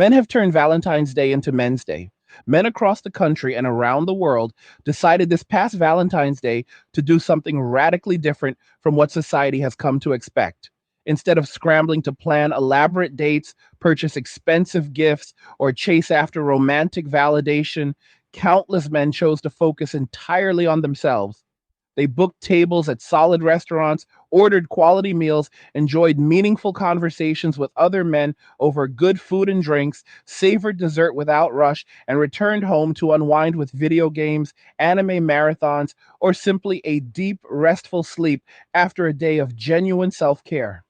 Men have turned Valentine's Day into Men's Day. Men across the country and around the world decided this past Valentine's Day to do something radically different from what society has come to expect. Instead of scrambling to plan elaborate dates, purchase expensive gifts, or chase after romantic validation, countless men chose to focus entirely on themselves. They booked tables at solid restaurants, ordered quality meals, enjoyed meaningful conversations with other men over good food and drinks, savored dessert without rush, and returned home to unwind with video games, anime marathons, or simply a deep, restful sleep after a day of genuine self care.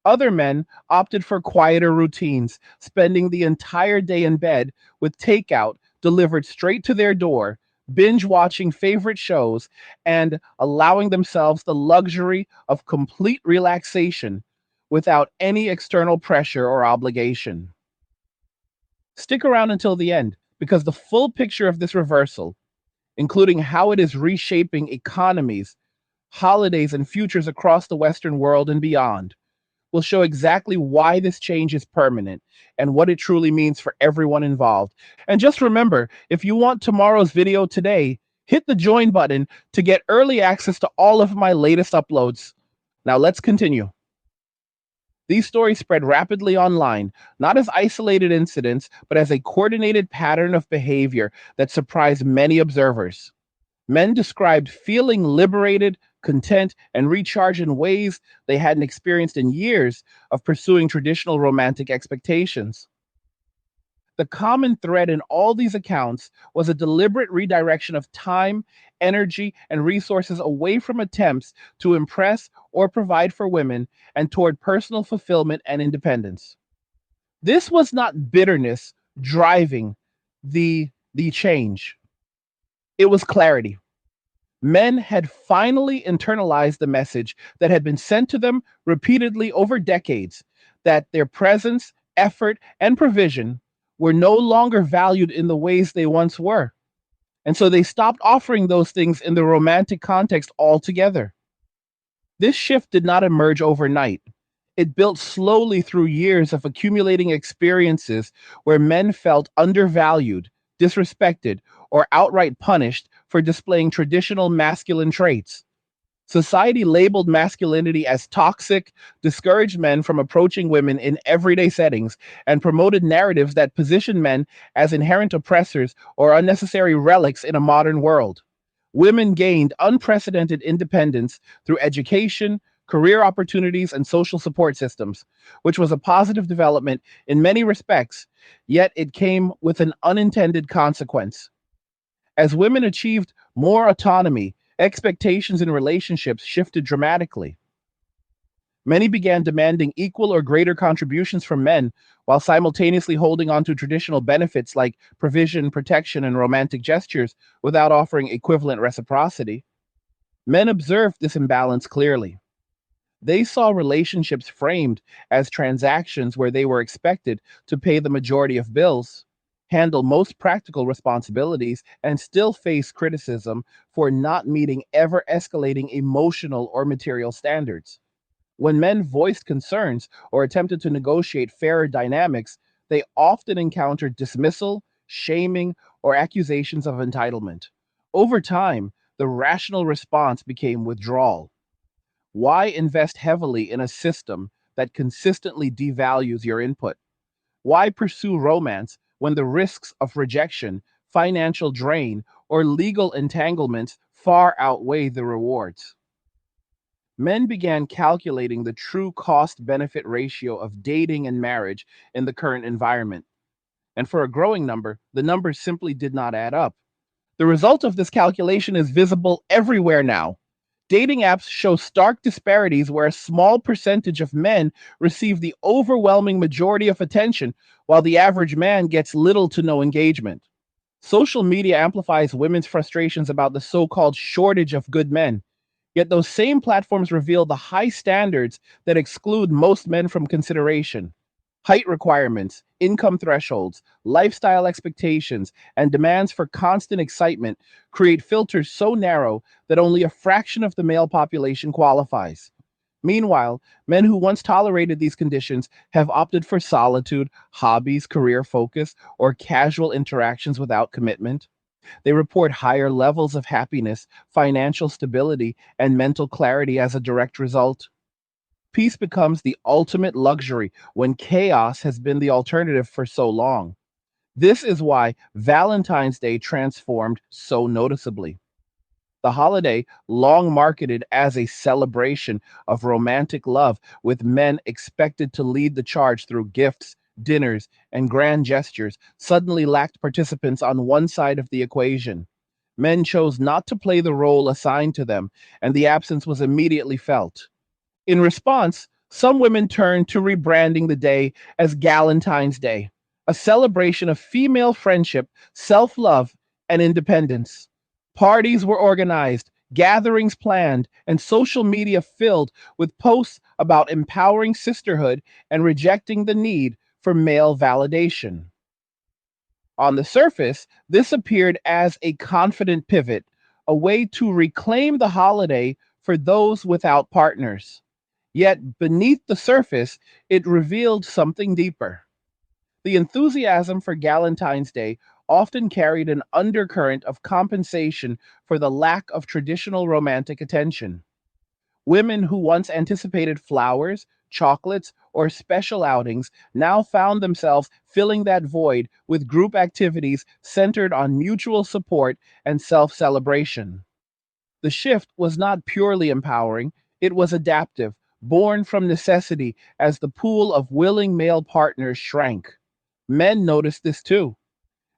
Other men opted for quieter routines, spending the entire day in bed with takeout delivered straight to their door, binge watching favorite shows, and allowing themselves the luxury of complete relaxation without any external pressure or obligation. Stick around until the end because the full picture of this reversal, including how it is reshaping economies, holidays, and futures across the Western world and beyond, will show exactly why this change is permanent and what it truly means for everyone involved. And just remember, if you want tomorrow's video today, hit the join button to get early access to all of my latest uploads. Now let's continue. These stories spread rapidly online, not as isolated incidents, but as a coordinated pattern of behavior that surprised many observers. Men described feeling liberated, content, and recharged in ways they hadn't experienced in years of pursuing traditional romantic expectations. The common thread in all these accounts was a deliberate redirection of time, energy, and resources away from attempts to impress or provide for women and toward personal fulfillment and independence. This was not bitterness driving the change. It was clarity. Men had finally internalized the message that had been sent to them repeatedly over decades that their presence, effort, and provision were no longer valued in the ways they once were. And so they stopped offering those things in the romantic context altogether. This shift did not emerge overnight. It built slowly through years of accumulating experiences where men felt undervalued, disrespected, or outright punished for displaying traditional masculine traits. Society labeled masculinity as toxic, discouraged men from approaching women in everyday settings, and promoted narratives that position men as inherent oppressors or unnecessary relics in a modern world. Women gained unprecedented independence through education, career opportunities, and social support systems, which was a positive development in many respects, yet it came with an unintended consequence. As women achieved more autonomy, expectations in relationships shifted dramatically. Many began demanding equal or greater contributions from men while simultaneously holding on to traditional benefits like provision, protection, and romantic gestures without offering equivalent reciprocity. Men observed this imbalance clearly. They saw relationships framed as transactions where they were expected to pay the majority of bills, handle most practical responsibilities, and still face criticism for not meeting ever escalating emotional or material standards. When men voiced concerns or attempted to negotiate fairer dynamics, they often encountered dismissal, shaming, or accusations of entitlement. Over time, the rational response became withdrawal. Why invest heavily in a system that consistently devalues your input? Why pursue romance when the risks of rejection, financial drain, or legal entanglements far outweigh the rewards? Men began calculating the true cost benefit ratio of dating and marriage in the current environment. And for a growing number, the numbers simply did not add up. The result of this calculation is visible everywhere now. Dating apps show stark disparities where a small percentage of men receive the overwhelming majority of attention, while the average man gets little to no engagement. Social media amplifies women's frustrations about the so called shortage of good men. Yet those same platforms reveal the high standards that exclude most men from consideration. Height requirements, income thresholds, lifestyle expectations, and demands for constant excitement create filters so narrow that only a fraction of the male population qualifies. Meanwhile, men who once tolerated these conditions have opted for solitude, hobbies, career focus, or casual interactions without commitment. They report higher levels of happiness, financial stability, and mental clarity as a direct result. Peace becomes the ultimate luxury when chaos has been the alternative for so long. This is why Valentine's Day transformed so noticeably. The holiday, long marketed as a celebration of romantic love, with men expected to lead the charge through gifts, dinners, and grand gestures, suddenly lacked participants on one side of the equation. Men chose not to play the role assigned to them, and the absence was immediately felt. In response, some women turned to rebranding the day as Galentine's Day, a celebration of female friendship, self love, and independence. Parties were organized, gatherings planned, and social media filled with posts about empowering sisterhood and rejecting the need for male validation. On the surface, this appeared as a confident pivot, a way to reclaim the holiday for those without partners. Yet beneath the surface, it revealed something deeper. The enthusiasm for Galentine's Day often carried an undercurrent of compensation for the lack of traditional romantic attention. Women who once anticipated flowers, chocolates, or special outings now found themselves filling that void with group activities centered on mutual support and self celebration. The shift was not purely empowering, it was adaptive, born from necessity as the pool of willing male partners shrank. Men noticed this too.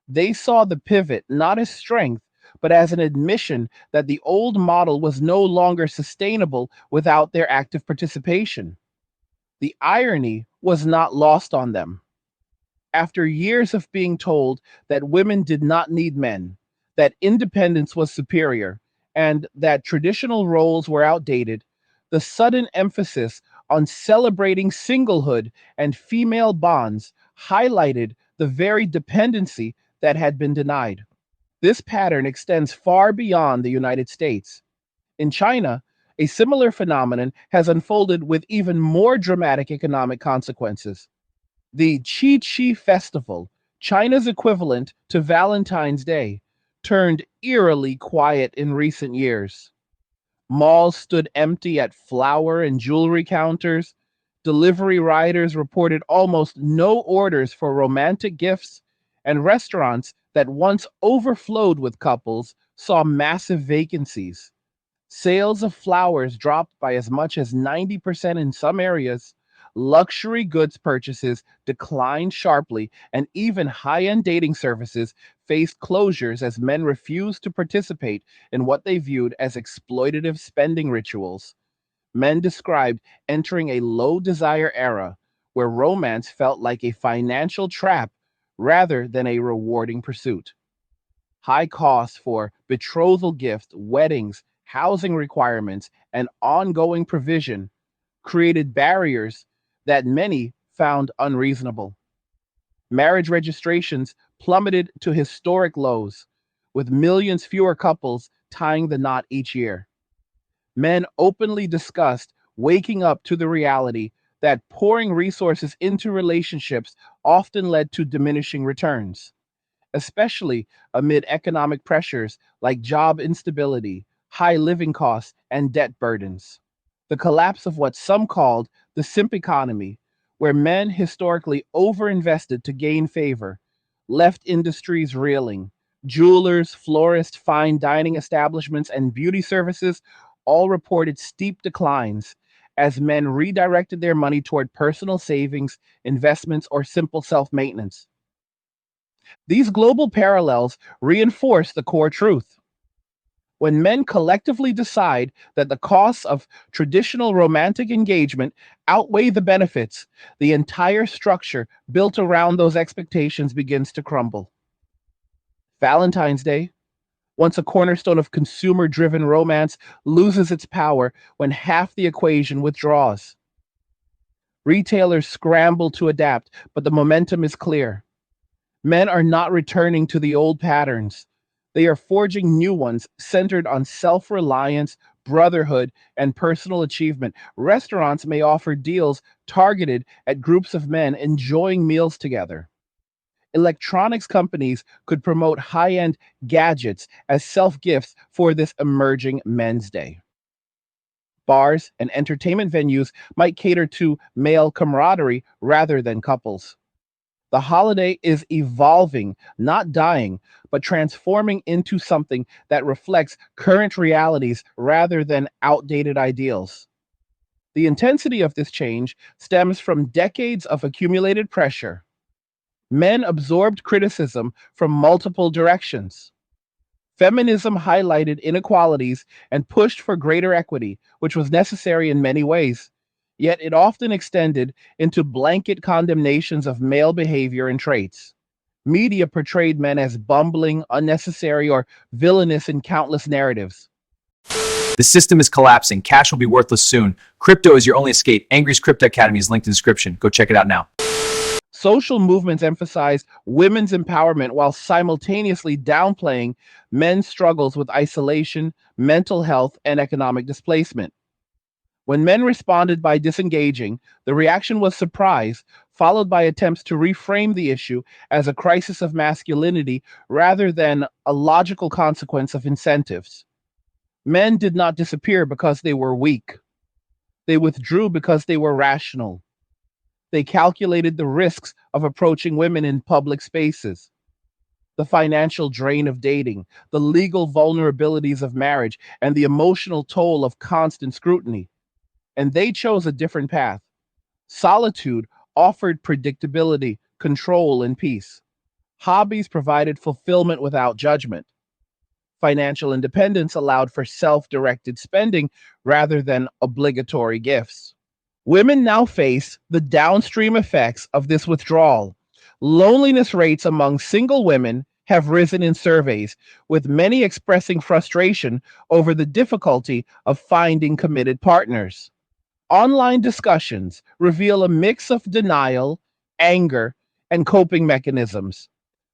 They saw the pivot not as strength, but as an admission that the old model was no longer sustainable without their active participation. The irony was not lost on them. After years of being told that women did not need men, that independence was superior, and that traditional roles were outdated, the sudden emphasis on celebrating singlehood and female bonds highlighted the very dependency that had been denied. This pattern extends far beyond the United States. In China, a similar phenomenon has unfolded with even more dramatic economic consequences. The Qi Festival, China's equivalent to Valentine's Day, turned eerily quiet in recent years. Malls stood empty at flower and jewelry counters. Delivery riders reported almost no orders for romantic gifts, and restaurants that once overflowed with couples saw massive vacancies. Sales of flowers dropped by as much as 90% in some areas. Luxury goods purchases declined sharply, and even high end dating services faced closures as men refused to participate in what they viewed as exploitative spending rituals. Men described entering a low desire era where romance felt like a financial trap rather than a rewarding pursuit. High costs for betrothal gifts, weddings, housing requirements, and ongoing provision created barriers that many found unreasonable. Marriage registrations plummeted to historic lows, with millions fewer couples tying the knot each year. Men openly discussed waking up to the reality that pouring resources into relationships often led to diminishing returns, especially amid economic pressures like job instability, high living costs, and debt burdens. The collapse of what some called the simp economy, where men historically overinvested to gain favor, left industries reeling. Jewelers, florists, fine dining establishments, and beauty services all reported steep declines as men redirected their money toward personal savings, investments, or simple self maintenance. These global parallels reinforce the core truth. When men collectively decide that the costs of traditional romantic engagement outweigh the benefits, the entire structure built around those expectations begins to crumble. Valentine's Day, once a cornerstone of consumer driven romance, loses its power when half the equation withdraws. Retailers scramble to adapt, but the momentum is clear. Men are not returning to the old patterns. They are forging new ones centered on self reliance, brotherhood, and personal achievement. Restaurants may offer deals targeted at groups of men enjoying meals together. Electronics companies could promote high end gadgets as self gifts for this emerging Men's Day. Bars and entertainment venues might cater to male camaraderie rather than couples. The holiday is evolving, not dying, but transforming into something that reflects current realities rather than outdated ideals. The intensity of this change stems from decades of accumulated pressure. Men absorbed criticism from multiple directions. Feminism highlighted inequalities and pushed for greater equity, which was necessary in many ways. Yet it often extended into blanket condemnations of male behavior and traits. Media portrayed men as bumbling, unnecessary, or villainous in countless narratives. The system is collapsing. Cash will be worthless soon. Crypto is your only escape. Angry's Crypto Academy is linked in the description. Go check it out now. Social movements emphasized women's empowerment while simultaneously downplaying men's struggles with isolation, mental health, and economic displacement. When men responded by disengaging, the reaction was surprise, followed by attempts to reframe the issue as a crisis of masculinity rather than a logical consequence of incentives. Men did not disappear because they were weak. They withdrew because they were rational. They calculated the risks of approaching women in public spaces, the financial drain of dating, the legal vulnerabilities of marriage, and the emotional toll of constant scrutiny. And they chose a different path. Solitude offered predictability, control, and peace. Hobbies provided fulfillment without judgment. Financial independence allowed for self directed spending rather than obligatory gifts. Women now face the downstream effects of this withdrawal. Loneliness rates among single women have risen in surveys, with many expressing frustration over the difficulty of finding committed partners. Online discussions reveal a mix of denial, anger, and coping mechanisms.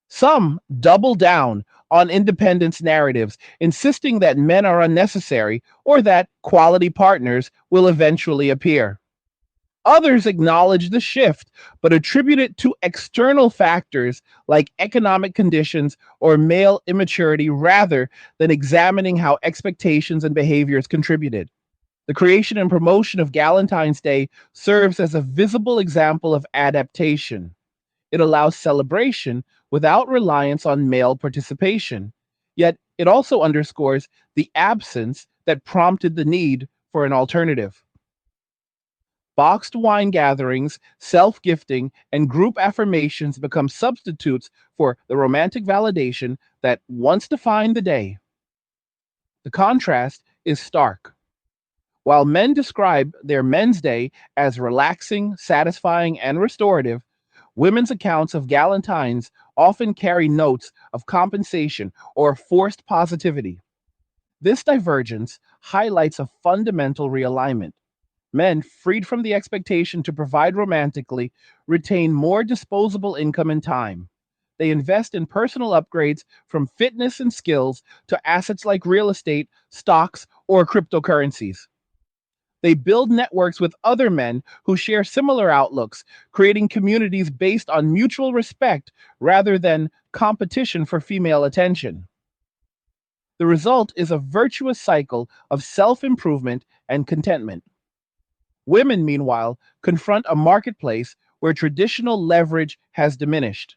Some double down on independence narratives, insisting that men are unnecessary or that quality partners will eventually appear. Others acknowledge the shift, but attribute it to external factors like economic conditions or male immaturity rather than examining how expectations and behaviors contributed. The creation and promotion of Valentine's Day serves as a visible example of adaptation. It allows celebration without reliance on male participation. Yet it also underscores the absence that prompted the need for an alternative. Boxed wine gatherings, self gifting, and group affirmations become substitutes for the romantic validation that once defined the day. The contrast is stark. While men describe their Men's Day as relaxing, satisfying, and restorative, women's accounts of Galentine's often carry notes of compensation or forced positivity. This divergence highlights a fundamental realignment. Men, freed from the expectation to provide romantically, retain more disposable income and time. They invest in personal upgrades from fitness and skills to assets like real estate, stocks, or cryptocurrencies. They build networks with other men who share similar outlooks, creating communities based on mutual respect rather than competition for female attention. The result is a virtuous cycle of self improvement and contentment. Women, meanwhile, confront a marketplace where traditional leverage has diminished.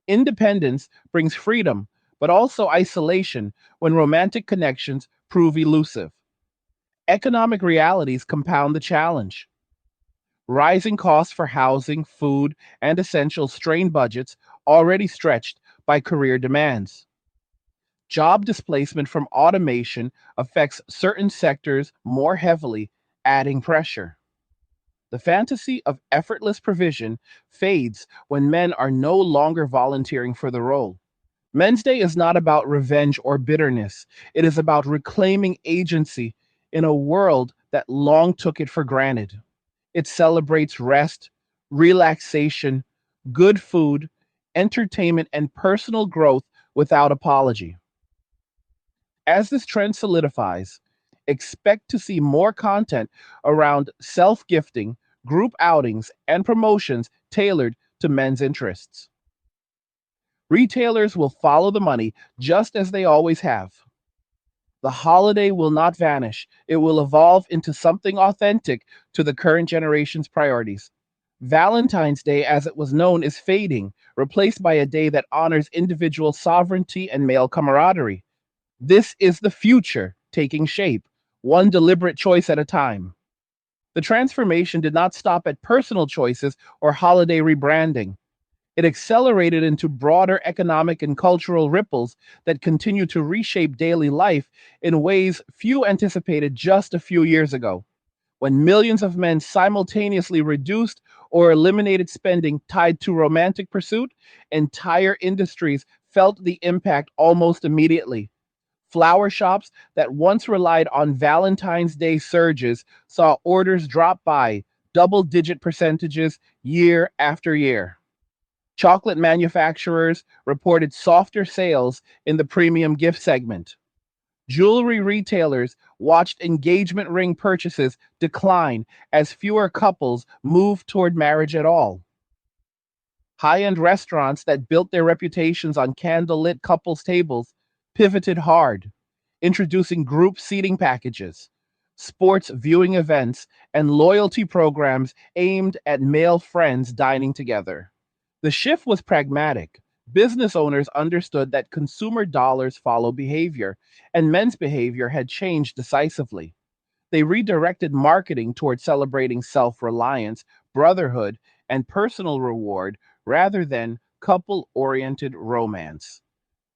Independence brings freedom, but also isolation when romantic connections prove elusive. Economic realities compound the challenge. Rising costs for housing, food, and essentials strain budgets already stretched by career demands. Job displacement from automation affects certain sectors more heavily, adding pressure. The fantasy of effortless provision fades when men are no longer volunteering for the role. Men's Day is not about revenge or bitterness. It is about reclaiming agency in a world that long took it for granted. It celebrates rest, relaxation, good food, entertainment, and personal growth without apology. As this trend solidifies, Expect to see more content around self gifting, group outings, and promotions tailored to men's interests. Retailers will follow the money just as they always have. The holiday will not vanish, it will evolve into something authentic to the current generation's priorities. Valentine's Day, as it was known, is fading, replaced by a day that honors individual sovereignty and male camaraderie. This is the future taking shape, one deliberate choice at a time. The transformation did not stop at personal choices or holiday rebranding. It accelerated into broader economic and cultural ripples that continue to reshape daily life in ways few anticipated just a few years ago. When millions of men simultaneously reduced or eliminated spending tied to romantic pursuit, entire industries felt the impact almost immediately. Flower shops that once relied on Valentine's Day surges saw orders drop by double digit percentages year after year. Chocolate manufacturers reported softer sales in the premium gift segment. Jewelry retailers watched engagement ring purchases decline as fewer couples moved toward marriage at all. High end restaurants that built their reputations on candlelit couples tables pivoted hard, introducing group seating packages, sports viewing events, and loyalty programs aimed at male friends dining together. The shift was pragmatic. Business owners understood that consumer dollars follow behavior, and men's behavior had changed decisively. They redirected marketing toward celebrating self reliance, brotherhood, and personal reward rather than couple oriented romance.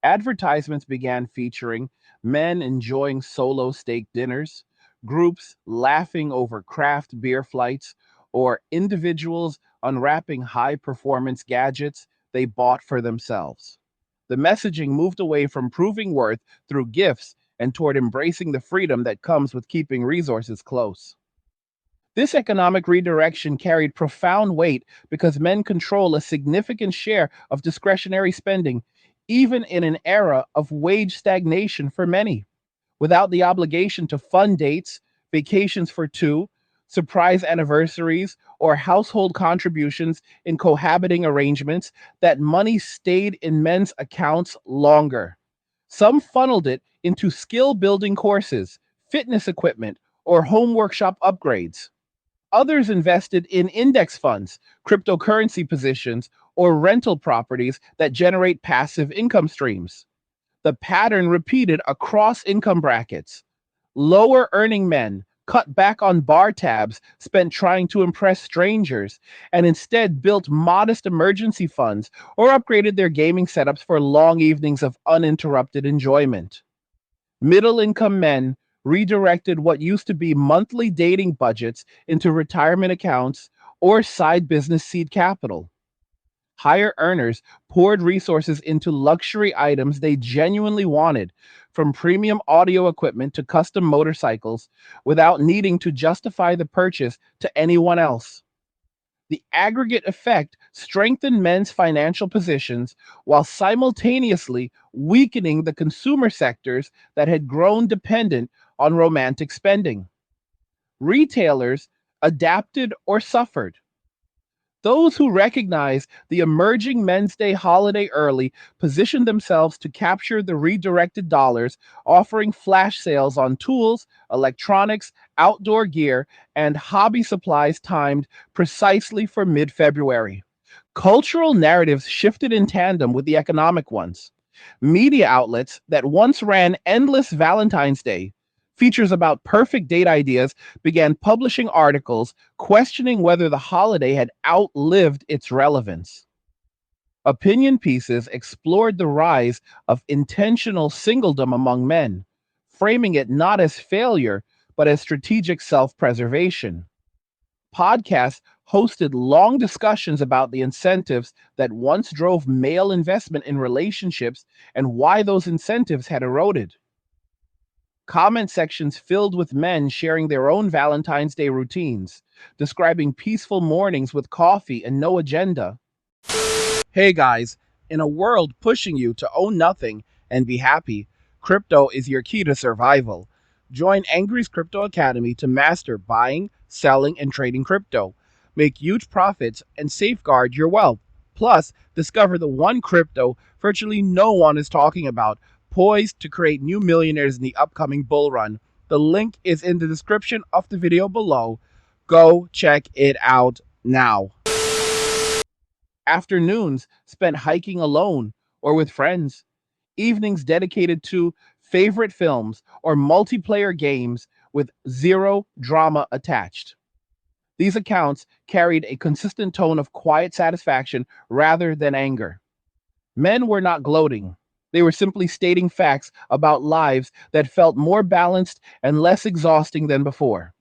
Advertisements began featuring men enjoying solo steak dinners, groups laughing over craft beer flights, or individuals unwrapping high performance gadgets they bought for themselves. The messaging moved away from proving worth through gifts and toward embracing the freedom that comes with keeping resources close. This economic redirection carried profound weight because men control a significant share of discretionary spending, even in an era of wage stagnation for many. Without the obligation to fund dates, vacations for two, surprise anniversaries, or household contributions in cohabiting arrangements, that money stayed in men's accounts longer. Some funneled it into skill building courses, fitness equipment, or home workshop upgrades. Others invested in index funds, cryptocurrency positions, or rental properties that generate passive income streams. The pattern repeated across income brackets. Lower earning men cut back on bar tabs spent trying to impress strangers and instead built modest emergency funds or upgraded their gaming setups for long evenings of uninterrupted enjoyment. Middle income men redirected what used to be monthly dating budgets into retirement accounts or side business seed capital. Higher earners poured resources into luxury items they genuinely wanted, from premium audio equipment to custom motorcycles, without needing to justify the purchase to anyone else. The aggregate effect strengthened men's financial positions while simultaneously weakening the consumer sectors that had grown dependent on romantic spending. Retailers adapted or suffered. Those who recognize the emerging Men's Day holiday early positioned themselves to capture the redirected dollars, offering flash sales on tools, electronics, outdoor gear, and hobby supplies timed precisely for mid February. Cultural narratives shifted in tandem with the economic ones. Media outlets that once ran endless Valentine's Day features about perfect date ideas began publishing articles questioning whether the holiday had outlived its relevance. Opinion pieces explored the rise of intentional singledom among men, framing it not as failure, but as strategic self preservation. Podcasts hosted long discussions about the incentives that once drove male investment in relationships and why those incentives had eroded. Comment sections filled with men sharing their own Valentine's Day routines, describing peaceful mornings with coffee and no agenda. Hey guys, in a world pushing you to own nothing and be happy, crypto is your key to survival. Join Angry's Crypto Academy to master buying, selling, and trading crypto. Make huge profits and safeguard your wealth. Plus, discover the one crypto virtually no one is talking about, poised to create new millionaires in the upcoming bull run. The link is in the description of the video below. Go check it out now. Afternoons spent hiking alone or with friends. Evenings dedicated to favorite films or multiplayer games with zero drama attached. These accounts carried a consistent tone of quiet satisfaction rather than anger. Men were not gloating. They were simply stating facts about lives that felt more balanced and less exhausting than before.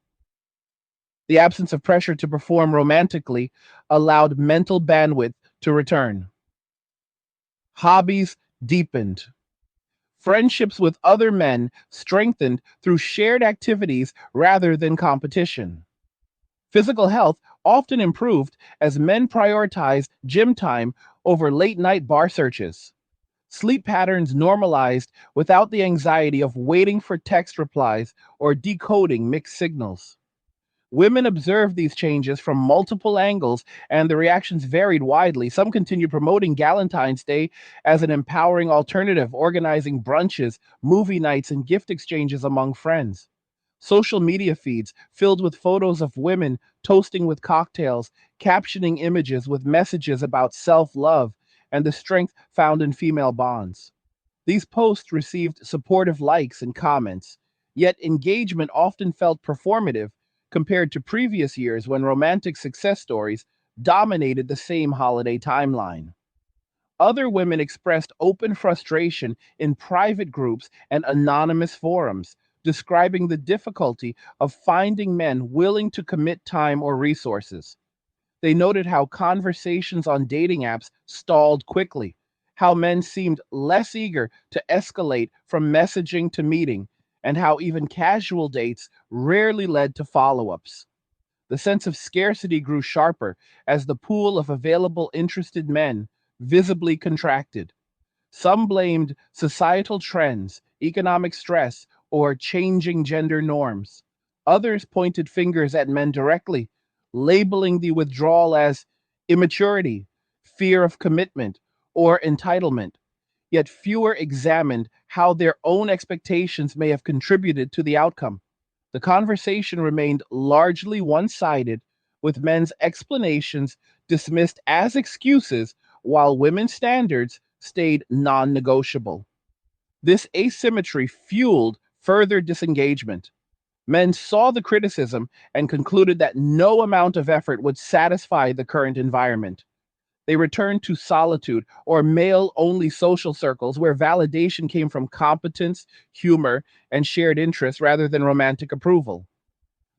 The absence of pressure to perform romantically allowed mental bandwidth to return. Hobbies deepened. Friendships with other men strengthened through shared activities rather than competition. Physical health often improved as men prioritized gym time over late night bar searches. Sleep patterns normalized without the anxiety of waiting for text replies or decoding mixed signals. Women observed these changes from multiple angles, and the reactions varied widely. Some continued promoting Valentine's Day as an empowering alternative, organizing brunches, movie nights, and gift exchanges among friends. Social media feeds filled with photos of women toasting with cocktails, captioning images with messages about self love and the strength found in female bonds. These posts received supportive likes and comments, yet engagement often felt performative compared to previous years when romantic success stories dominated the same holiday timeline. Other women expressed open frustration in private groups and anonymous forums, describing the difficulty of finding men willing to commit time or resources. They noted how conversations on dating apps stalled quickly, how men seemed less eager to escalate from messaging to meeting, and how even casual dates rarely led to follow ups. The sense of scarcity grew sharper as the pool of available interested men visibly contracted. Some blamed societal trends, economic stress, or changing gender norms. Others pointed fingers at men directly, labeling the withdrawal as immaturity, fear of commitment, or entitlement. Yet fewer examined how their own expectations may have contributed to the outcome. The conversation remained largely one sided, with men's explanations dismissed as excuses while women's standards stayed non negotiable. This asymmetry fueled further disengagement. Men saw the criticism and concluded that no amount of effort would satisfy the current environment. They returned to solitude or male only social circles where validation came from competence, humor, and shared interests rather than romantic approval.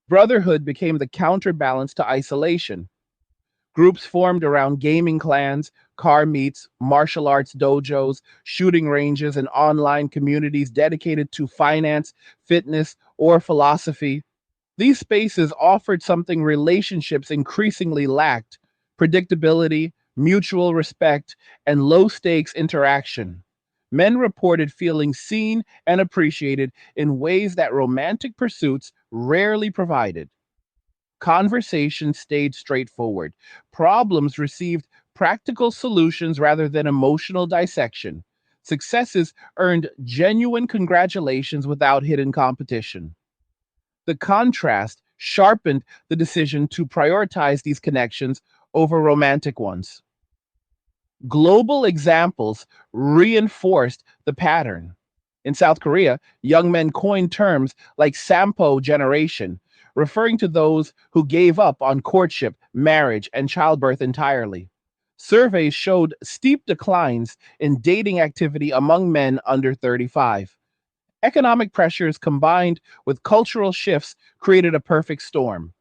Brotherhood became the counterbalance to isolation. Groups formed around gaming clans, car meets, martial arts dojos, shooting ranges, and online communities dedicated to finance, fitness, or philosophy. These spaces offered something relationships increasingly lacked: predictability, mutual respect, and low stakes interaction. Men reported feeling seen and appreciated in ways that romantic pursuits rarely provided. Conversations stayed straightforward. Problems received practical solutions rather than emotional dissection. Successes earned genuine congratulations without hidden competition. The contrast sharpened the decision to prioritize these connections over romantic ones. Global examples reinforced the pattern. In South Korea, young men coined terms like Sampo generation, referring to those who gave up on courtship, marriage, and childbirth entirely. Surveys showed steep declines in dating activity among men under 35. Economic pressures combined with cultural shifts created a perfect storm.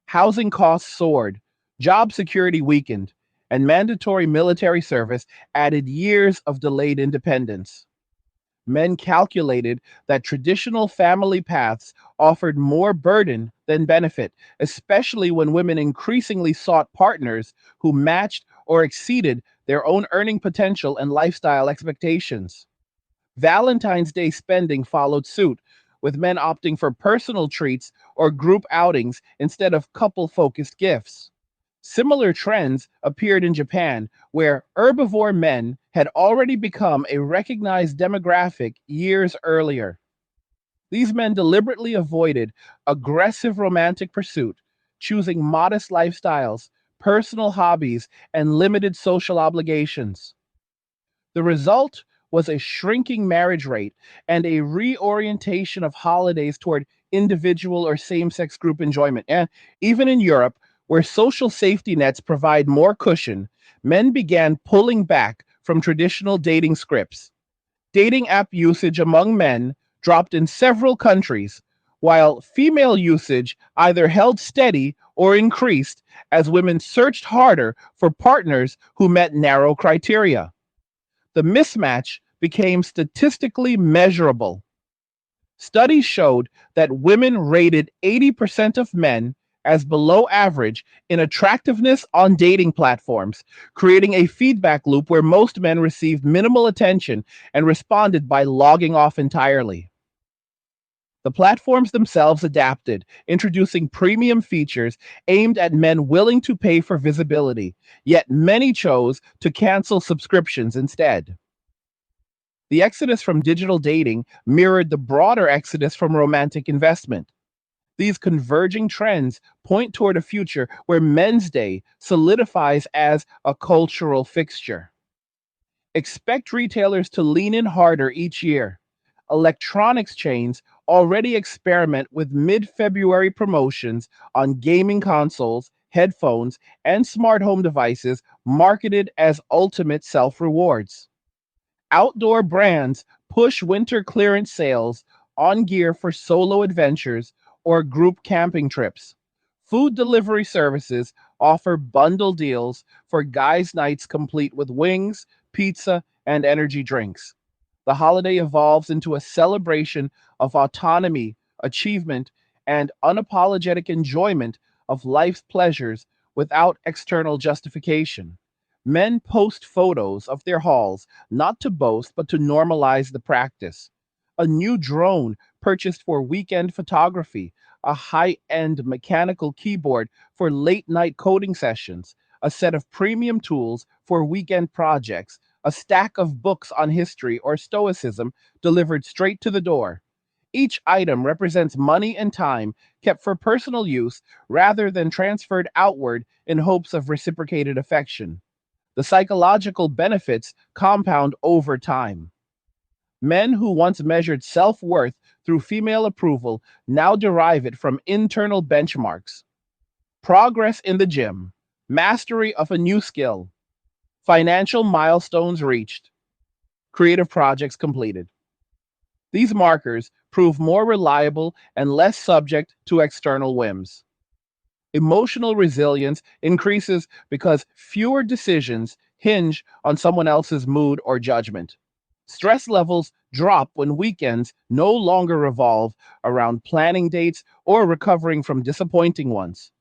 Housing costs soared, job security weakened, and mandatory military service added years of delayed independence. Men calculated that traditional family paths offered more burden than benefit, especially when women increasingly sought partners who matched or exceeded their own earning potential and lifestyle expectations. Valentine's Day spending followed suit, with men opting for personal treats or group outings instead of couple focused gifts. Similar trends appeared in Japan, where herbivore men had already become a recognized demographic years earlier. These men deliberately avoided aggressive romantic pursuit, choosing modest lifestyles, personal hobbies, and limited social obligations. The result was a shrinking marriage rate and a reorientation of holidays toward individual or same sex group enjoyment. And even in Europe, where social safety nets provide more cushion, men began pulling back from traditional dating scripts. Dating app usage among men dropped in several countries, while female usage either held steady or increased as women searched harder for partners who met narrow criteria. The mismatch became statistically measurable. Studies showed that women rated 80% of men as below average in attractiveness on dating platforms, creating a feedback loop where most men received minimal attention and responded by logging off entirely. The platforms themselves adapted, introducing premium features aimed at men willing to pay for visibility, yet many chose to cancel subscriptions instead. The exodus from digital dating mirrored the broader exodus from romantic investment. These converging trends point toward a future where Men's Day solidifies as a cultural fixture. Expect retailers to lean in harder each year. Electronics chains already experiment with mid February promotions on gaming consoles, headphones, and smart home devices marketed as ultimate self rewards. Outdoor brands push winter clearance sales on gear for solo adventures or group camping trips. Food delivery services offer bundle deals for guys' nights complete with wings, pizza, and energy drinks. The holiday evolves into a celebration of autonomy, achievement, and unapologetic enjoyment of life's pleasures without external justification. Men post photos of their hauls not to boast but to normalize the practice. A new drone purchased for weekend photography, a high end mechanical keyboard for late night coding sessions, a set of premium tools for weekend projects, a stack of books on history or stoicism delivered straight to the door. Each item represents money and time kept for personal use rather than transferred outward in hopes of reciprocated affection. The psychological benefits compound over time. Men who once measured self worth through female approval now derive it from internal benchmarks: progress in the gym, mastery of a new skill, financial milestones reached, creative projects completed. These markers prove more reliable and less subject to external whims. Emotional resilience increases because fewer decisions hinge on someone else's mood or judgment. Stress levels drop when weekends no longer revolve around planning dates or recovering from disappointing ones.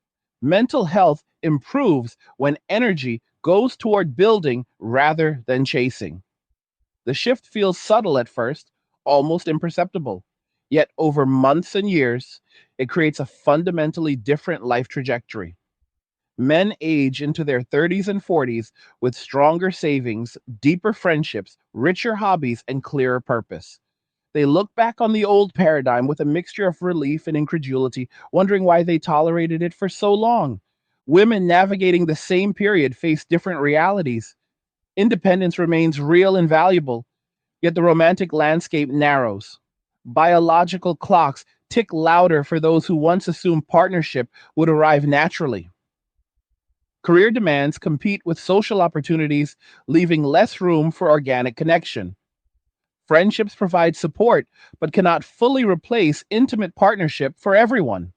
Mental health improves when energy goes toward building rather than chasing. The shift feels subtle at first, almost imperceptible. Yet over months and years, it creates a fundamentally different life trajectory. Men age into their 30s and 40s with stronger savings, deeper friendships, richer hobbies, and clearer purpose. They look back on the old paradigm with a mixture of relief and incredulity, wondering why they tolerated it for so long. Women navigating the same period face different realities. Independence remains real and valuable, yet the romantic landscape narrows. Biological clocks tick louder for those who once assumed partnership would arrive naturally. Career demands compete with social opportunities, leaving less room for organic connection. Friendships provide support, but cannot fully replace intimate partnership for everyone.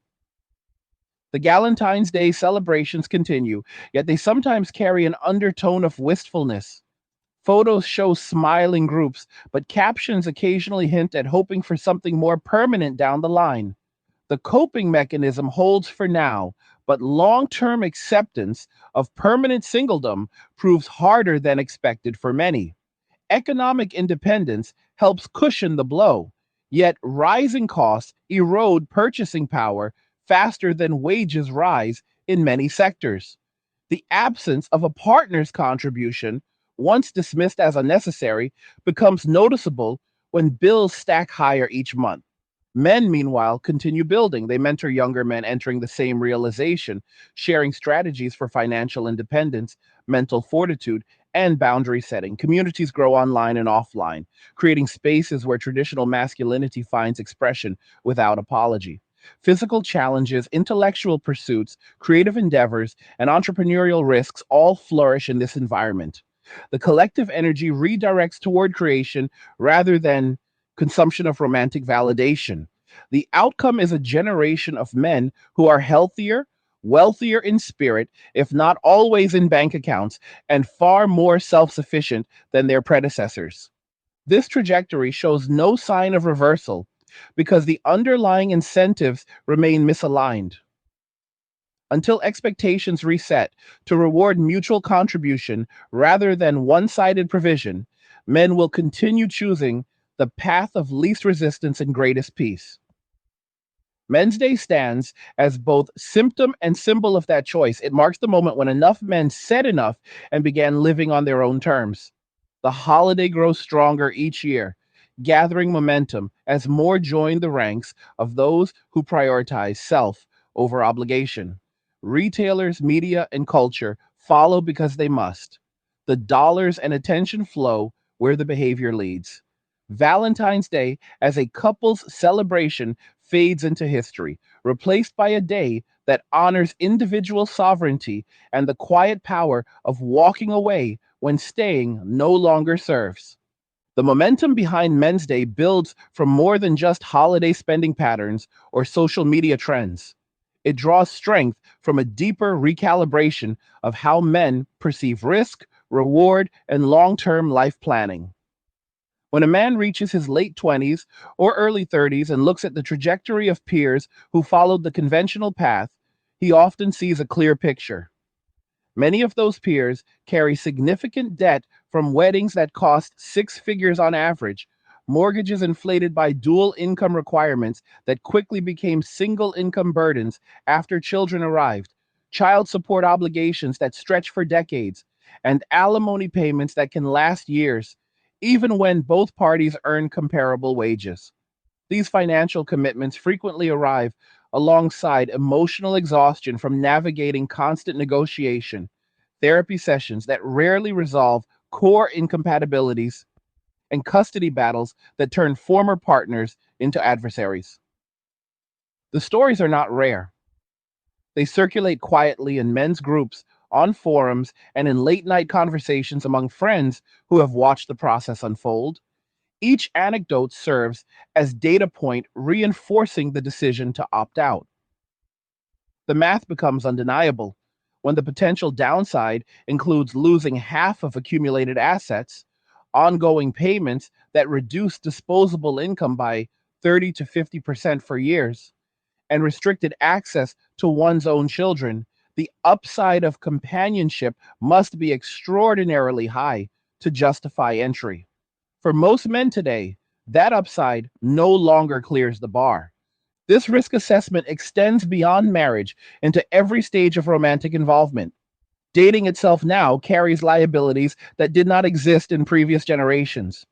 The Valentine's Day celebrations continue, yet they sometimes carry an undertone of wistfulness. Photos show smiling groups, but captions occasionally hint at hoping for something more permanent down the line. The coping mechanism holds for now, but long term acceptance of permanent singledom proves harder than expected for many. Economic independence helps cushion the blow, Yet rising costs erode purchasing power faster than wages rise in many sectors. The absence of a partner's contribution, once dismissed as unnecessary, becomes noticeable when bills stack higher each month. Men, meanwhile, continue building. They mentor younger men entering the same realization, sharing strategies for financial independence, mental fortitude, and boundary setting. Communities grow online and offline, creating spaces where traditional masculinity finds expression without apology. Physical challenges, intellectual pursuits, creative endeavors, and entrepreneurial risks all flourish in this environment. The collective energy redirects toward creation rather than consumption of romantic validation. The outcome is a generation of men who are healthier, wealthier in spirit, if not always in bank accounts, and far more self sufficient than their predecessors. This trajectory shows no sign of reversal because the underlying incentives remain misaligned. Until expectations reset to reward mutual contribution rather than one sided provision, men will continue choosing the path of least resistance and greatest peace. Men's Day stands as both symptom and symbol of that choice. It marks the moment when enough men said enough and began living on their own terms. The holiday grows stronger each year, gathering momentum as more join the ranks of those who prioritize self over obligation. Retailers, media, and culture follow because they must. The dollars and attention flow where the behavior leads. Valentine's Day, as a couple's celebration, fades into history, replaced by a day that honors individual sovereignty and the quiet power of walking away when staying no longer serves. The momentum behind Men's Day builds from more than just holiday spending patterns or social media trends. It draws strength from a deeper recalibration of how men perceive risk, reward, and long term life planning. When a man reaches his late 20s or early 30s and looks at the trajectory of peers who followed the conventional path, he often sees a clear picture. Many of those peers carry significant debt from weddings that cost six figures on average, mortgages inflated by dual income requirements that quickly became single income burdens after children arrived, child support obligations that stretch for decades, and alimony payments that can last years, even when both parties earn comparable wages. These financial commitments frequently arrive alongside emotional exhaustion from navigating constant negotiation, therapy sessions that rarely resolve core incompatibilities, and custody battles that turn former partners into adversaries. The stories are not rare. They circulate quietly in men's groups, on forums, and in late night conversations among friends who have watched the process unfold. Each anecdote serves as data point reinforcing the decision to opt out. The math becomes undeniable when the potential downside includes losing half of accumulated assets, ongoing payments that reduce disposable income by 30 to 50% for years, and restricted access to one's own children. The upside of companionship must be extraordinarily high to justify entry. For most men today, that upside no longer clears the bar. This risk assessment extends beyond marriage into every stage of romantic involvement. Dating itself now carries liabilities that did not exist in previous generations.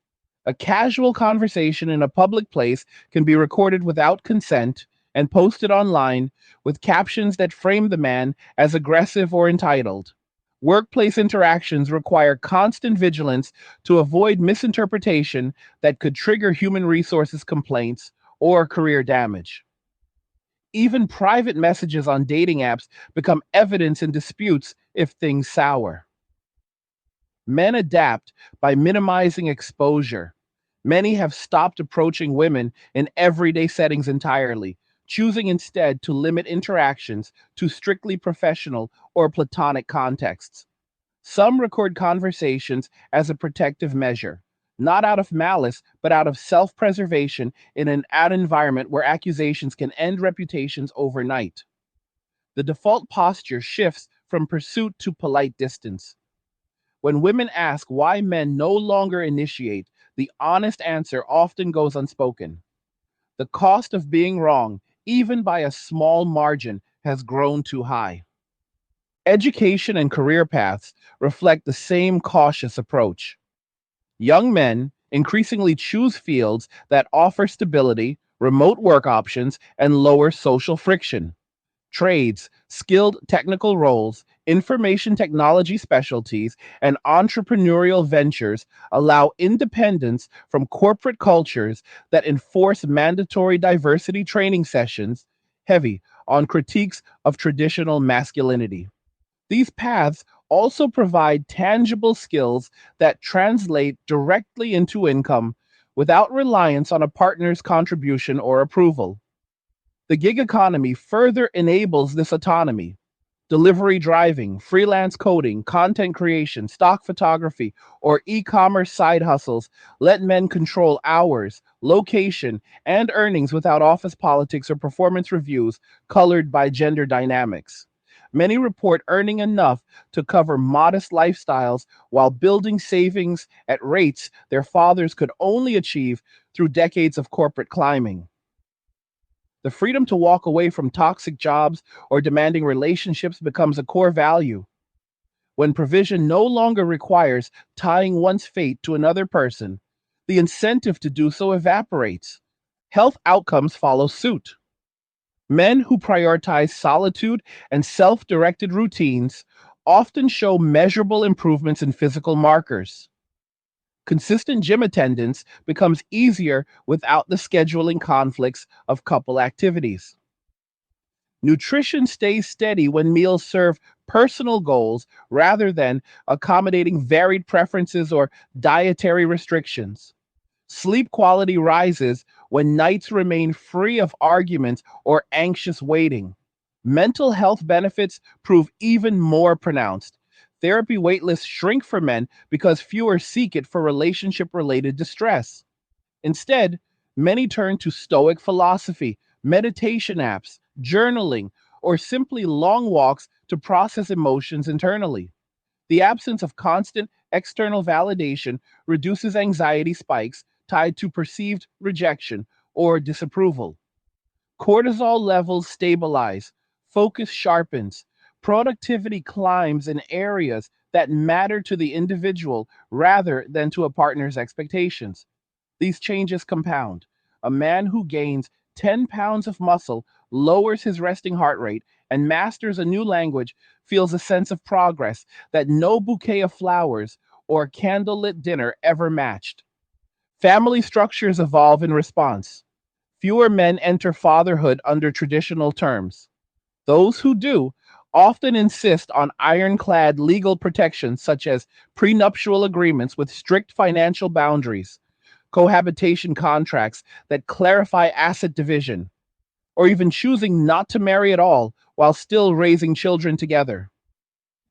A casual conversation in a public place can be recorded without consent and posted online with captions that frame the man as aggressive or entitled. Workplace interactions require constant vigilance to avoid misinterpretation that could trigger human resources complaints or career damage. Even private messages on dating apps become evidence in disputes if things sour. Men adapt by minimizing exposure. Many have stopped approaching women in everyday settings entirely, choosing instead to limit interactions to strictly professional or platonic contexts. Some record conversations as a protective measure, not out of malice, but out of self preservation in an ad environment where accusations can end reputations overnight. The default posture shifts from pursuit to polite distance. When women ask why men no longer initiate, the honest answer often goes unspoken. The cost of being wrong, even by a small margin, has grown too high. Education and career paths reflect the same cautious approach. Young men increasingly choose fields that offer stability, remote work options, and lower social friction. Trades, skilled technical roles, information technology specialties, and entrepreneurial ventures allow independence from corporate cultures that enforce mandatory diversity training sessions heavy on critiques of traditional masculinity. These paths also provide tangible skills that translate directly into income without reliance on a partner's contribution or approval. The gig economy further enables this autonomy. Delivery driving, freelance coding, content creation, stock photography, or e commerce side hustles let men control hours, location, and earnings without office politics or performance reviews colored by gender dynamics. Many report earning enough to cover modest lifestyles while building savings at rates their fathers could only achieve through decades of corporate climbing. The freedom to walk away from toxic jobs or demanding relationships becomes a core value. When provision no longer requires tying one's fate to another person, the incentive to do so evaporates. Health outcomes follow suit. Men who prioritize solitude and self directed routines often show measurable improvements in physical markers. Consistent gym attendance becomes easier without the scheduling conflicts of couple activities. Nutrition stays steady when meals serve personal goals rather than accommodating varied preferences or dietary restrictions. Sleep quality rises when nights remain free of arguments or anxious waiting. Mental health benefits prove even more pronounced. Therapy waitlists shrink for men because fewer seek it for relationship related distress. Instead, many turn to Stoic philosophy, meditation apps, journaling, or simply long walks to process emotions internally. The absence of constant external validation reduces anxiety spikes tied to perceived rejection or disapproval. Cortisol levels stabilize, focus sharpens, productivity climbs in areas that matter to the individual rather than to a partner's expectations. These changes compound. A man who gains 10 pounds of muscle, lowers his resting heart rate, and masters a new language feels a sense of progress that no bouquet of flowers or candlelit dinner ever matched. Family structures evolve in response. Fewer men enter fatherhood under traditional terms. Those who do often insist on ironclad legal protections such as prenuptial agreements with strict financial boundaries, cohabitation contracts that clarify asset division, or even choosing not to marry at all while still raising children together.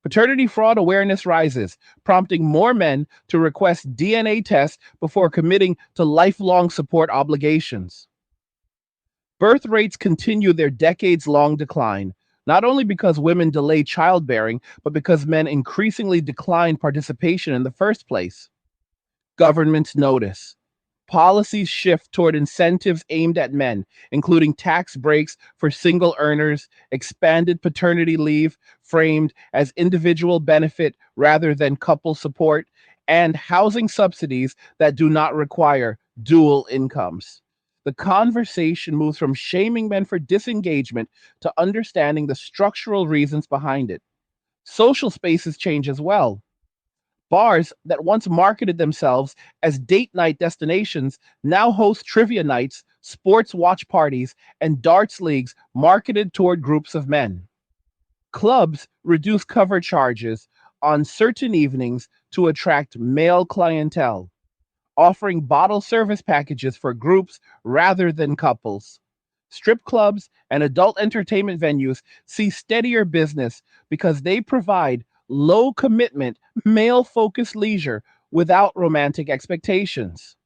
Paternity fraud awareness rises, prompting more men to request DNA tests before committing to lifelong support obligations. Birth rates continue their decades long decline, not only because women delay childbearing, but because men increasingly decline participation in the first place. Governments notice. Policies shift toward incentives aimed at men, including tax breaks for single earners, expanded paternity leave framed as individual benefit rather than couple support, and housing subsidies that do not require dual incomes. The conversation moves from shaming men for disengagement to understanding the structural reasons behind it. Social spaces change as well. Bars that once marketed themselves as date night destinations now host trivia nights, sports watch parties, and darts leagues marketed toward groups of men. Clubs reduce cover charges on certain evenings to attract male clientele, offering bottle service packages for groups rather than couples. Strip clubs and adult entertainment venues see steadier business because they provide low commitment, male focused leisure without romantic expectations.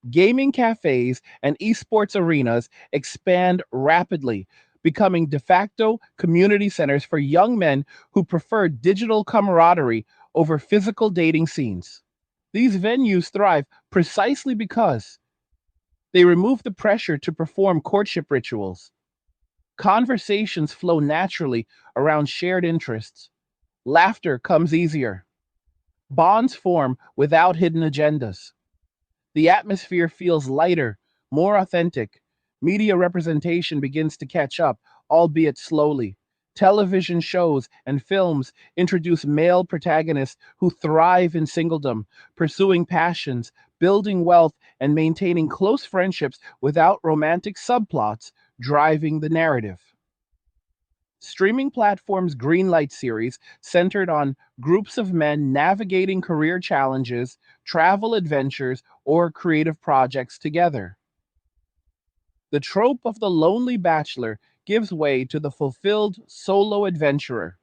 Gaming cafes and esports arenas expand rapidly, becoming de facto community centers for young men who prefer digital camaraderie over physical dating scenes. These venues thrive precisely because They remove the pressure to perform courtship rituals. Conversations flow naturally around shared interests. Laughter comes easier. Bonds form without hidden agendas. The atmosphere feels lighter, more authentic. Media representation begins to catch up, albeit slowly. Television shows and films introduce male protagonists who thrive in singledom, pursuing passions, building wealth, and maintaining close friendships without romantic subplots driving the narrative. Streaming platforms' Greenlight series centered on groups of men navigating career challenges, travel adventures, or creative projects together. The trope of the lonely bachelor gives way to the fulfilled solo adventurer.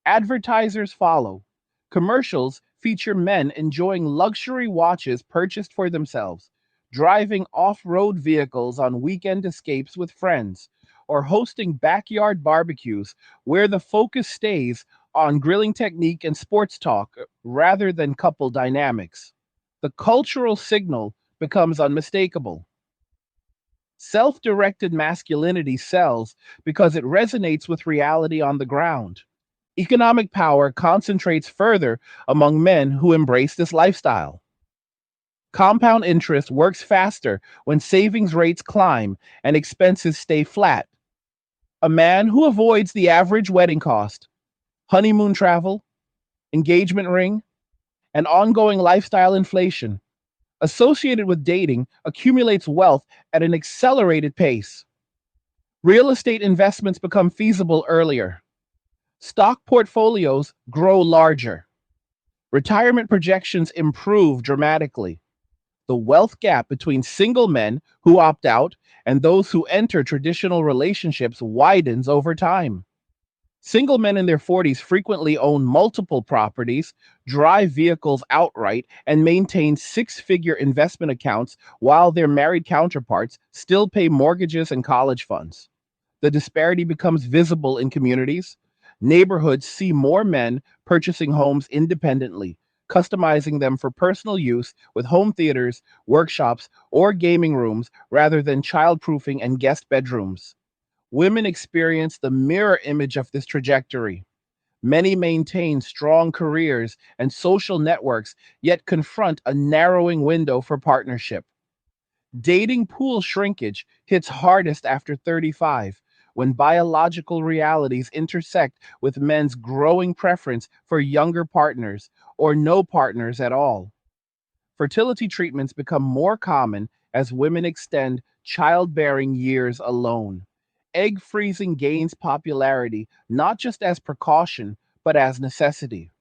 Advertisers follow. Commercials feature men enjoying luxury watches purchased for themselves, driving off road vehicles on weekend escapes with friends, or hosting backyard barbecues where the focus stays on grilling technique and sports talk rather than couple dynamics. The cultural signal becomes unmistakable. Self directed masculinity sells because it resonates with reality on the ground. Economic power concentrates further among men who embrace this lifestyle. Compound interest works faster when savings rates climb and expenses stay flat. A man who avoids the average wedding cost, honeymoon travel, engagement ring, and ongoing lifestyle inflation associated with dating accumulates wealth at an accelerated pace. Real estate investments become feasible earlier. Stock portfolios grow larger. Retirement projections improve dramatically. The wealth gap between single men who opt out and those who enter traditional relationships widens over time. Single men in their 40s frequently own multiple properties, drive vehicles outright, and maintain six figure investment accounts while their married counterparts still pay mortgages and college funds. The disparity becomes visible in communities. Neighborhoods see more men purchasing homes independently, customizing them for personal use with home theaters, workshops, or gaming rooms rather than childproofing and guest bedrooms. Women experience the mirror image of this trajectory. Many maintain strong careers and social networks, yet confront a narrowing window for partnership. Dating pool shrinkage hits hardest after 35, when biological realities intersect with men's growing preference for younger partners or no partners at all. Fertility treatments become more common as women extend childbearing years alone. Egg freezing gains popularity not just as precaution, but as necessity.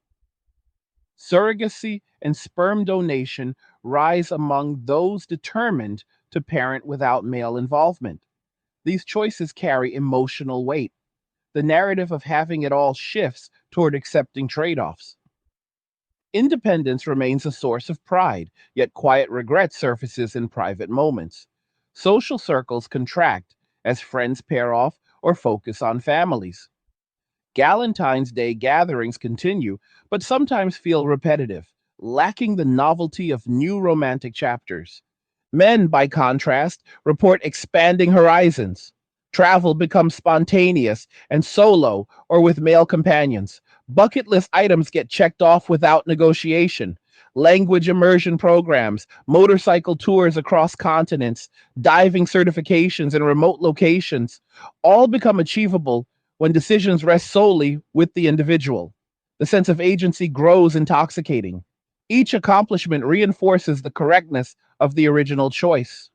Surrogacy and sperm donation rise among those determined to parent without male involvement. These choices carry emotional weight. The narrative of having it all shifts toward accepting trade offs. Independence remains a source of pride, yet quiet regret surfaces in private moments. Social circles contract as friends pair off or focus on families. Valentine's Day gatherings continue, but sometimes feel repetitive, lacking the novelty of new romantic chapters. Men, by contrast, report expanding horizons. Travel becomes spontaneous and solo or with male companions. Bucket list items get checked off without negotiation. Language immersion programs, motorcycle tours across continents, diving certifications in remote locations all become achievable when decisions rest solely with the individual. The sense of agency grows intoxicating. Each accomplishment reinforces the correctness of the original choice.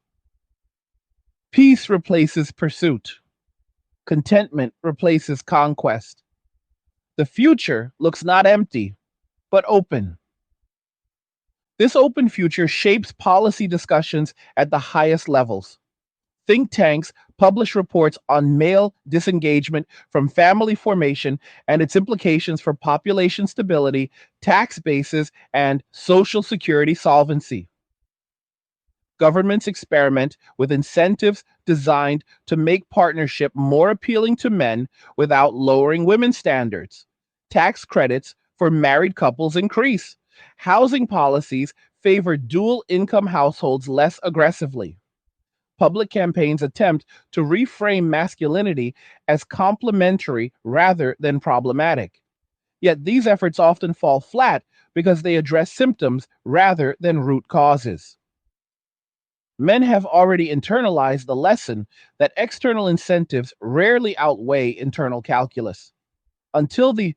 Peace replaces pursuit. Contentment replaces conquest. The future looks not empty, but open. This open future shapes policy discussions at the highest levels. Think tanks publish reports on male disengagement from family formation and its implications for population stability, tax bases, and social security solvency. Governments experiment with incentives designed to make partnership more appealing to men without lowering women's standards. Tax credits for married couples increase. Housing policies favor dual income households less aggressively. Public campaigns attempt to reframe masculinity as complementary rather than problematic. Yet these efforts often fall flat because they address symptoms rather than root causes. Men have already internalized the lesson that external incentives rarely outweigh internal calculus. Until the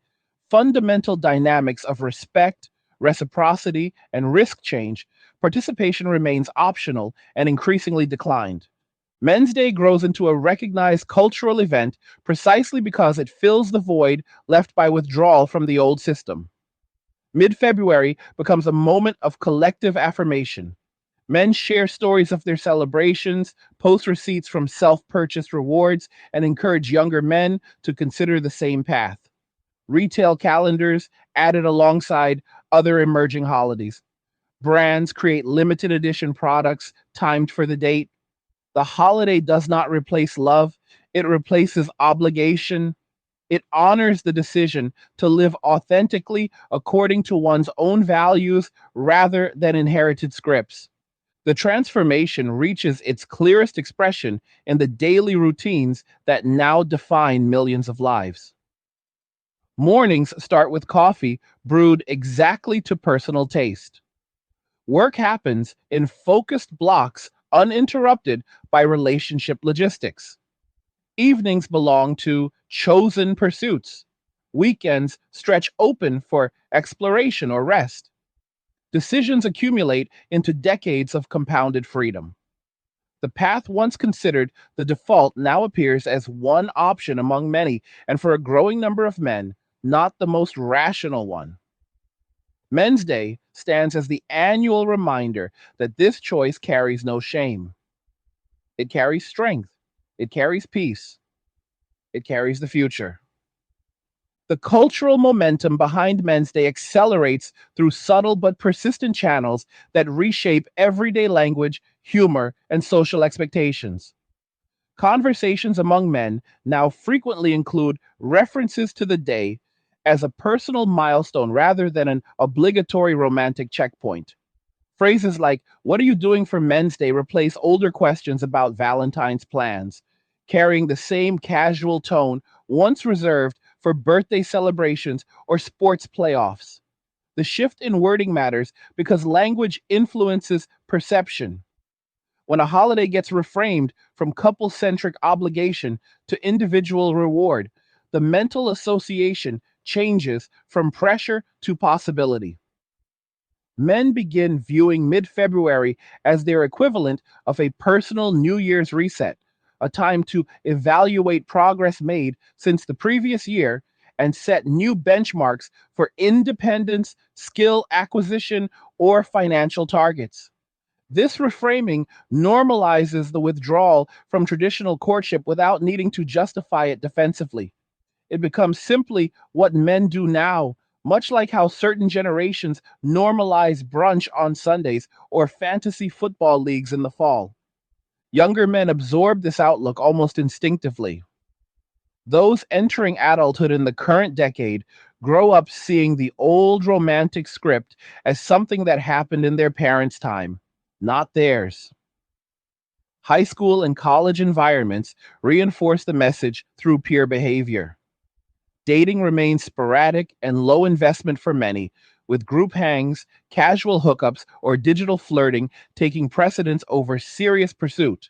fundamental dynamics of respect, reciprocity, and risk change, participation remains optional and increasingly declined. Men's Day grows into a recognized cultural event precisely because it fills the void left by withdrawal from the old system. Mid February becomes a moment of collective affirmation. Men share stories of their celebrations, post receipts from self purchased rewards, and encourage younger men to consider the same path. Retail calendars added alongside other emerging holidays. Brands create limited edition products timed for the date. The holiday does not replace love, it replaces obligation. It honors the decision to live authentically according to one's own values rather than inherited scripts. The transformation reaches its clearest expression in the daily routines that now define millions of lives. Mornings start with coffee brewed exactly to personal taste. Work happens in focused blocks, uninterrupted by relationship logistics. Evenings belong to chosen pursuits. Weekends stretch open for exploration or rest. Decisions accumulate into decades of compounded freedom. The path once considered the default now appears as one option among many, and for a growing number of men, not the most rational one. Men's Day stands as the annual reminder that this choice carries no shame. It carries strength, it carries peace, it carries the future. The cultural momentum behind Men's Day accelerates through subtle but persistent channels that reshape everyday language, humor, and social expectations. Conversations among men now frequently include references to the day as a personal milestone rather than an obligatory romantic checkpoint. Phrases like, "What are you doing for Men's Day?" replace older questions about Valentine's plans, carrying the same casual tone once reserved for birthday celebrations or sports playoffs. The shift in wording matters because language influences perception. When a holiday gets reframed from couple centric obligation to individual reward, the mental association changes from pressure to possibility. Men begin viewing mid February as their equivalent of a personal New Year's reset, a time to evaluate progress made since the previous year and set new benchmarks for independence, skill acquisition, or financial targets. This reframing normalizes the withdrawal from traditional courtship without needing to justify it defensively. It becomes simply what men do now, much like how certain generations normalize brunch on Sundays or fantasy football leagues in the fall. Younger men absorb this outlook almost instinctively. Those entering adulthood in the current decade grow up seeing the old romantic script as something that happened in their parents' time, not theirs. High school and college environments reinforce the message through peer behavior. Dating remains sporadic and low investment for many, with group hangs, casual hookups, or digital flirting taking precedence over serious pursuit.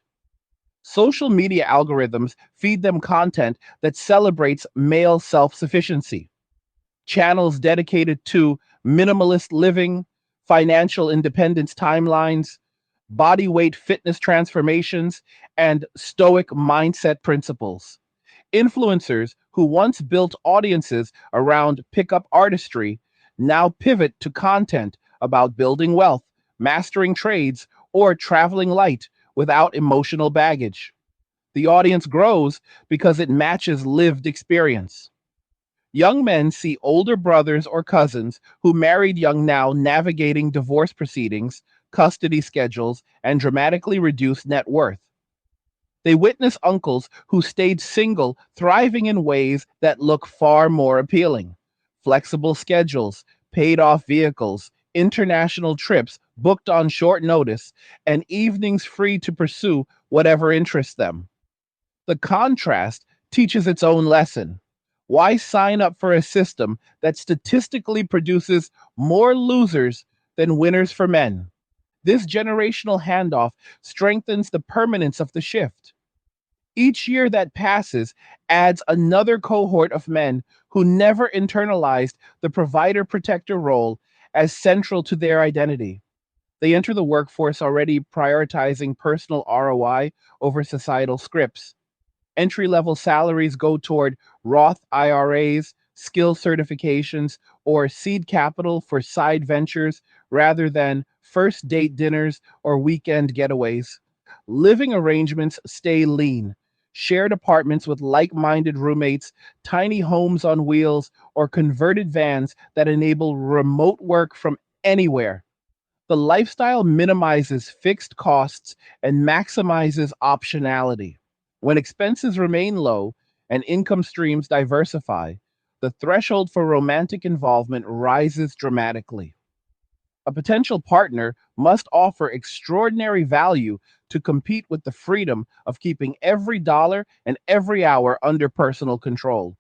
Social media algorithms feed them content that celebrates male self sufficiency. Channels dedicated to minimalist living, financial independence timelines, body weight fitness transformations, and stoic mindset principles. Influencers who once built audiences around pickup artistry now pivot to content about building wealth, mastering trades, or traveling light without emotional baggage. The audience grows because it matches lived experience. Young men see older brothers or cousins who married young now navigating divorce proceedings, custody schedules, and dramatically reduced net worth. They witness uncles who stayed single thriving in ways that look far more appealing. Flexible schedules, paid off vehicles, international trips booked on short notice, and evenings free to pursue whatever interests them. The contrast teaches its own lesson. Why sign up for a system that statistically produces more losers than winners for men? This generational handoff strengthens the permanence of the shift. Each year that passes adds another cohort of men who never internalized the provider protector role as central to their identity. They enter the workforce already prioritizing personal ROI over societal scripts. Entry level salaries go toward Roth IRAs, skill certifications, or seed capital for side ventures rather than first date dinners or weekend getaways. Living arrangements stay lean. Shared apartments with like minded roommates, tiny homes on wheels, or converted vans that enable remote work from anywhere. The lifestyle minimizes fixed costs and maximizes optionality. When expenses remain low and income streams diversify, the threshold for romantic involvement rises dramatically. A potential partner must offer extraordinary value to compete with the freedom of keeping every dollar and every hour under personal control.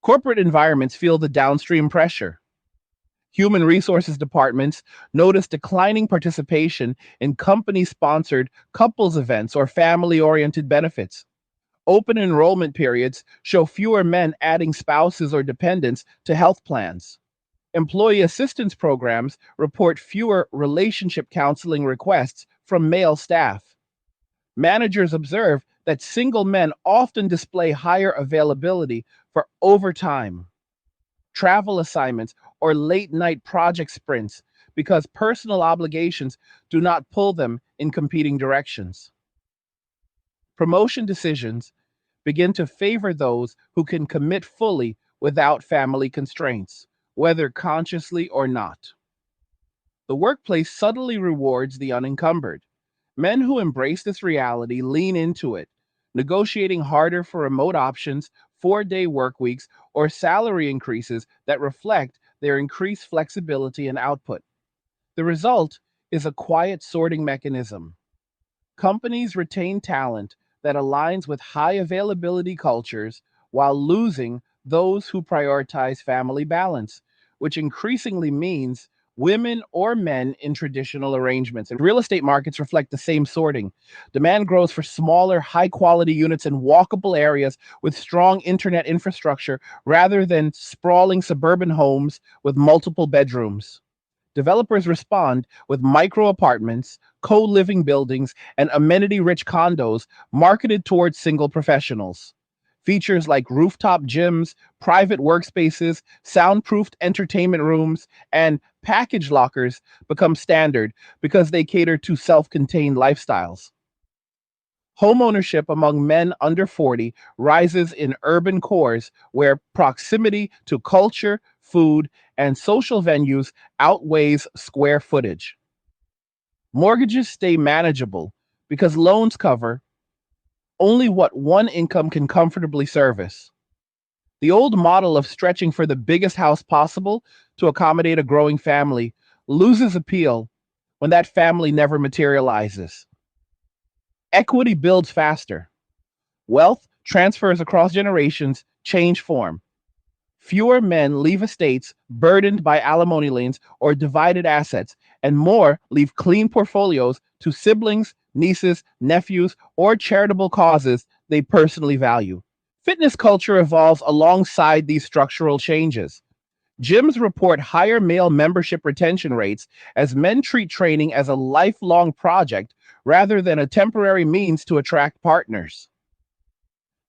Corporate environments feel the downstream pressure. Human resources departments notice declining participation in company sponsored couples events or family oriented benefits. Open enrollment periods show fewer men adding spouses or dependents to health plans. Employee assistance programs report fewer relationship counseling requests from male staff. Managers observe that single men often display higher availability for overtime, travel assignments, or late night project sprints because personal obligations do not pull them in competing directions. Promotion decisions begin to favor those who can commit fully without family constraints, whether consciously or not. The workplace subtly rewards the unencumbered. Men who embrace this reality lean into it, negotiating harder for remote options, 4-day work weeks, or salary increases that reflect their increased flexibility and output. The result is a quiet sorting mechanism. Companies retain talent that aligns with high availability cultures while losing those who prioritize family balance, which increasingly means women or men in traditional arrangements. And real estate markets reflect the same sorting. Demand grows for smaller, high quality units in walkable areas with strong internet infrastructure rather than sprawling suburban homes with multiple bedrooms. Developers respond with micro apartments, co living buildings, and amenity rich condos marketed towards single professionals. Features like rooftop gyms, private workspaces, soundproofed entertainment rooms, and package lockers become standard because they cater to self contained lifestyles. Homeownership among men under 40 rises in urban cores where proximity to culture, food, and social venues outweighs square footage. Mortgages stay manageable because loans cover only what one income can comfortably service. The old model of stretching for the biggest house possible to accommodate a growing family loses appeal when that family never materializes. Equity builds faster. Wealth transfers across generations, change form. Fewer men leave estates burdened by alimony liens or divided assets, and more leave clean portfolios to siblings, nieces, nephews, or charitable causes they personally value. Fitness culture evolves alongside these structural changes. Gyms report higher male membership retention rates as men treat training as a lifelong project rather than a temporary means to attract partners.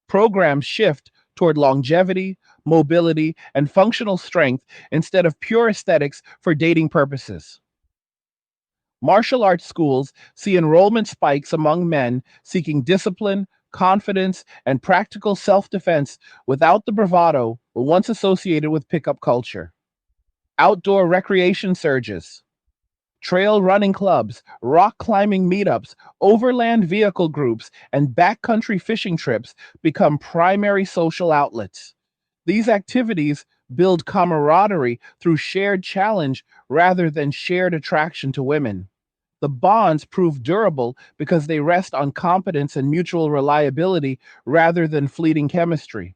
Programs shift toward longevity, mobility, and functional strength instead of pure aesthetics for dating purposes. Martial arts schools see enrollment spikes among men seeking discipline, confidence, and practical self defense without the bravado once associated with pickup culture. Outdoor recreation surges. Trail running clubs, rock climbing meetups, overland vehicle groups, and backcountry fishing trips become primary social outlets. These activities build camaraderie through shared challenge rather than shared attraction to women. The bonds prove durable because they rest on competence and mutual reliability rather than fleeting chemistry.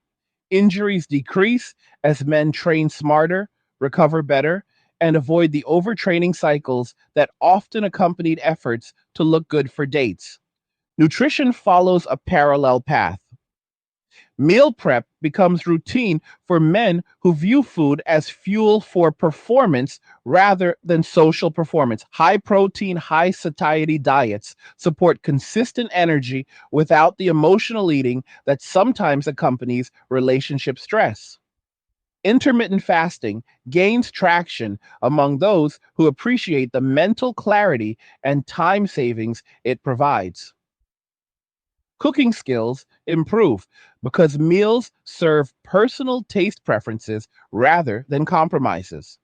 Injuries decrease as men train smarter, recover better, and avoid the overtraining cycles that often accompanied efforts to look good for dates. Nutrition follows a parallel path. Meal prep becomes routine for men who view food as fuel for performance rather than social performance. High protein, high satiety diets support consistent energy without the emotional eating that sometimes accompanies relationship stress. Intermittent fasting gains traction among those who appreciate the mental clarity and time savings it provides. Cooking skills improve because meals serve personal taste preferences rather than compromises.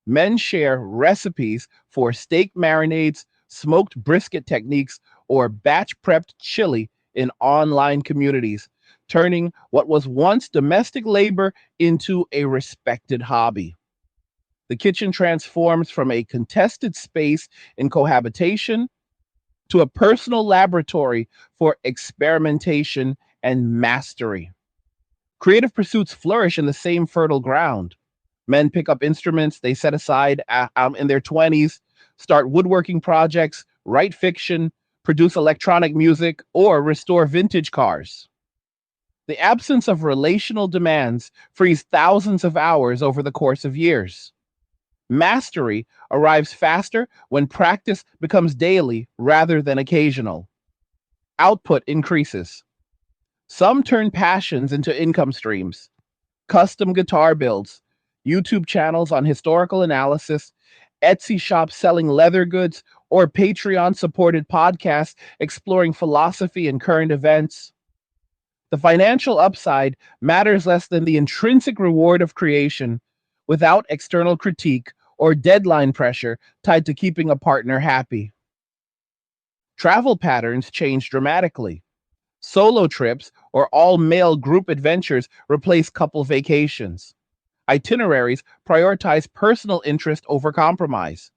Men share recipes for steak marinades, smoked brisket techniques, or batch prepped chili in online communities, turning what was once domestic labor into a respected hobby. The kitchen transforms from a contested space in cohabitation to a personal laboratory for experimentation and mastery. Creative pursuits flourish in the same fertile ground. Men pick up instruments they set aside in their 20s, start woodworking projects, write fiction, produce electronic music, or restore vintage cars. The absence of relational demands frees thousands of hours over the course of years. Mastery arrives faster when practice becomes daily rather than occasional. Output increases. Some turn passions into income streams. Custom guitar builds, YouTube channels on historical analysis, Etsy shops selling leather goods, or Patreon supported podcasts exploring philosophy and current events. The financial upside matters less than the intrinsic reward of creation without external critique or deadline pressure tied to keeping a partner happy. Travel patterns change dramatically. Solo trips or all male group adventures replace couple vacations. Itineraries prioritize personal interest over compromise.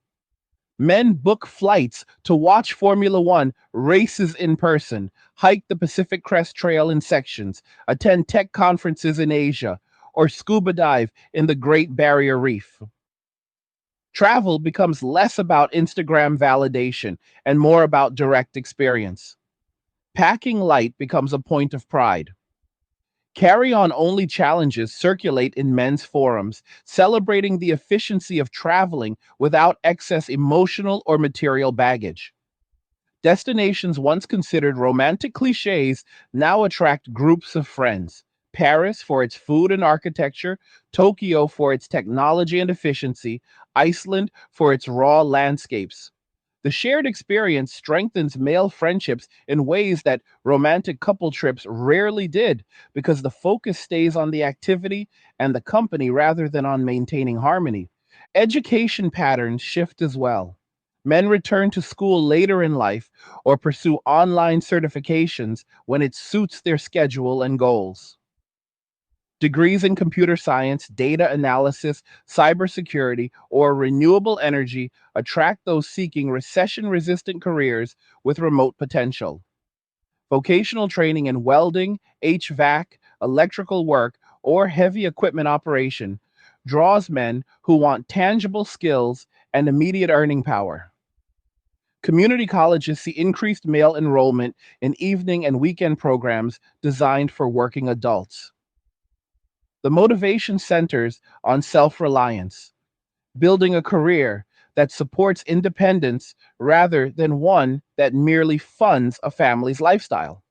Men book flights to watch Formula One races in person, hike the Pacific Crest Trail in sections, attend tech conferences in Asia, or scuba dive in the Great Barrier Reef. Travel becomes less about Instagram validation and more about direct experience. Packing light becomes a point of pride. Carry on only challenges circulate in men's forums, celebrating the efficiency of traveling without excess emotional or material baggage. Destinations once considered romantic cliches now attract groups of friends. Paris for its food and architecture, Tokyo for its technology and efficiency, Iceland for its raw landscapes. The shared experience strengthens male friendships in ways that romantic couple trips rarely did because the focus stays on the activity and the company rather than on maintaining harmony. Education patterns shift as well. Men return to school later in life or pursue online certifications when it suits their schedule and goals. Degrees in computer science, data analysis, cybersecurity, or renewable energy attract those seeking recession resistant careers with remote potential. Vocational training in welding, HVAC, electrical work, or heavy equipment operation draws men who want tangible skills and immediate earning power. Community colleges see increased male enrollment in evening and weekend programs designed for working adults. The motivation centers on self reliance, building a career that supports independence rather than one that merely funds a family's lifestyle.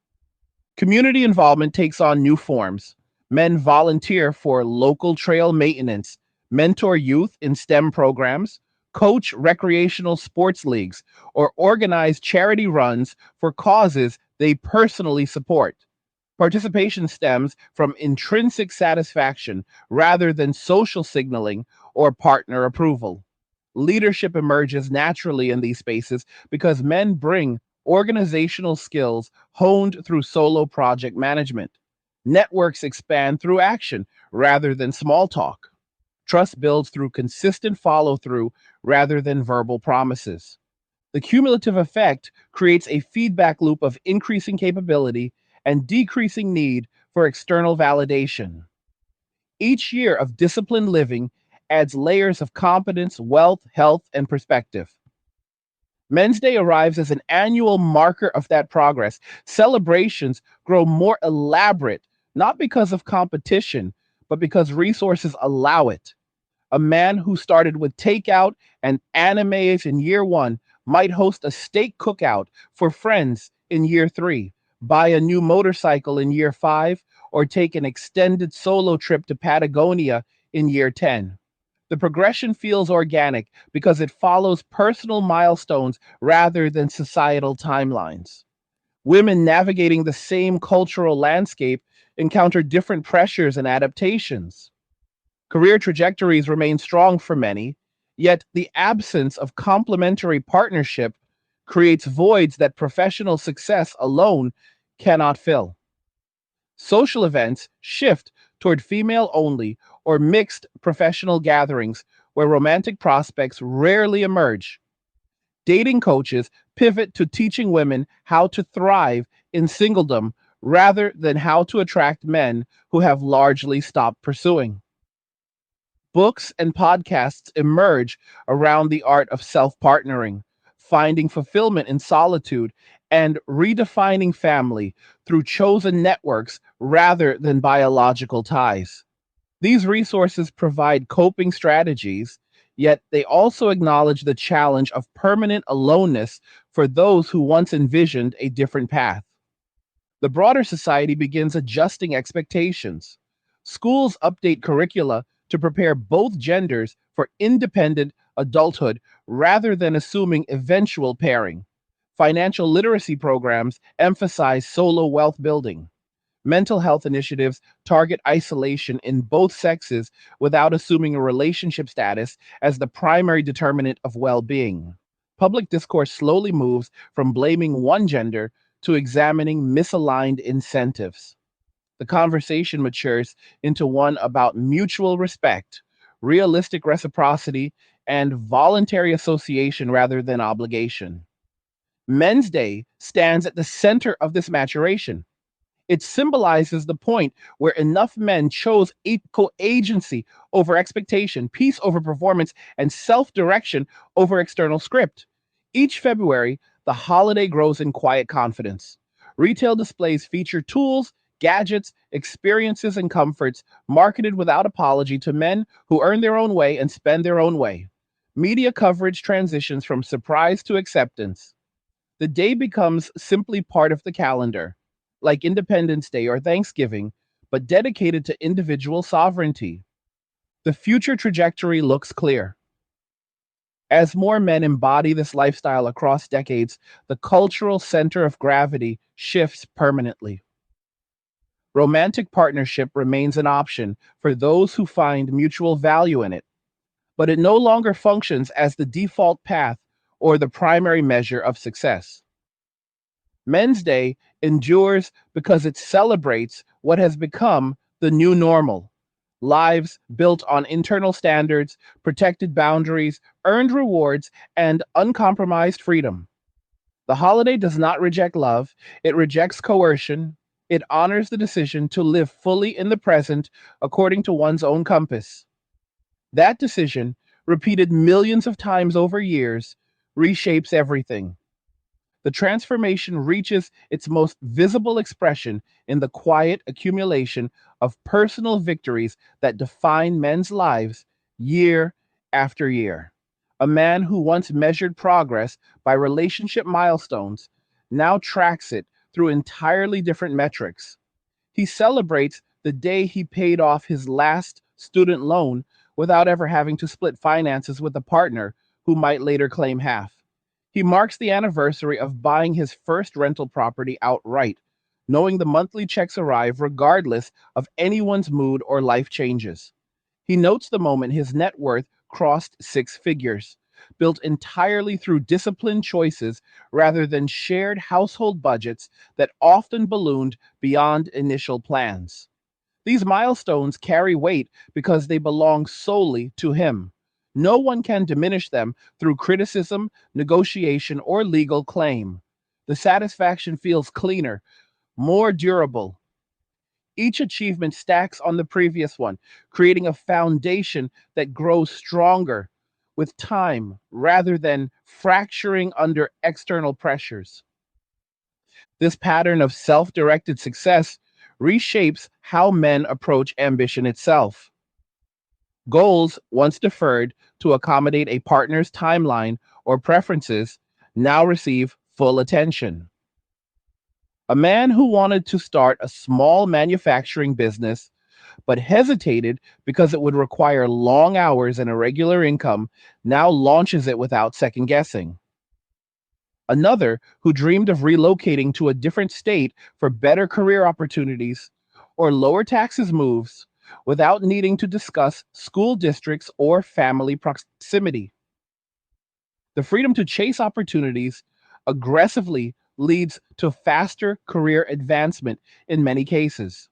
Community involvement takes on new forms. Men volunteer for local trail maintenance, mentor youth in STEM programs, coach recreational sports leagues, or organize charity runs for causes they personally support. Participation stems from intrinsic satisfaction rather than social signaling or partner approval. Leadership emerges naturally in these spaces because men bring organizational skills honed through solo project management. Networks expand through action rather than small talk. Trust builds through consistent follow through rather than verbal promises. The cumulative effect creates a feedback loop of increasing capability and decreasing need for external validation. Each year of disciplined living adds layers of competence, wealth, health, and perspective. Men's Day arrives as an annual marker of that progress. Celebrations grow more elaborate, not because of competition, but because resources allow it. A man who started with takeout and animes in year one might host a steak cookout for friends in year three, buy a new motorcycle in year five, or take an extended solo trip to Patagonia in year 10. The progression feels organic because it follows personal milestones rather than societal timelines. Women navigating the same cultural landscape encounter different pressures and adaptations. Career trajectories remain strong for many, yet the absence of complementary partnership creates voids that professional success alone cannot fill. Social events shift toward female only or mixed professional gatherings where romantic prospects rarely emerge. Dating coaches pivot to teaching women how to thrive in singledom rather than how to attract men who have largely stopped pursuing. Books and podcasts emerge around the art of self partnering, finding fulfillment in solitude, and redefining family through chosen networks rather than biological ties. These resources provide coping strategies, yet they also acknowledge the challenge of permanent aloneness for those who once envisioned a different path. The broader society begins adjusting expectations. Schools update curricula to prepare both genders for independent adulthood rather than assuming eventual pairing. Financial literacy programs emphasize solo wealth building. Mental health initiatives target isolation in both sexes without assuming a relationship status as the primary determinant of well being. Public discourse slowly moves from blaming one gender to examining misaligned incentives. The conversation matures into one about mutual respect, realistic reciprocity, and voluntary association rather than obligation. Men's Day stands at the center of this maturation. It symbolizes the point where enough men chose equal agency over expectation, peace over performance, and self direction over external script. Each February, the holiday grows in quiet confidence. Retail displays feature tools, gadgets, experiences, and comforts marketed without apology to men who earn their own way and spend their own way. Media coverage transitions from surprise to acceptance. The day becomes simply part of the calendar, like Independence Day or Thanksgiving, but dedicated to individual sovereignty. The future trajectory looks clear. As more men embody this lifestyle across decades, the cultural center of gravity shifts permanently. Romantic partnership remains an option for those who find mutual value in it, but it no longer functions as the default path or the primary measure of success. Men's Day endures because it celebrates what has become the new normal: lives built on internal standards, protected boundaries, earned rewards, and uncompromised freedom. The holiday does not reject love, it rejects coercion. It honors the decision to live fully in the present according to one's own compass. That decision, repeated millions of times over years, reshapes everything. The transformation reaches its most visible expression in the quiet accumulation of personal victories that define men's lives year after year. A man who once measured progress by relationship milestones now tracks it through entirely different metrics. He celebrates the day he paid off his last student loan without ever having to split finances with a partner who might later claim half. He marks the anniversary of buying his first rental property outright, knowing the monthly checks arrive regardless of anyone's mood or life changes. He notes the moment his net worth crossed six figures, built entirely through disciplined choices rather than shared household budgets that often ballooned beyond initial plans. These milestones carry weight because they belong solely to him. No one can diminish them through criticism, negotiation, or legal claim. The satisfaction feels cleaner, more durable. Each achievement stacks on the previous one, creating a foundation that grows stronger with time rather than fracturing under external pressures. This pattern of self directed success reshapes how men approach ambition itself. Goals, once deferred to accommodate a partner's timeline or preferences, now receive full attention. A man who wanted to start a small manufacturing business but hesitated because it would require long hours and irregular income now launches it without second guessing. Another who dreamed of relocating to a different state for better career opportunities or lower taxes moves without needing to discuss school districts or family proximity. The freedom to chase opportunities aggressively leads to faster career advancement in many cases.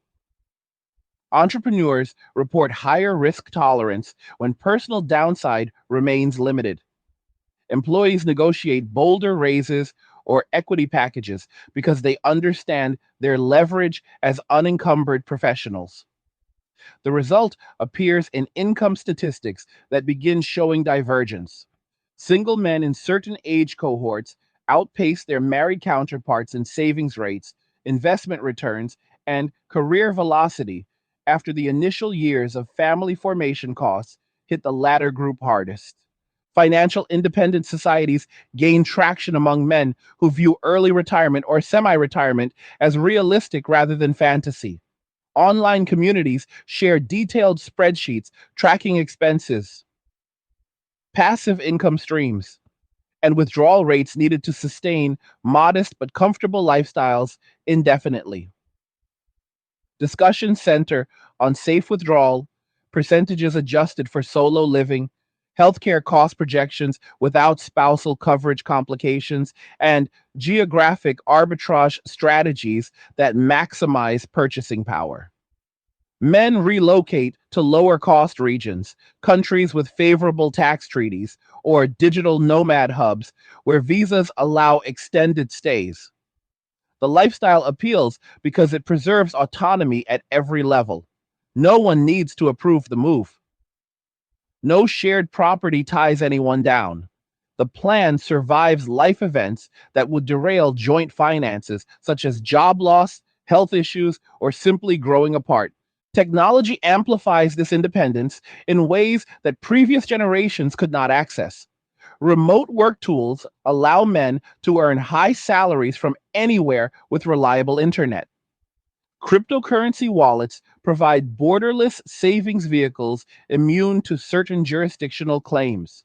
Entrepreneurs report higher risk tolerance when personal downside remains limited. Employees negotiate bolder raises or equity packages because they understand their leverage as unencumbered professionals. The result appears in income statistics that begin showing divergence. Single men in certain age cohorts outpace their married counterparts in savings rates, investment returns, and career velocity after the initial years of family formation costs hit the latter group hardest. Financial independent societies gain traction among men who view early retirement or semi retirement as realistic rather than fantasy. Online communities share detailed spreadsheets tracking expenses, passive income streams, and withdrawal rates needed to sustain modest but comfortable lifestyles indefinitely. Discussions center on safe withdrawal, percentages adjusted for solo living, healthcare cost projections without spousal coverage complications, and geographic arbitrage strategies that maximize purchasing power. Men relocate to lower cost regions, countries with favorable tax treaties, or digital nomad hubs where visas allow extended stays. The lifestyle appeals because it preserves autonomy at every level. No one needs to approve the move. No shared property ties anyone down. The plan survives life events that would derail joint finances, such as job loss, health issues, or simply growing apart. Technology amplifies this independence in ways that previous generations could not access. Remote work tools allow men to earn high salaries from anywhere with reliable internet. Cryptocurrency wallets provide borderless savings vehicles immune to certain jurisdictional claims.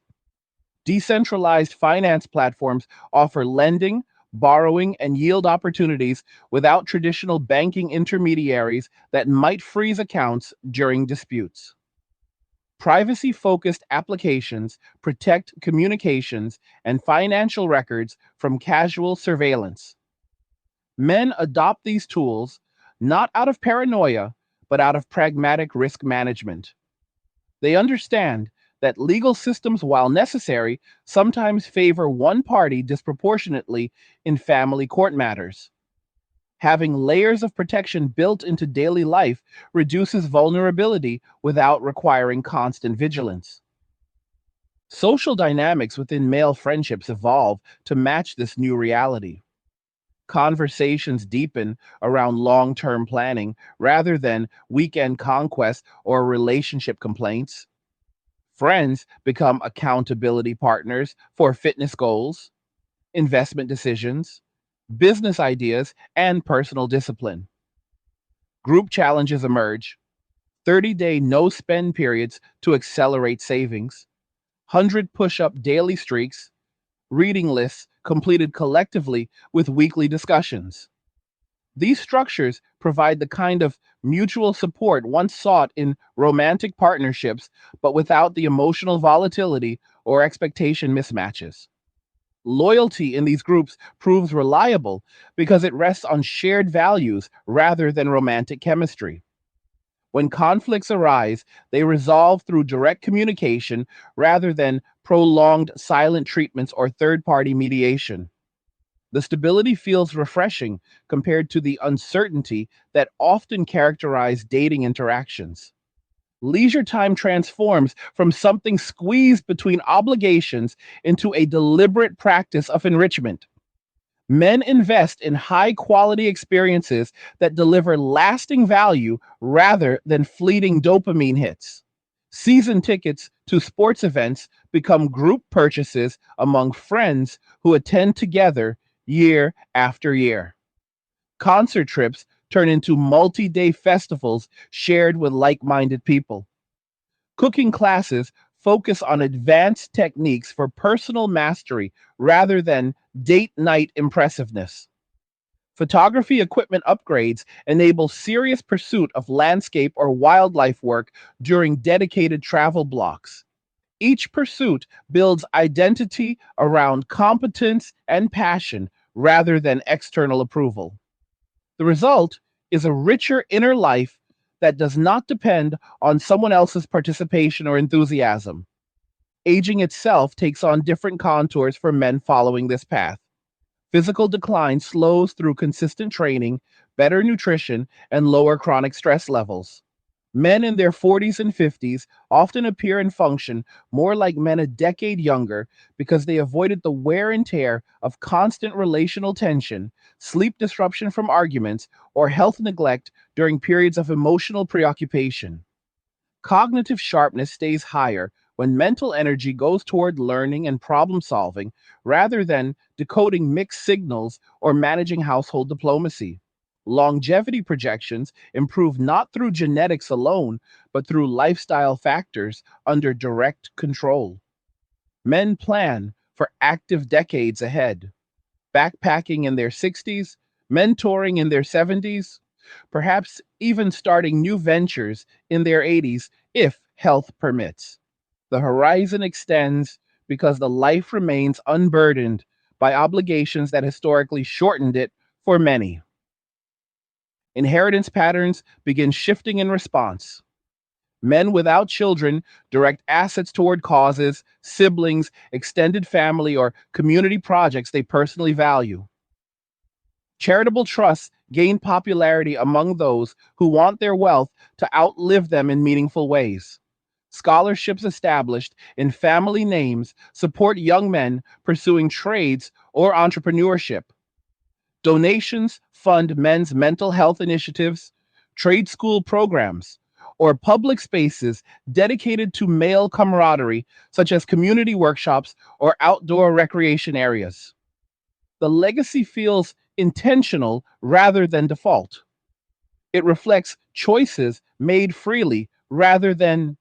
Decentralized finance platforms offer lending, borrowing, and yield opportunities without traditional banking intermediaries that might freeze accounts during disputes. Privacy focused applications protect communications and financial records from casual surveillance. Men adopt these tools not out of paranoia, but out of pragmatic risk management. They understand that legal systems, while necessary, sometimes favor one party disproportionately in family court matters. Having layers of protection built into daily life reduces vulnerability without requiring constant vigilance. Social dynamics within male friendships evolve to match this new reality. Conversations deepen around long term planning rather than weekend conquest or relationship complaints. Friends become accountability partners for fitness goals, investment decisions, business ideas, and personal discipline. Group challenges emerge: 30-day no spend periods to accelerate savings, 100 push up daily streaks, reading lists completed collectively with weekly discussions. These structures provide the kind of mutual support once sought in romantic partnerships, but without the emotional volatility or expectation mismatches. Loyalty in these groups proves reliable because it rests on shared values rather than romantic chemistry. When conflicts arise, they resolve through direct communication rather than prolonged silent treatments or third party mediation. The stability feels refreshing compared to the uncertainty that often characterize dating interactions. Leisure time transforms from something squeezed between obligations into a deliberate practice of enrichment. Men invest in high quality experiences that deliver lasting value rather than fleeting dopamine hits. Season tickets to sports events become group purchases among friends who attend together year after year. Concert trips turn into multi day festivals shared with like minded people. Cooking classes focus on advanced techniques for personal mastery rather than date night impressiveness. Photography equipment upgrades enable serious pursuit of landscape or wildlife work during dedicated travel blocks. Each pursuit builds identity around competence and passion rather than external approval. The result is a richer inner life that does not depend on someone else's participation or enthusiasm. Aging itself takes on different contours for men following this path. Physical decline slows through consistent training, better nutrition, and lower chronic stress levels. Men in their 40s and 50s often appear and function more like men a decade younger because they avoided the wear and tear of constant relational tension, sleep disruption from arguments, or health neglect during periods of emotional preoccupation. Cognitive sharpness stays higher when mental energy goes toward learning and problem solving rather than decoding mixed signals or managing household diplomacy. Longevity projections improve not through genetics alone, but through lifestyle factors under direct control. Men plan for active decades ahead, backpacking in their 60s, mentoring in their 70s, perhaps even starting new ventures in their 80s if health permits. The horizon extends because the life remains unburdened by obligations that historically shortened it for many. Inheritance patterns begin shifting in response. Men without children direct assets toward causes, siblings, extended family, or community projects they personally value. Charitable trusts gain popularity among those who want their wealth to outlive them in meaningful ways. Scholarships established in family names support young men pursuing trades or entrepreneurship. Donations fund men's mental health initiatives, trade school programs, or public spaces dedicated to male camaraderie, such as community workshops or outdoor recreation areas. The legacy feels intentional rather than default. It reflects choices made freely rather than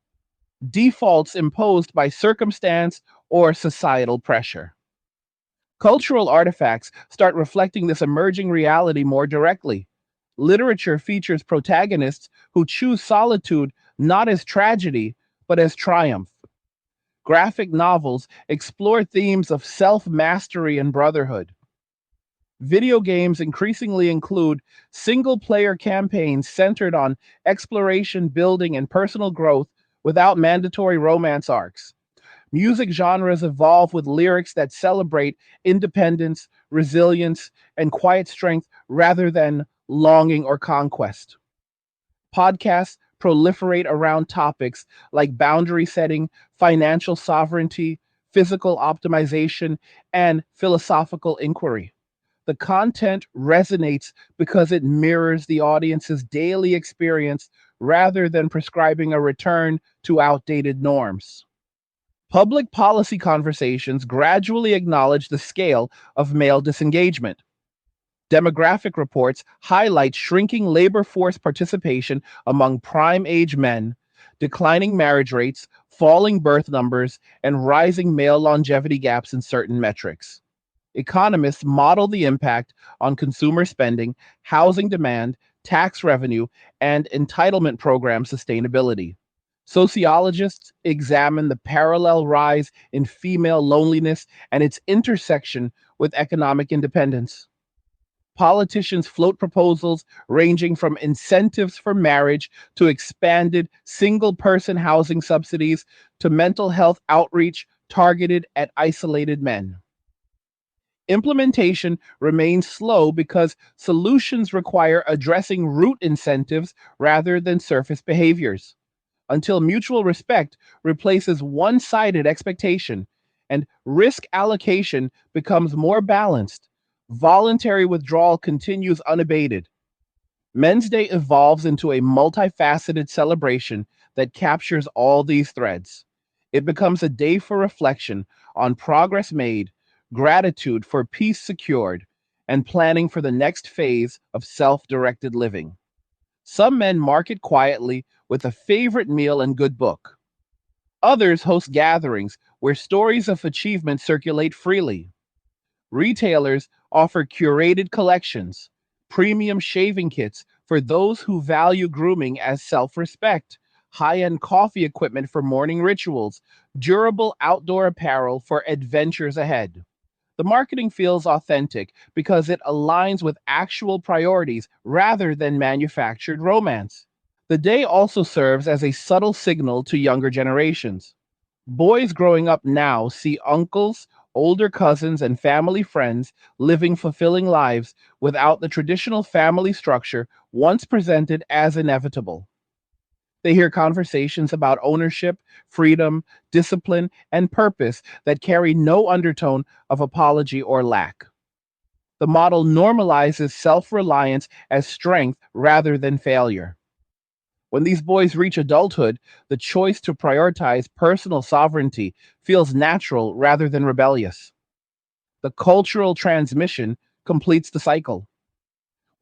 defaults imposed by circumstance or societal pressure. Cultural artifacts start reflecting this emerging reality more directly. Literature features protagonists who choose solitude not as tragedy, but as triumph. Graphic novels explore themes of self mastery and brotherhood. Video games increasingly include single player campaigns centered on exploration, building, and personal growth without mandatory romance arcs. Music genres evolve with lyrics that celebrate independence, resilience, and quiet strength rather than longing or conquest. Podcasts proliferate around topics like boundary setting, financial sovereignty, physical optimization, and philosophical inquiry. The content resonates because it mirrors the audience's daily experience rather than prescribing a return to outdated norms. Public policy conversations gradually acknowledge the scale of male disengagement. Demographic reports highlight shrinking labor force participation among prime age men, declining marriage rates, falling birth numbers, and rising male longevity gaps in certain metrics. Economists model the impact on consumer spending, housing demand, tax revenue, and entitlement program sustainability. Sociologists examine the parallel rise in female loneliness and its intersection with economic independence. Politicians float proposals ranging from incentives for marriage to expanded single person housing subsidies to mental health outreach targeted at isolated men. Implementation remains slow because solutions require addressing root incentives rather than surface behaviors. Until mutual respect replaces one sided expectation and risk allocation becomes more balanced, voluntary withdrawal continues unabated. Men's Day evolves into a multifaceted celebration that captures all these threads. It becomes a day for reflection on progress made, gratitude for peace secured, and planning for the next phase of self directed living. Some men mark it quietly with a favorite meal and good book. Others host gatherings where stories of achievement circulate freely. Retailers offer curated collections, premium shaving kits for those who value grooming as self respect, high end coffee equipment for morning rituals, durable outdoor apparel for adventures ahead. The marketing feels authentic because it aligns with actual priorities rather than manufactured romance. The day also serves as a subtle signal to younger generations. Boys growing up now see uncles, older cousins, and family friends living fulfilling lives without the traditional family structure once presented as inevitable. They hear conversations about ownership, freedom, discipline, and purpose that carry no undertone of apology or lack. The model normalizes self reliance as strength rather than failure. When these boys reach adulthood, the choice to prioritize personal sovereignty feels natural rather than rebellious. The cultural transmission completes the cycle.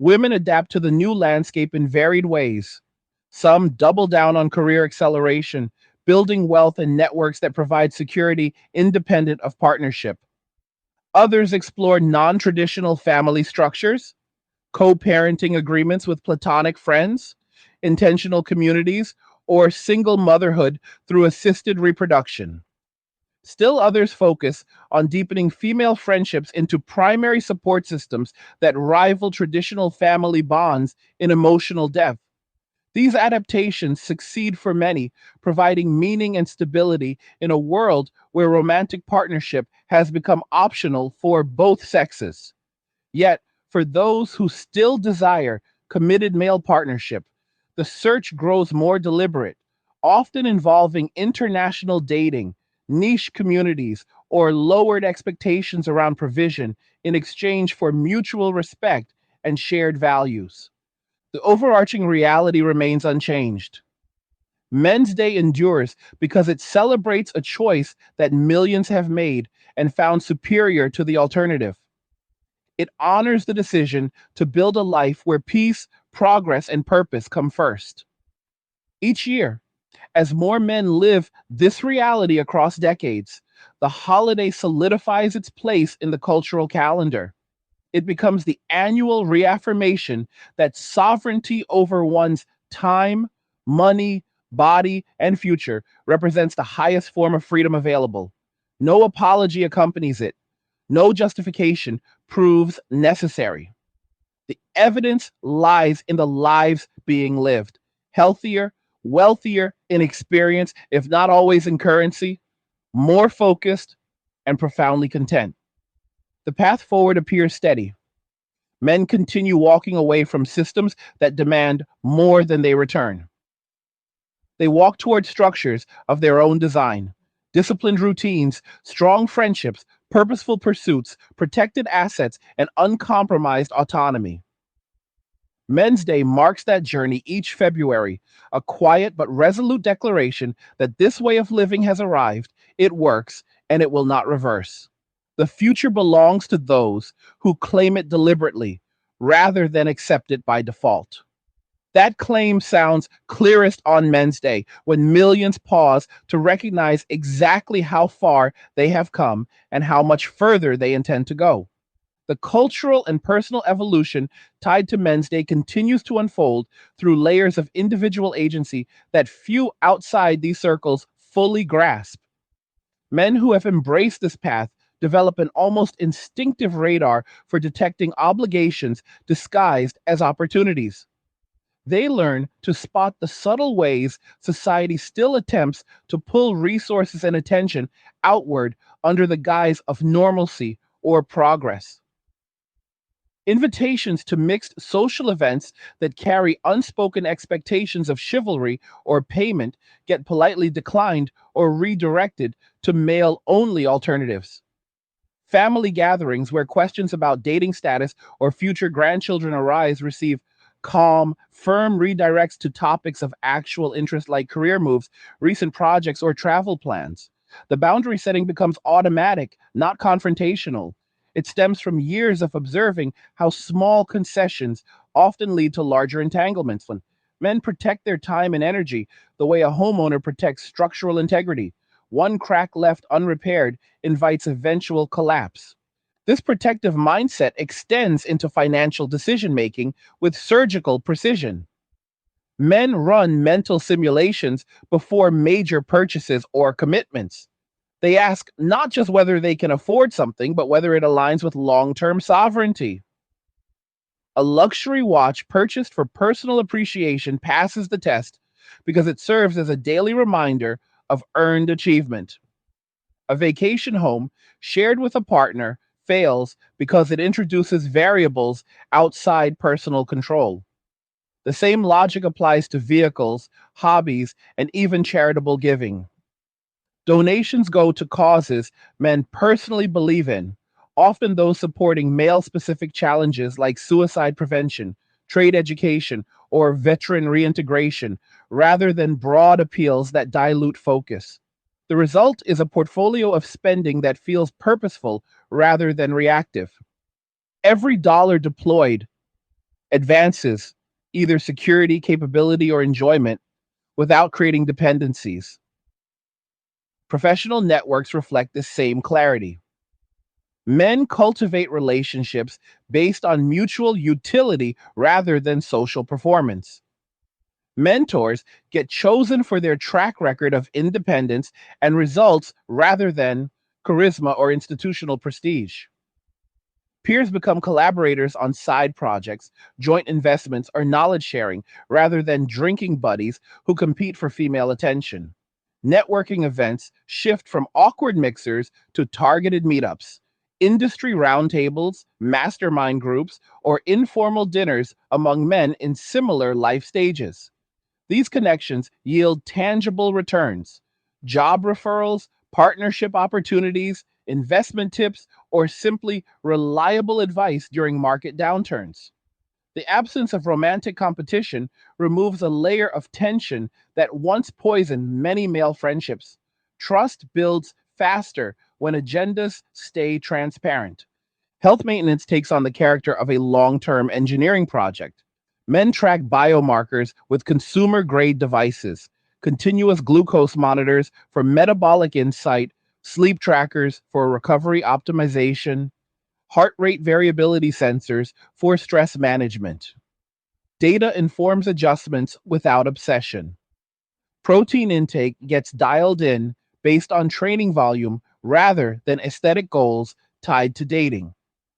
Women adapt to the new landscape in varied ways. Some double down on career acceleration, building wealth and networks that provide security independent of partnership. Others explore non traditional family structures, co parenting agreements with platonic friends, intentional communities, or single motherhood through assisted reproduction. Still others focus on deepening female friendships into primary support systems that rival traditional family bonds in emotional depth. These adaptations succeed for many, providing meaning and stability in a world where romantic partnership has become optional for both sexes. Yet, for those who still desire committed male partnership, the search grows more deliberate, often involving international dating, niche communities, or lowered expectations around provision in exchange for mutual respect and shared values. The overarching reality remains unchanged. Men's Day endures because it celebrates a choice that millions have made and found superior to the alternative. It honors the decision to build a life where peace, progress, and purpose come first. Each year, as more men live this reality across decades, the holiday solidifies its place in the cultural calendar. It becomes the annual reaffirmation that sovereignty over one's time, money, body, and future represents the highest form of freedom available. No apology accompanies it. No justification proves necessary. The evidence lies in the lives being lived. Healthier, wealthier in experience, if not always in currency, more focused, and profoundly content. The path forward appears steady. Men continue walking away from systems that demand more than they return. They walk toward structures of their own design, disciplined routines, strong friendships, purposeful pursuits, protected assets, and uncompromised autonomy. Men's Day marks that journey each February, a quiet but resolute declaration that this way of living has arrived, it works, and it will not reverse. The future belongs to those who claim it deliberately rather than accept it by default. That claim sounds clearest on Men's Day when millions pause to recognize exactly how far they have come and how much further they intend to go. The cultural and personal evolution tied to Men's Day continues to unfold through layers of individual agency that few outside these circles fully grasp. Men who have embraced this path develop an almost instinctive radar for detecting obligations disguised as opportunities. They learn to spot the subtle ways society still attempts to pull resources and attention outward under the guise of normalcy or progress. Invitations to mixed social events that carry unspoken expectations of chivalry or payment get politely declined or redirected to male only alternatives. Family gatherings where questions about dating status or future grandchildren arise receive calm, firm redirects to topics of actual interest like career moves, recent projects, or travel plans. The boundary setting becomes automatic, not confrontational. It stems from years of observing how small concessions often lead to larger entanglements. When men protect their time and energy the way a homeowner protects structural integrity, one crack left unrepaired invites eventual collapse. This protective mindset extends into financial decision making with surgical precision. Men run mental simulations before major purchases or commitments. They ask not just whether they can afford something, but whether it aligns with long term sovereignty. A luxury watch purchased for personal appreciation passes the test because it serves as a daily reminder of earned achievement. A vacation home shared with a partner fails because it introduces variables outside personal control. The same logic applies to vehicles, hobbies, and even charitable giving. Donations go to causes men personally believe in, often those supporting male specific challenges like suicide prevention, trade education, or veteran reintegration, rather than broad appeals that dilute focus. The result is a portfolio of spending that feels purposeful rather than reactive. Every dollar deployed advances either security, capability, or enjoyment without creating dependencies. Professional networks reflect the same clarity. Men cultivate relationships based on mutual utility rather than social performance. Mentors get chosen for their track record of independence and results rather than charisma or institutional prestige. Peers become collaborators on side projects, joint investments, or knowledge sharing rather than drinking buddies who compete for female attention. Networking events shift from awkward mixers to targeted meetups, industry roundtables, mastermind groups, or informal dinners among men in similar life stages. These connections yield tangible returns, job referrals, partnership opportunities, investment tips, or simply reliable advice during market downturns. The absence of romantic competition removes a layer of tension that once poisoned many male friendships. Trust builds faster when agendas stay transparent. Health maintenance takes on the character of a long term engineering project. Men track biomarkers with consumer grade devices, continuous glucose monitors for metabolic insight, sleep trackers for recovery optimization, heart rate variability sensors for stress management. Data informs adjustments without obsession. Protein intake gets dialed in based on training volume rather than aesthetic goals tied to dating.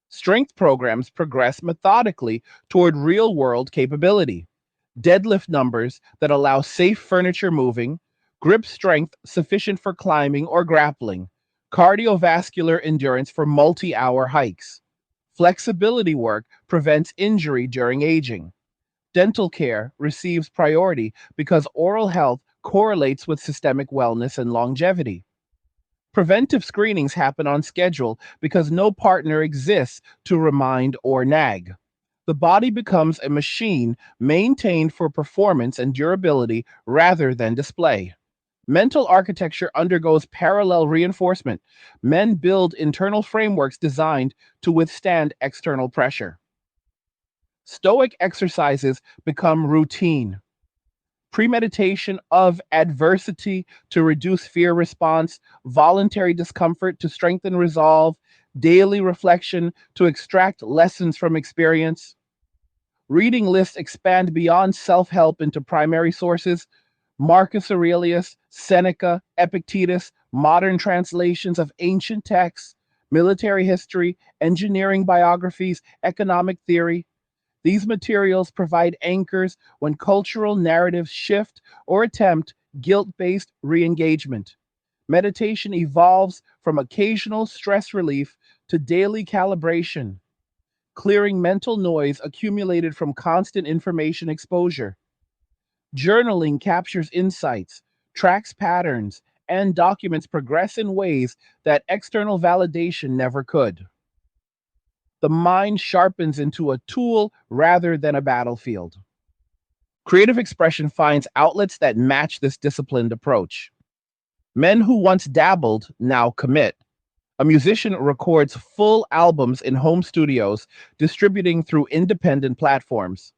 Strength programs progress methodically toward real world capability. Deadlift numbers that allow safe furniture moving, grip strength sufficient for climbing or grappling, cardiovascular endurance for multi hour hikes. Flexibility work prevents injury during aging. Dental care receives priority because oral health correlates with systemic wellness and longevity. Preventive screenings happen on schedule because no partner exists to remind or nag. The body becomes a machine maintained for performance and durability rather than display. Mental architecture undergoes parallel reinforcement. Men build internal frameworks designed to withstand external pressure. Stoic exercises become routine. Premeditation of adversity to reduce fear response, voluntary discomfort to strengthen resolve, daily reflection to extract lessons from experience. Reading lists expand beyond self help into primary sources. Marcus Aurelius, Seneca, Epictetus, modern translations of ancient texts, military history, engineering biographies, economic theory. These materials provide anchors when cultural narratives shift or attempt guilt based re engagement. Meditation evolves from occasional stress relief to daily calibration, clearing mental noise accumulated from constant information exposure. Journaling captures insights, tracks patterns, and documents progress in ways that external validation never could. The mind sharpens into a tool rather than a battlefield. Creative expression finds outlets that match this disciplined approach. Men who once dabbled now commit. A musician records full albums in home studios, distributing through independent platforms.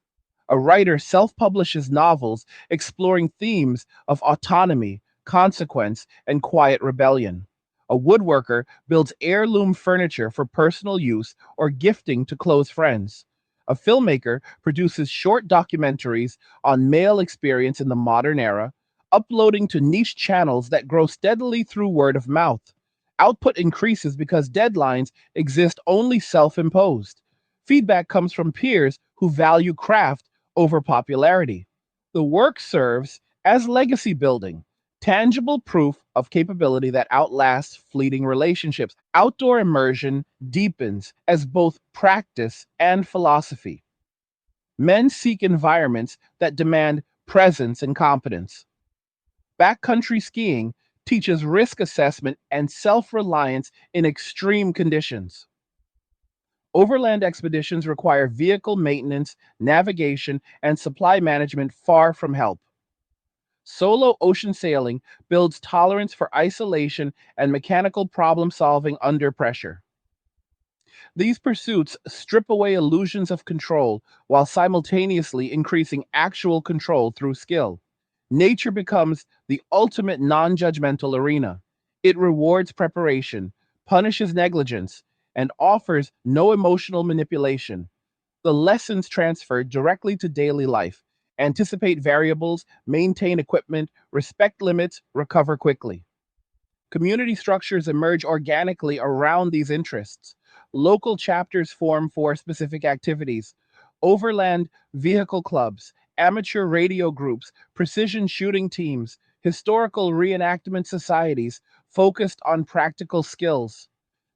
A writer self publishes novels exploring themes of autonomy, consequence, and quiet rebellion. A woodworker builds heirloom furniture for personal use or gifting to close friends. A filmmaker produces short documentaries on male experience in the modern era, uploading to niche channels that grow steadily through word of mouth. Output increases because deadlines exist only self imposed. Feedback comes from peers who value craft over popularity. The work serves as legacy building, tangible proof of capability that outlasts fleeting relationships. Outdoor immersion deepens as both practice and philosophy. Men seek environments that demand presence and competence. Backcountry skiing teaches risk assessment and self reliance in extreme conditions. Overland expeditions require vehicle maintenance, navigation, and supply management far from help. Solo ocean sailing builds tolerance for isolation and mechanical problem solving under pressure. These pursuits strip away illusions of control while simultaneously increasing actual control through skill. Nature becomes the ultimate non judgmental arena. It rewards preparation, punishes negligence, and offers no emotional manipulation. The lessons transferred directly to daily life: anticipate variables, maintain equipment, respect limits, recover quickly. Community structures emerge organically around these interests. Local chapters form for specific activities. Overland vehicle clubs, amateur radio groups, precision shooting teams, historical reenactment societies focused on practical skills.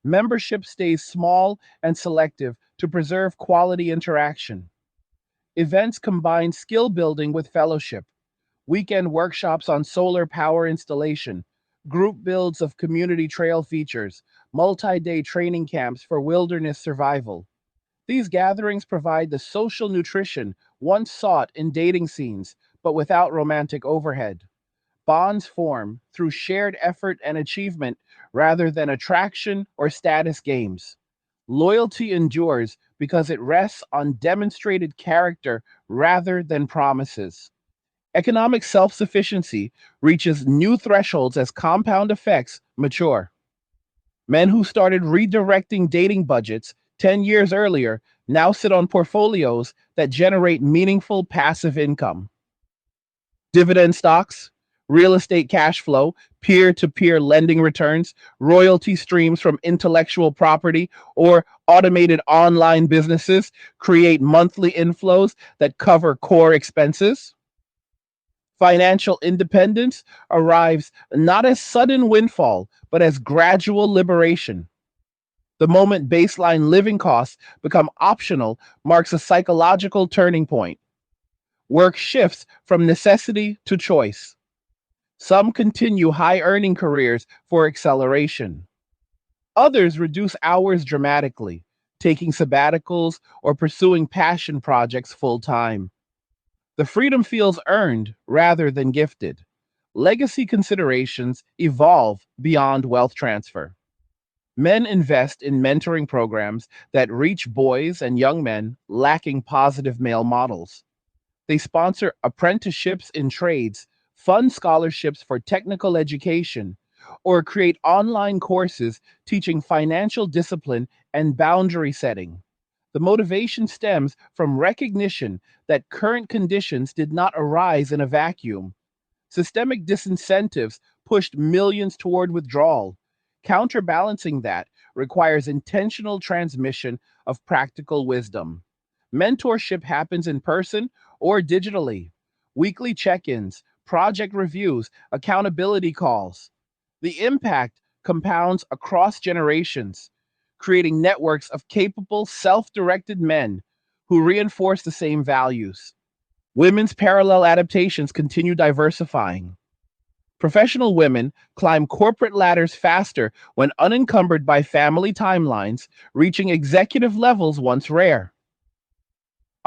Membership stays small and selective to preserve quality interaction. Events combine skill building with fellowship. Weekend workshops on solar power installation, group builds of community trail features, multi day training camps for wilderness survival. These gatherings provide the social nutrition once sought in dating scenes, but without romantic overhead. Bonds form through shared effort and achievement rather than attraction or status games. Loyalty endures because it rests on demonstrated character rather than promises. Economic self sufficiency reaches new thresholds as compound effects mature. Men who started redirecting dating budgets 10 years earlier now sit on portfolios that generate meaningful passive income. Dividend stocks, real estate cash flow, peer to peer lending returns, royalty streams from intellectual property, or automated online businesses create monthly inflows that cover core expenses. Financial independence arrives not as sudden windfall, but as gradual liberation. The moment baseline living costs become optional marks a psychological turning point. Work shifts from necessity to choice. Some continue high earning careers for acceleration. Others reduce hours dramatically, taking sabbaticals or pursuing passion projects full time. The freedom feels earned rather than gifted. Legacy considerations evolve beyond wealth transfer. Men invest in mentoring programs that reach boys and young men lacking positive male models. They sponsor apprenticeships in trades, fund scholarships for technical education, or create online courses teaching financial discipline and boundary setting. The motivation stems from recognition that current conditions did not arise in a vacuum. Systemic disincentives pushed millions toward withdrawal. Counterbalancing that, requires intentional transmission of practical wisdom. Mentorship happens in person or digitally. Weekly check ins, project reviews, accountability calls. The impact compounds across generations, creating networks of capable, self directed men who reinforce the same values. Women's parallel adaptations continue diversifying. Professional women climb corporate ladders faster when unencumbered by family timelines, reaching executive levels once rare.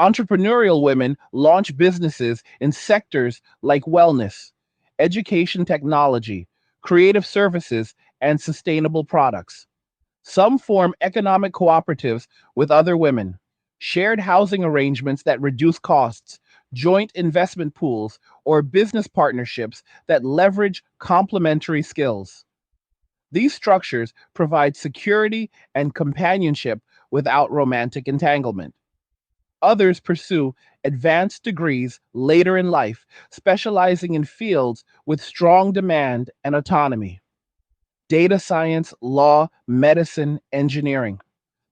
Entrepreneurial women launch businesses in sectors like wellness, education technology, creative services, and sustainable products. Some form economic cooperatives with other women, shared housing arrangements that reduce costs, joint investment pools, or business partnerships that leverage complementary skills. These structures provide security and companionship without romantic entanglement. Others pursue advanced degrees later in life, specializing in fields with strong demand and autonomy: data science, law, medicine, engineering.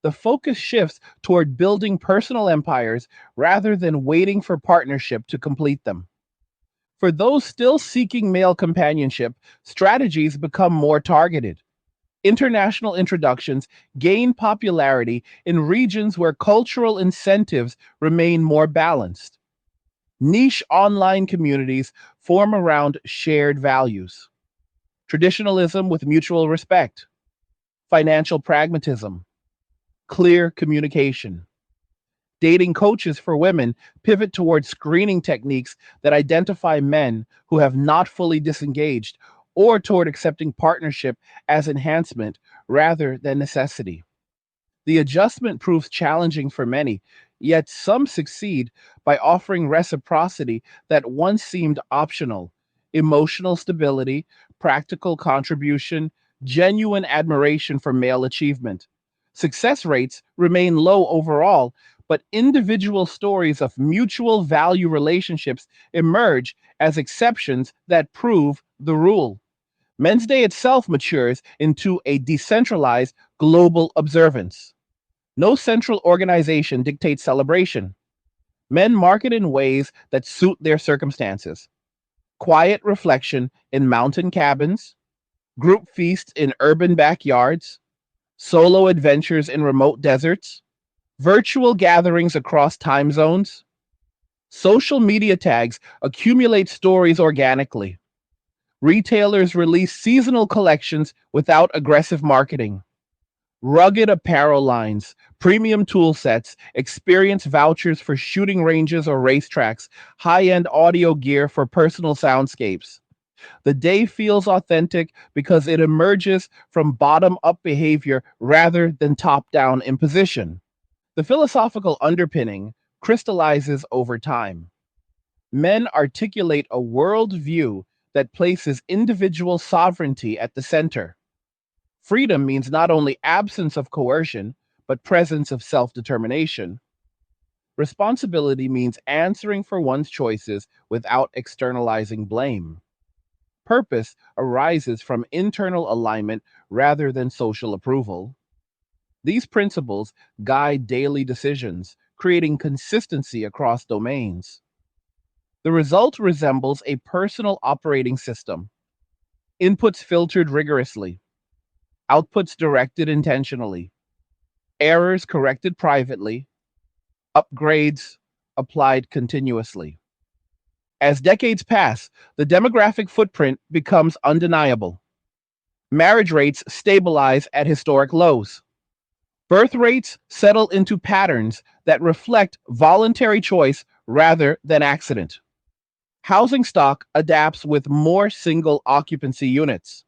The focus shifts toward building personal empires rather than waiting for partnership to complete them. For those still seeking male companionship, strategies become more targeted. International introductions gain popularity in regions where cultural incentives remain more balanced. Niche online communities form around shared values: traditionalism with mutual respect, financial pragmatism, clear communication. Dating coaches for women pivot towards screening techniques that identify men who have not fully disengaged, or toward accepting partnership as enhancement rather than necessity. The adjustment proves challenging for many, yet some succeed by offering reciprocity that once seemed optional: emotional stability, practical contribution, genuine admiration for male achievement. Success rates remain low overall, but individual stories of mutual value relationships emerge as exceptions that prove the rule. Men's Day itself matures into a decentralized global observance. No central organization dictates celebration. Men mark it in ways that suit their circumstances: quiet reflection in mountain cabins, group feasts in urban backyards, solo adventures in remote deserts, virtual gatherings across time zones. Social media tags accumulate stories organically. Retailers release seasonal collections without aggressive marketing. Rugged apparel lines, premium tool sets, experience vouchers for shooting ranges or racetracks, high end audio gear for personal soundscapes. The day feels authentic because it emerges from bottom up behavior rather than top down imposition. The philosophical underpinning crystallizes over time. Men articulate a worldview that places individual sovereignty at the center. Freedom means not only absence of coercion, but presence of self determination. Responsibility means answering for one's choices without externalizing blame. Purpose arises from internal alignment rather than social approval. These principles guide daily decisions, creating consistency across domains. The result resembles a personal operating system: inputs filtered rigorously, outputs directed intentionally, errors corrected privately, upgrades applied continuously. As decades pass, the demographic footprint becomes undeniable. Marriage rates stabilize at historic lows. Birth rates settle into patterns that reflect voluntary choice rather than accident. Housing stock adapts with more single occupancy units.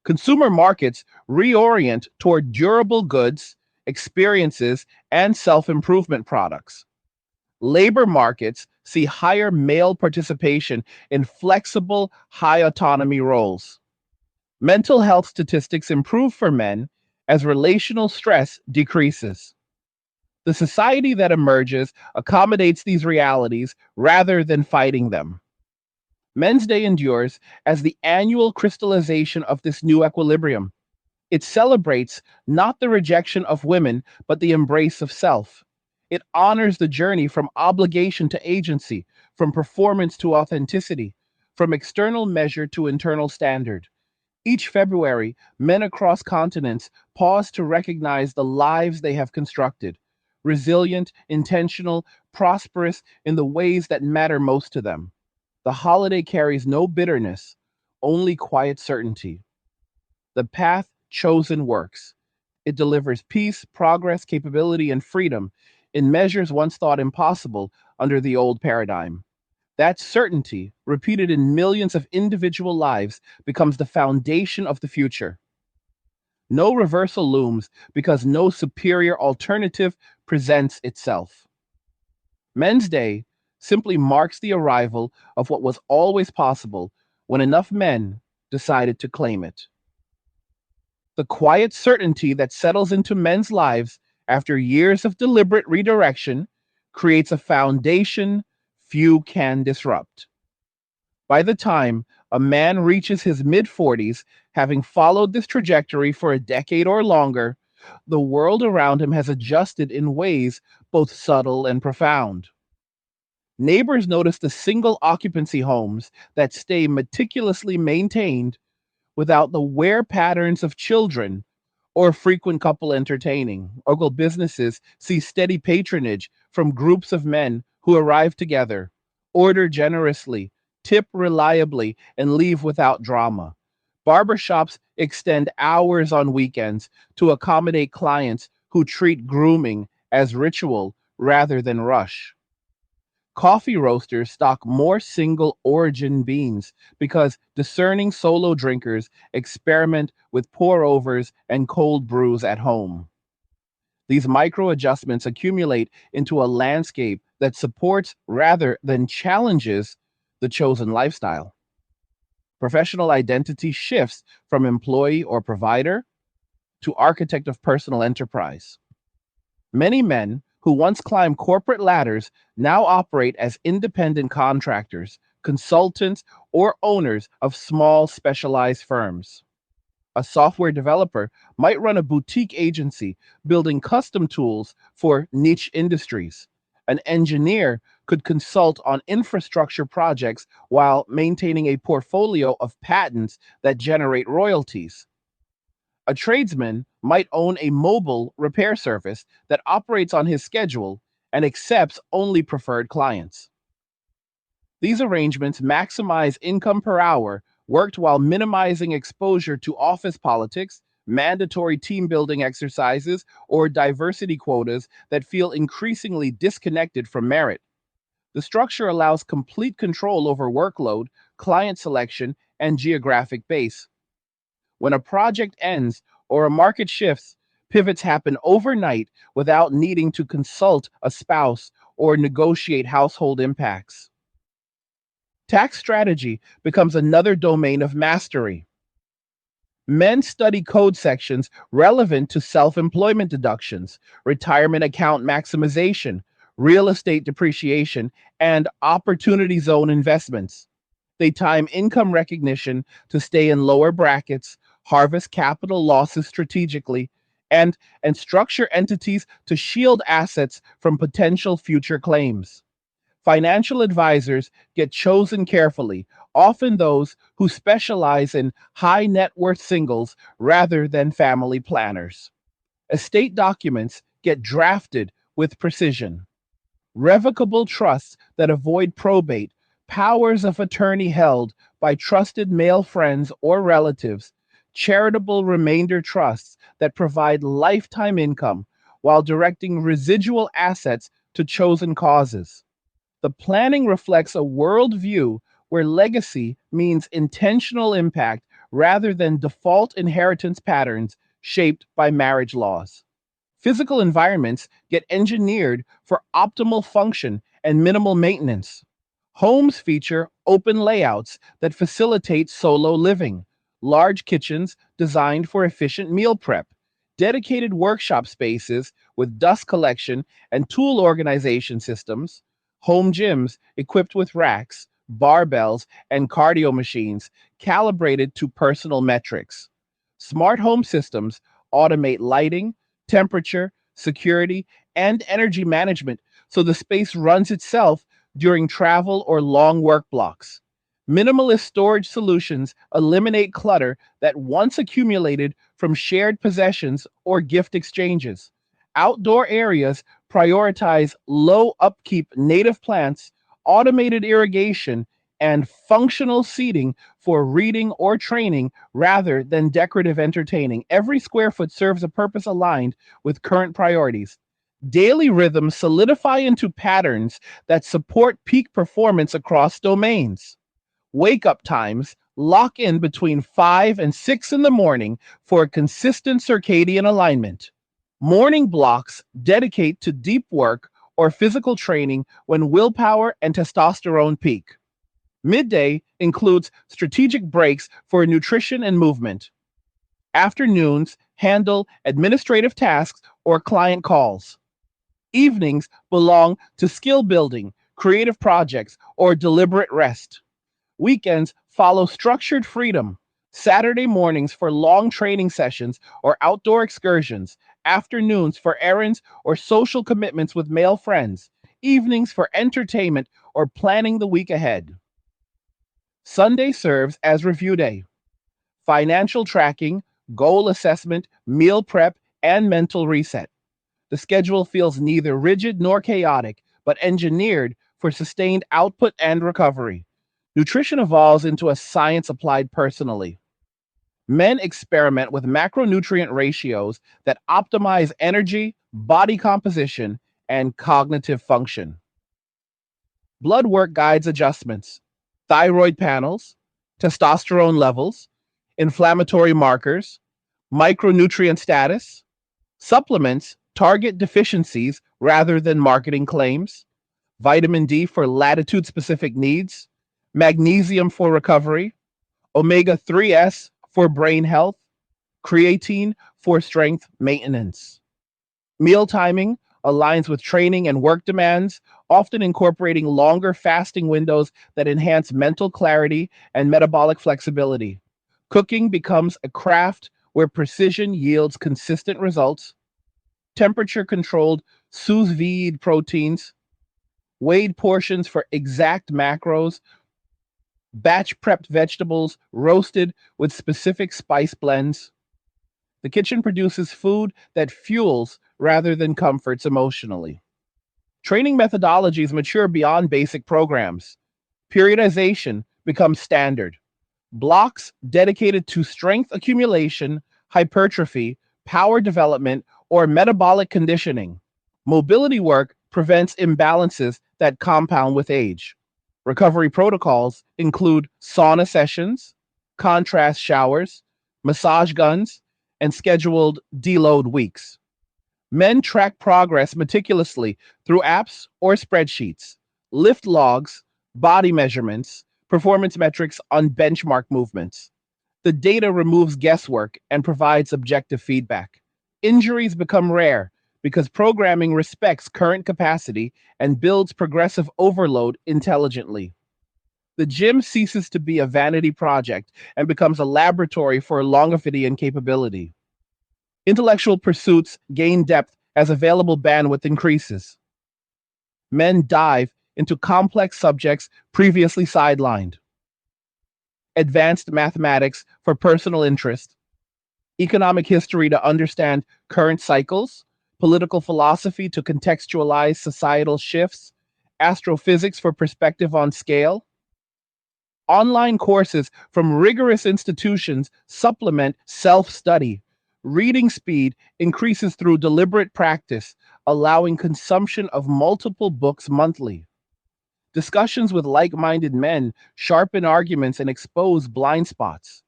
Consumer markets reorient toward durable goods, experiences, and self improvement products. Labor markets see higher male participation in flexible, high autonomy roles. Mental health statistics improve for men as relational stress decreases. The society that emerges accommodates these realities rather than fighting them. Men's Day endures as the annual crystallization of this new equilibrium. It celebrates not the rejection of women, but the embrace of self. It honors the journey from obligation to agency, from performance to authenticity, from external measure to internal standard. Each February, men across continents pause to recognize the lives they have constructed, resilient, intentional, prosperous in the ways that matter most to them. The holiday carries no bitterness, only quiet certainty. The path chosen works. It delivers peace, progress, capability, and freedom in measures once thought impossible under the old paradigm. That certainty, repeated in millions of individual lives, becomes the foundation of the future. No reversal looms because no superior alternative presents itself. Men's Day simply marks the arrival of what was always possible when enough men decided to claim it. The quiet certainty that settles into men's lives after years of deliberate redirection creates a foundation few can disrupt. By the time a man reaches his mid 40s, having followed this trajectory for a decade or longer, the world around him has adjusted in ways both subtle and profound. Neighbors notice the single occupancy homes that stay meticulously maintained without the wear patterns of children or frequent couple entertaining. Local businesses see steady patronage from groups of men who arrive together, order generously, tip reliably, and leave without drama. Barbershops extend hours on weekends to accommodate clients who treat grooming as ritual rather than rush. Coffee roasters stock more single origin beans because discerning solo drinkers experiment with pour overs and cold brews at home. These micro adjustments accumulate into a landscape that supports rather than challenges the chosen lifestyle. Professional identity shifts from employee or provider to architect of personal enterprise. Many men who once climbed corporate ladders now operate as independent contractors, consultants, or owners of small specialized firms. A software developer might run a boutique agency building custom tools for niche industries. An engineer could consult on infrastructure projects while maintaining a portfolio of patents that generate royalties. A tradesman might own a mobile repair service that operates on his schedule and accepts only preferred clients. These arrangements maximize income per hour worked while minimizing exposure to office politics, mandatory team building exercises, or diversity quotas that feel increasingly disconnected from merit. The structure allows complete control over workload, client selection, and geographic base. When a project ends or a market shifts, pivots happen overnight without needing to consult a spouse or negotiate household impacts. Tax strategy becomes another domain of mastery. Men study code sections relevant to self employment deductions, retirement account maximization, real estate depreciation, and opportunity zone investments. They time income recognition to stay in lower brackets, harvest capital losses strategically, and structure entities to shield assets from potential future claims. Financial advisors get chosen carefully, often those who specialize in high net worth singles rather than family planners. Estate documents get drafted with precision. Revocable trusts that avoid probate, powers of attorney held by trusted male friends or relatives, charitable remainder trusts that provide lifetime income while directing residual assets to chosen causes. The planning reflects a worldview where legacy means intentional impact rather than default inheritance patterns shaped by marriage laws. Physical environments get engineered for optimal function and minimal maintenance. Homes feature open layouts that facilitate solo living, large kitchens designed for efficient meal prep, dedicated workshop spaces with dust collection and tool organization systems, home gyms equipped with racks, barbells, and cardio machines calibrated to personal metrics. Smart home systems automate lighting, temperature, security, and energy management so the space runs itself during travel or long work blocks. Minimalist storage solutions eliminate clutter that once accumulated from shared possessions or gift exchanges. Outdoor areas prioritize low upkeep native plants, automated irrigation, and functional seating for reading or training rather than decorative entertaining. Every square foot serves a purpose aligned with current priorities. Daily rhythms solidify into patterns that support peak performance across domains. Wake up times lock in between 5 and 6 in the morning for a consistent circadian alignment. Morning blocks dedicate to deep work or physical training when willpower and testosterone peak. Midday includes strategic breaks for nutrition and movement. Afternoons handle administrative tasks or client calls. Evenings belong to skill building, creative projects, or deliberate rest. Weekends follow structured freedom. Saturday mornings for long training sessions or outdoor excursions. Afternoons for errands or social commitments with male friends. Evenings for entertainment or planning the week ahead. Sunday serves as review day. Financial tracking, goal assessment, meal prep, and mental reset. The schedule feels neither rigid nor chaotic, but engineered for sustained output and recovery. Nutrition evolves into a science applied personally. Men experiment with macronutrient ratios that optimize energy, body composition, and cognitive function. Blood work guides adjustments, thyroid panels, testosterone levels, inflammatory markers, micronutrient status. Supplements target deficiencies rather than marketing claims. Vitamin D for latitude specific needs, magnesium for recovery, omega 3s for brain health, creatine for strength maintenance. Meal timing aligns with training and work demands, often incorporating longer fasting windows that enhance mental clarity and metabolic flexibility. Cooking becomes a craft where precision yields consistent results. Temperature controlled sous vide proteins, weighed portions for exact macros, batch prepped vegetables roasted with specific spice blends. The kitchen produces food that fuels rather than comforts emotionally. Training methodologies mature beyond basic programs. Periodization becomes standard. Blocks dedicated to strength accumulation, hypertrophy, power development, or metabolic conditioning. Mobility work prevents imbalances that compound with age. Recovery protocols include sauna sessions, contrast showers, massage guns, and scheduled deload weeks. Men track progress meticulously through apps or spreadsheets, lift logs, body measurements, performance metrics on benchmark movements. The data removes guesswork and provides objective feedback. Injuries become rare because programming respects current capacity and builds progressive overload intelligently. The gym ceases to be a vanity project and becomes a laboratory for longevity and capability. Intellectual pursuits gain depth as available bandwidth increases. Men dive into complex subjects previously sidelined. Advanced mathematics for personal interest, economic history to understand current cycles, political philosophy to contextualize societal shifts, astrophysics for perspective on scale. Online courses from rigorous institutions supplement self study. Reading speed increases through deliberate practice, allowing consumption of multiple books monthly. Discussions with like minded men sharpen arguments and expose blind spots.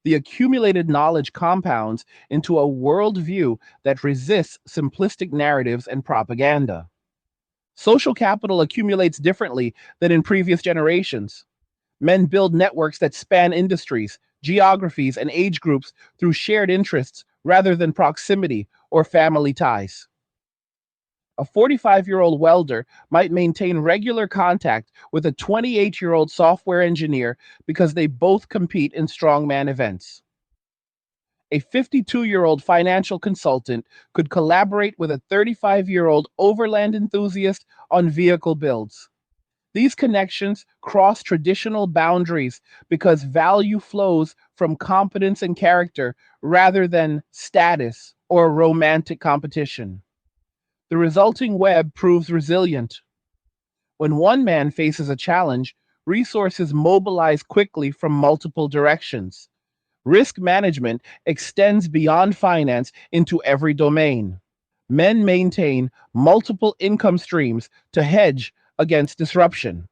The accumulated knowledge compounds into a worldview that resists simplistic narratives and propaganda. Social capital accumulates differently than in previous generations. Men build networks that span industries, geographies, and age groups through shared interests rather than proximity or family ties. A 45-year-old welder might maintain regular contact with a 28-year-old software engineer because they both compete in strongman events. A 52-year-old financial consultant could collaborate with a 35-year-old overland enthusiast on vehicle builds. These connections cross traditional boundaries because value flows from competence and character rather than status or romantic competition. The resulting web proves resilient. When one man faces a challenge, resources mobilize quickly from multiple directions. Risk management extends beyond finance into every domain. Men maintain multiple income streams to hedge against disruption.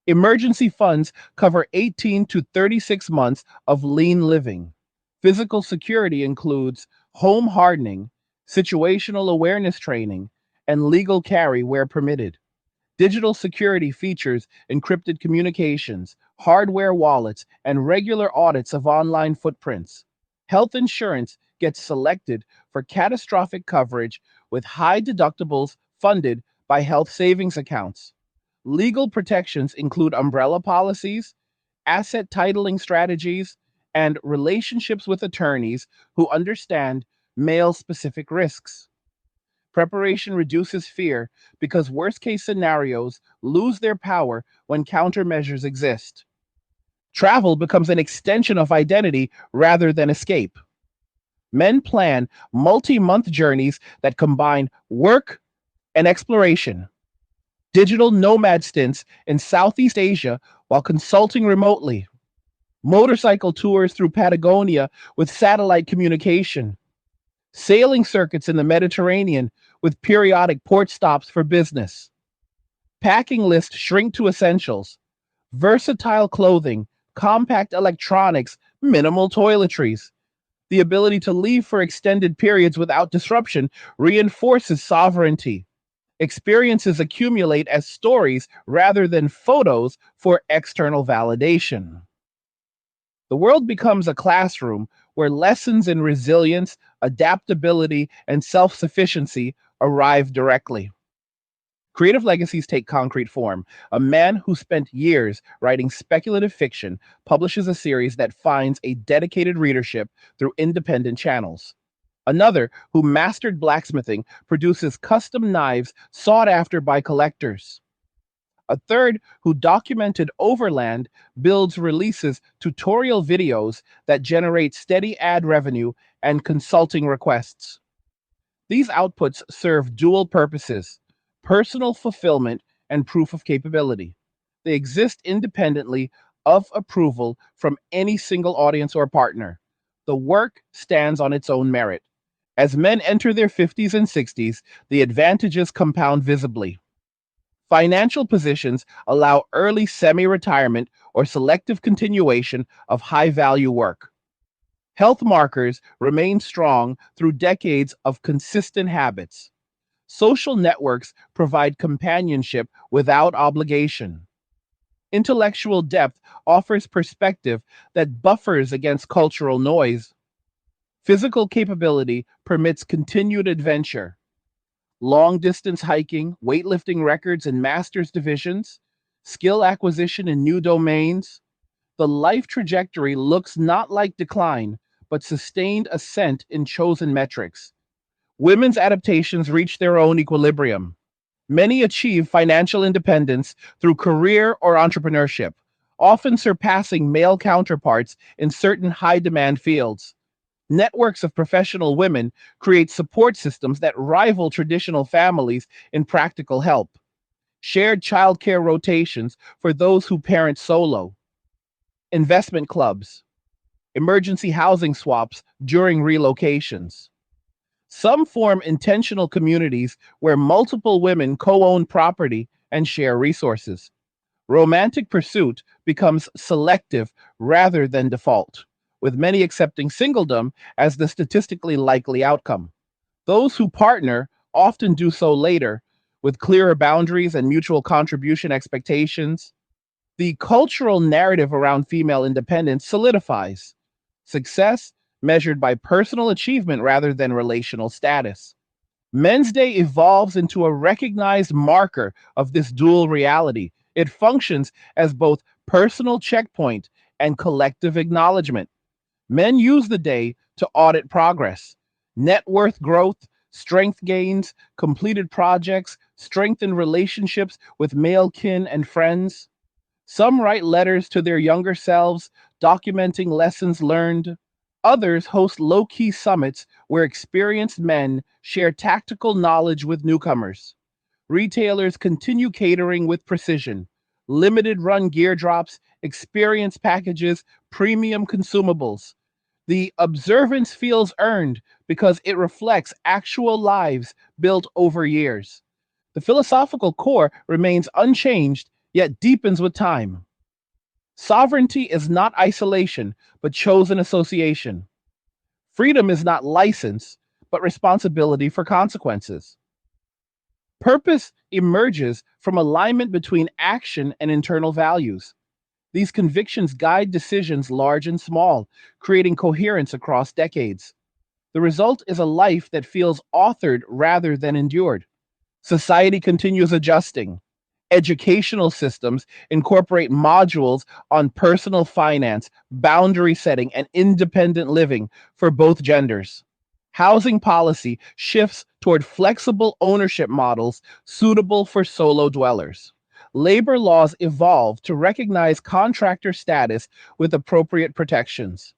Emergency funds cover 18 to 36 months of lean living. Physical security includes home hardening, situational awareness training, and legal carry where permitted. Digital security features encrypted communications, hardware wallets, and regular audits of online footprints. Health insurance gets selected for catastrophic coverage with high deductibles funded by health savings accounts. Legal protections include umbrella policies, asset titling strategies, and relationships with attorneys who understand male specific risks. Preparation reduces fear because worst case scenarios lose their power when countermeasures exist. Travel becomes an extension of identity rather than escape. Men plan multi month journeys that combine work and exploration. Digital nomad stints in Southeast Asia while consulting remotely. Motorcycle tours through Patagonia with satellite communication. Sailing circuits in the Mediterranean with periodic port stops for business. Packing lists shrink to essentials. Versatile clothing, compact electronics, minimal toiletries. The ability to leave for extended periods without disruption reinforces sovereignty. Experiences accumulate as stories rather than photos for external validation. The world becomes a classroom where lessons in resilience, adaptability, and self sufficiency arrive directly. Creative legacies take concrete form. A man who spent years writing speculative fiction publishes a series that finds a dedicated readership through independent channels. Another, who mastered blacksmithing, produces custom knives sought after by collectors. A third, who documented overland, builds releases tutorial videos that generate steady ad revenue and consulting requests. These outputs serve dual purposes: personal fulfillment and proof of capability. They exist independently of approval from any single audience or partner. The work stands on its own merit. As men enter their 50s and 60s, the advantages compound visibly. Financial positions allow early semi retirement or selective continuation of high value work. Health markers remain strong through decades of consistent habits. Social networks provide companionship without obligation. Intellectual depth offers perspective that buffers against cultural noise. Physical capability permits continued adventure. Long distance hiking, weightlifting records in masters divisions, skill acquisition in new domains. The life trajectory looks not like decline, but sustained ascent in chosen metrics. Women's adaptations reach their own equilibrium. Many achieve financial independence through career or entrepreneurship, often surpassing male counterparts in certain high demand fields. Networks of professional women create support systems that rival traditional families in practical help. Shared childcare rotations for those who parent solo. Investment clubs. Emergency housing swaps during relocations. Some form intentional communities where multiple women co own property and share resources. Romantic pursuit becomes selective rather than default, with many accepting singledom as the statistically likely outcome. Those who partner often do so later, with clearer boundaries and mutual contribution expectations. The cultural narrative around female independence solidifies. Success measured by personal achievement rather than relational status. Men's Day evolves into a recognized marker of this dual reality. It functions as both personal checkpoint and collective acknowledgement. Men use the day to audit progress, net worth growth, strength gains, completed projects, strengthened relationships with male kin and friends. Some write letters to their younger selves, documenting lessons learned. Others host low key summits where experienced men share tactical knowledge with newcomers. Retailers continue catering with precision. Limited run gear drops, experience packages, premium consumables. The observance feels earned because it reflects actual lives built over years. The philosophical core remains unchanged, yet deepens with time. Sovereignty is not isolation, but chosen association. Freedom is not license, but responsibility for consequences. Purpose emerges from alignment between action and internal values. These convictions guide decisions large and small, creating coherence across decades. The result is a life that feels authored rather than endured. Society continues adjusting. Educational systems incorporate modules on personal finance, boundary setting, and independent living for both genders. Housing policy shifts toward flexible ownership models suitable for solo dwellers. Labor laws evolve to recognize contractor status with appropriate protections.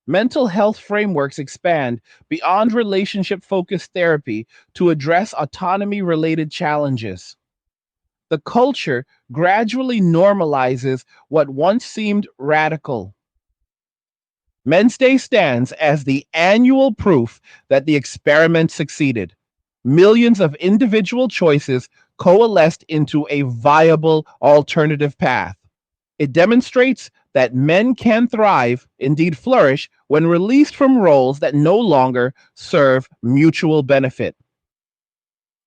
Mental health frameworks expand beyond relationship focused therapy to address autonomy related challenges. The culture gradually normalizes what once seemed radical. Men's Day stands as the annual proof that the experiment succeeded. Millions of individual choices coalesced into a viable alternative path. It demonstrates that men can thrive, indeed flourish, when released from roles that no longer serve mutual benefit.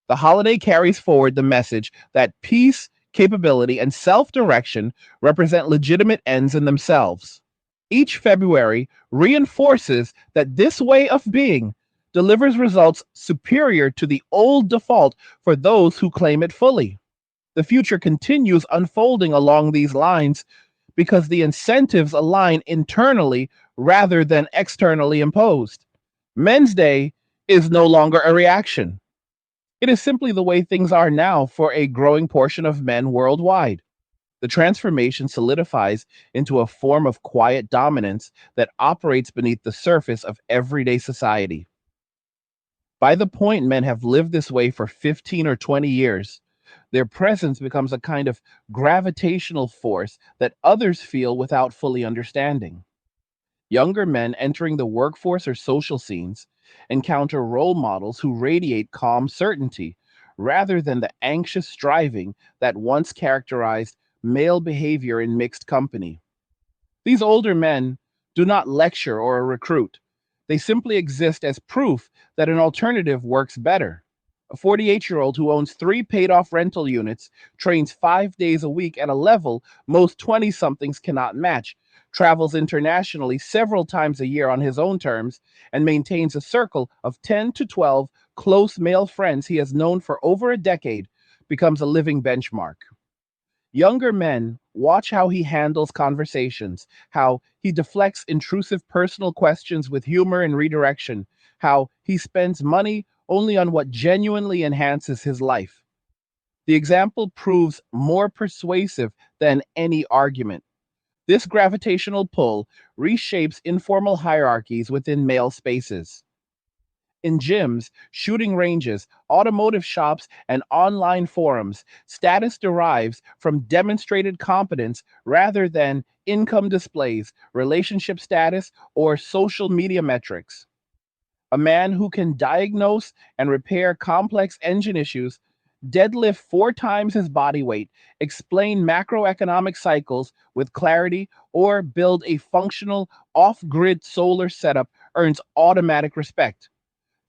The holiday carries forward the message that peace, capability, and self direction represent legitimate ends in themselves. Each February reinforces that this way of being delivers results superior to the old default for those who claim it fully. The future continues unfolding along these lines because the incentives align internally rather than externally imposed. Men's Day is no longer a reaction. It is simply the way things are now for a growing portion of men worldwide. The transformation solidifies into a form of quiet dominance that operates beneath the surface of everyday society. By the point men have lived this way for 15 or 20 years, their presence becomes a kind of gravitational force that others feel without fully understanding. Younger men entering the workforce or social scenes encounter role models who radiate calm certainty rather than the anxious striving that once characterized male behavior in mixed company. These older men do not lecture or recruit. They simply exist as proof that an alternative works better. A 48-year-old who owns three paid off rental units, trains 5 days a week at a level most 20 somethings cannot match, travels internationally several times a year on his own terms, and maintains a circle of 10 to 12 close male friends he has known for over a decade, becomes a living benchmark. Younger men watch how he handles conversations, how he deflects intrusive personal questions with humor and redirection, how he spends money only on what genuinely enhances his life. The example proves more persuasive than any argument. This gravitational pull reshapes informal hierarchies within male spaces. In gyms, shooting ranges, automotive shops, and online forums, status derives from demonstrated competence rather than income displays, relationship status, or social media metrics. A man who can diagnose and repair complex engine issues, deadlift 4 times his body weight, explain macroeconomic cycles with clarity, or build a functional off grid solar setup earns automatic respect.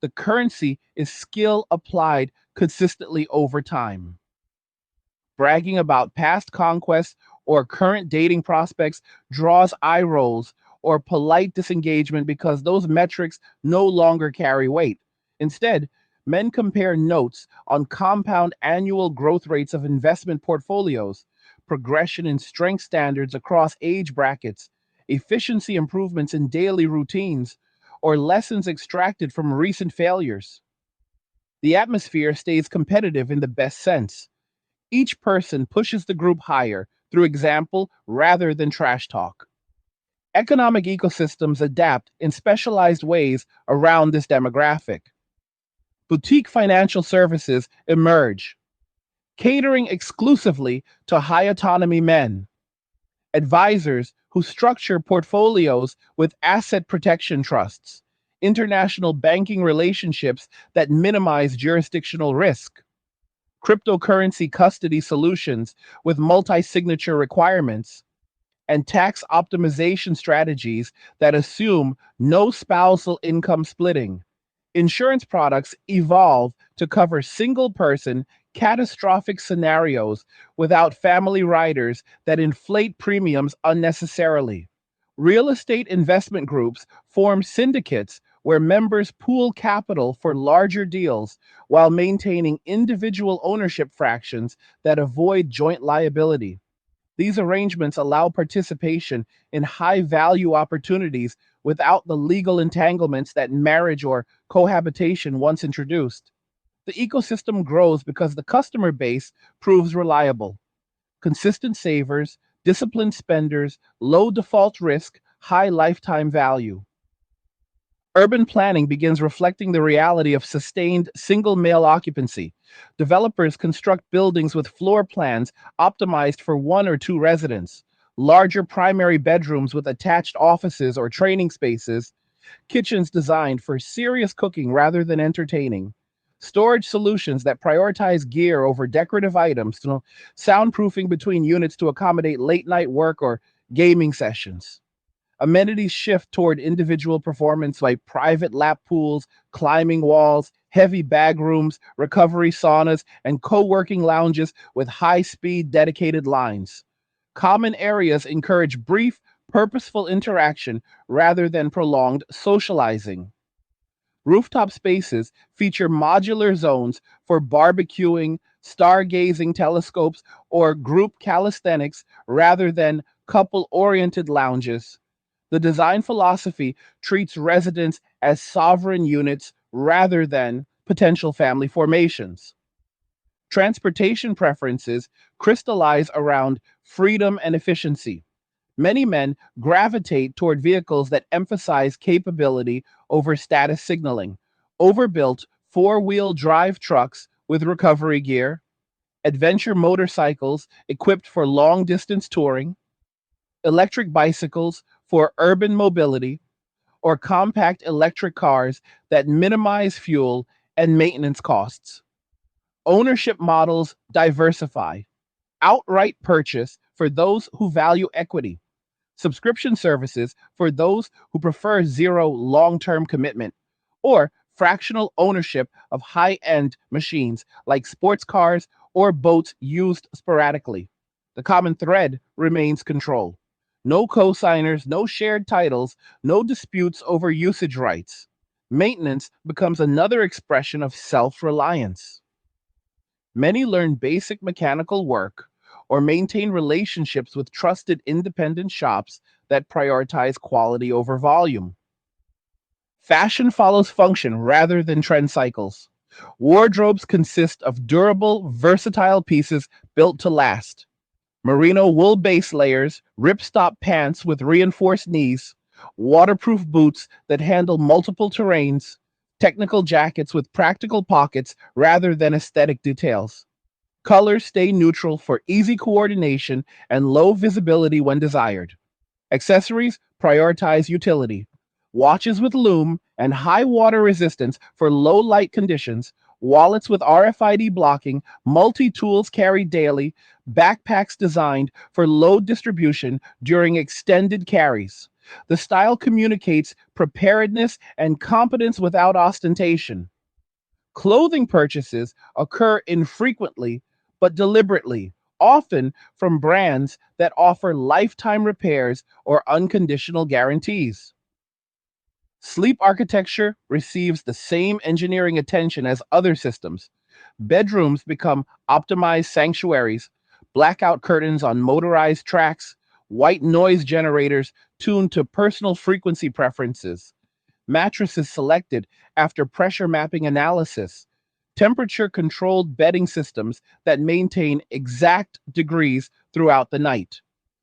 The currency is skill applied consistently over time. Bragging about past conquests or current dating prospects draws eye rolls or polite disengagement because those metrics no longer carry weight. Instead, men compare notes on compound annual growth rates of investment portfolios, progression in strength standards across age brackets, efficiency improvements in daily routines, or lessons extracted from recent failures. The atmosphere stays competitive in the best sense. Each person pushes the group higher through example rather than trash talk. Economic ecosystems adapt in specialized ways around this demographic. Boutique financial services emerge, catering exclusively to high autonomy men, advisors who structure portfolios with asset protection trusts, international banking relationships that minimize jurisdictional risk, cryptocurrency custody solutions with multi signature requirements, and tax optimization strategies that assume no spousal income splitting. Insurance products evolve to cover single person catastrophic scenarios without family riders that inflate premiums unnecessarily. Real estate investment groups form syndicates where members pool capital for larger deals while maintaining individual ownership fractions that avoid joint liability. These arrangements allow participation in high value opportunities without the legal entanglements that marriage or cohabitation once introduced. The ecosystem grows because the customer base proves reliable. Consistent savers, disciplined spenders, low default risk, high lifetime value. Urban planning begins reflecting the reality of sustained single male occupancy. Developers construct buildings with floor plans optimized for one or two residents, larger primary bedrooms with attached offices or training spaces, kitchens designed for serious cooking rather than entertaining, storage solutions that prioritize gear over decorative items, soundproofing between units to accommodate late night work or gaming sessions. Amenities shift toward individual performance like private lap pools, climbing walls, heavy bag rooms, recovery saunas, and co working lounges with high speed dedicated lines. Common areas encourage brief, purposeful interaction rather than prolonged socializing. Rooftop spaces feature modular zones for barbecuing, stargazing telescopes, or group calisthenics rather than couple oriented lounges. The design philosophy treats residents as sovereign units rather than potential family formations. Transportation preferences crystallize around freedom and efficiency. Many men gravitate toward vehicles that emphasize capability over status signaling. Overbuilt four-wheel drive trucks with recovery gear, adventure motorcycles equipped for long distance touring, electric bicycles for urban mobility, or compact electric cars that minimize fuel and maintenance costs. Ownership models diversify. Outright purchase for those who value equity. Subscription services for those who prefer zero long term commitment, or fractional ownership of high end machines like sports cars or boats used sporadically. The common thread remains control. No cosigners, no shared titles, no disputes over usage rights. Maintenance becomes another expression of self reliance. Many learn basic mechanical work or maintain relationships with trusted independent shops that prioritize quality over volume. Fashion follows function rather than trend cycles. Wardrobes consist of durable, versatile pieces built to last. Merino wool base layers, ripstop pants with reinforced knees, waterproof boots that handle multiple terrains, technical jackets with practical pockets rather than aesthetic details. Colors stay neutral for easy coordination and low visibility when desired. Accessories prioritize utility. Watches with lume and high water resistance for low light conditions, wallets with RFID blocking, multi tools carried daily, backpacks designed for load distribution during extended carries. The style communicates preparedness and competence without ostentation. Clothing purchases occur infrequently but deliberately, often from brands that offer lifetime repairs or unconditional guarantees. Sleep architecture receives the same engineering attention as other systems. Bedrooms become optimized sanctuaries, blackout curtains on motorized tracks, white noise generators tuned to personal frequency preferences, mattresses selected after pressure mapping analysis, temperature controlled bedding systems that maintain exact degrees throughout the night,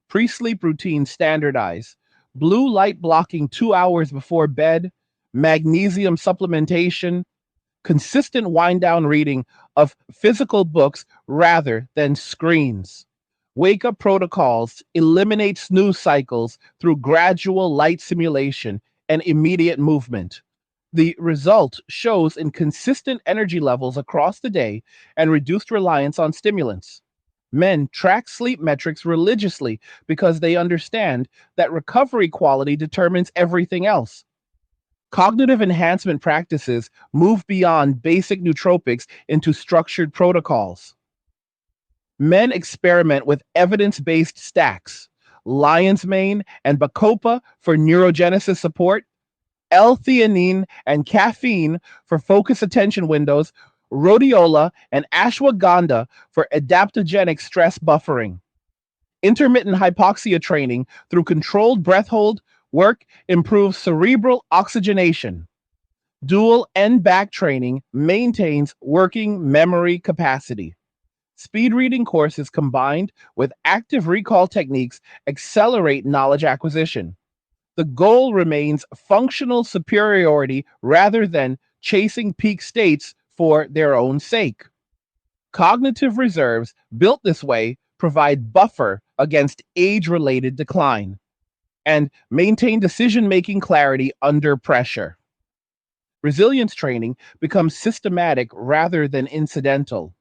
pre sleep routines standardized, blue light blocking 2 hours before bed, magnesium supplementation, consistent wind down reading of physical books rather than screens. Wake up protocols eliminate snooze cycles through gradual light simulation and immediate movement. The result shows in consistent energy levels across the day and reduced reliance on stimulants. Men track sleep metrics religiously because they understand that recovery quality determines everything else. Cognitive enhancement practices move beyond basic nootropics into structured protocols. Men experiment with evidence based stacks, lion's mane and bacopa for neurogenesis support, L-theanine and caffeine for focus attention windows, rhodiola and ashwagandha for adaptogenic stress buffering. Intermittent hypoxia training through controlled breath hold work improves cerebral oxygenation. Dual and back training maintains working memory capacity. Speed reading courses combined with active recall techniques accelerate knowledge acquisition. The goal remains functional superiority rather than chasing peak states for their own sake. Cognitive reserves built this way provide buffer against age related decline and maintain decision making clarity under pressure. Resilience training becomes systematic rather than incidental.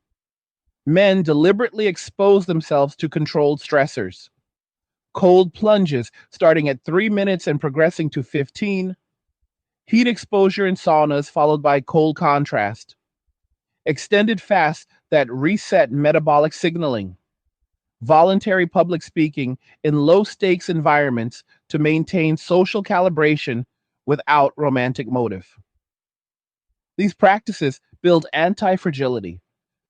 Men deliberately expose themselves to controlled stressors. Cold plunges starting at 3 minutes and progressing to 15. Heat exposure in saunas followed by cold contrast. Extended fasts that reset metabolic signaling. Voluntary public speaking in low stakes environments to maintain social calibration without romantic motive. These practices build anti fragility,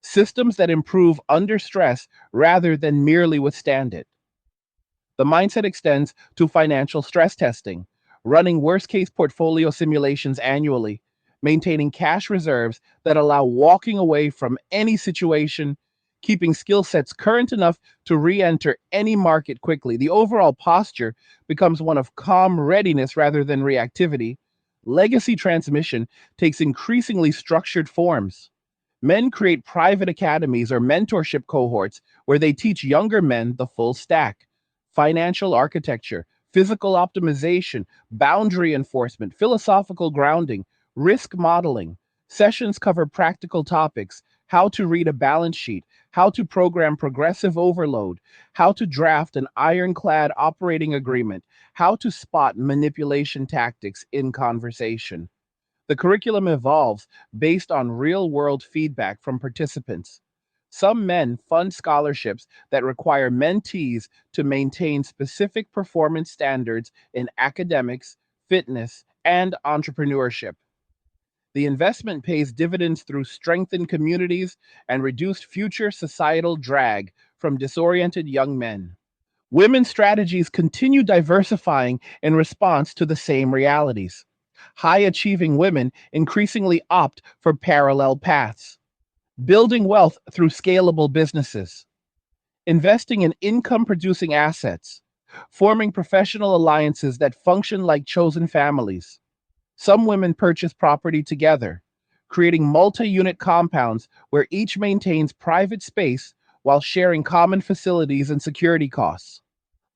systems that improve under stress rather than merely withstand it. The mindset extends to financial stress testing, running worst case portfolio simulations annually, maintaining cash reserves that allow walking away from any situation, keeping skill sets current enough to re enter any market quickly. The overall posture becomes one of calm readiness rather than reactivity. Legacy transmission takes increasingly structured forms. Men create private academies or mentorship cohorts where they teach younger men the full stack: financial architecture, physical optimization, boundary enforcement, philosophical grounding, risk modeling. Sessions cover practical topics: how to read a balance sheet, how to program progressive overload, how to draft an ironclad operating agreement, how to spot manipulation tactics in conversation. The curriculum evolves based on real world feedback from participants. Some men fund scholarships that require mentees to maintain specific performance standards in academics, fitness, and entrepreneurship. The investment pays dividends through strengthened communities and reduced future societal drag from disoriented young men. Women's strategies continue diversifying in response to the same realities. High achieving women increasingly opt for parallel paths, building wealth through scalable businesses, investing in income producing assets, forming professional alliances that function like chosen families. Some women purchase property together, creating multi unit compounds where each maintains private space while sharing common facilities and security costs.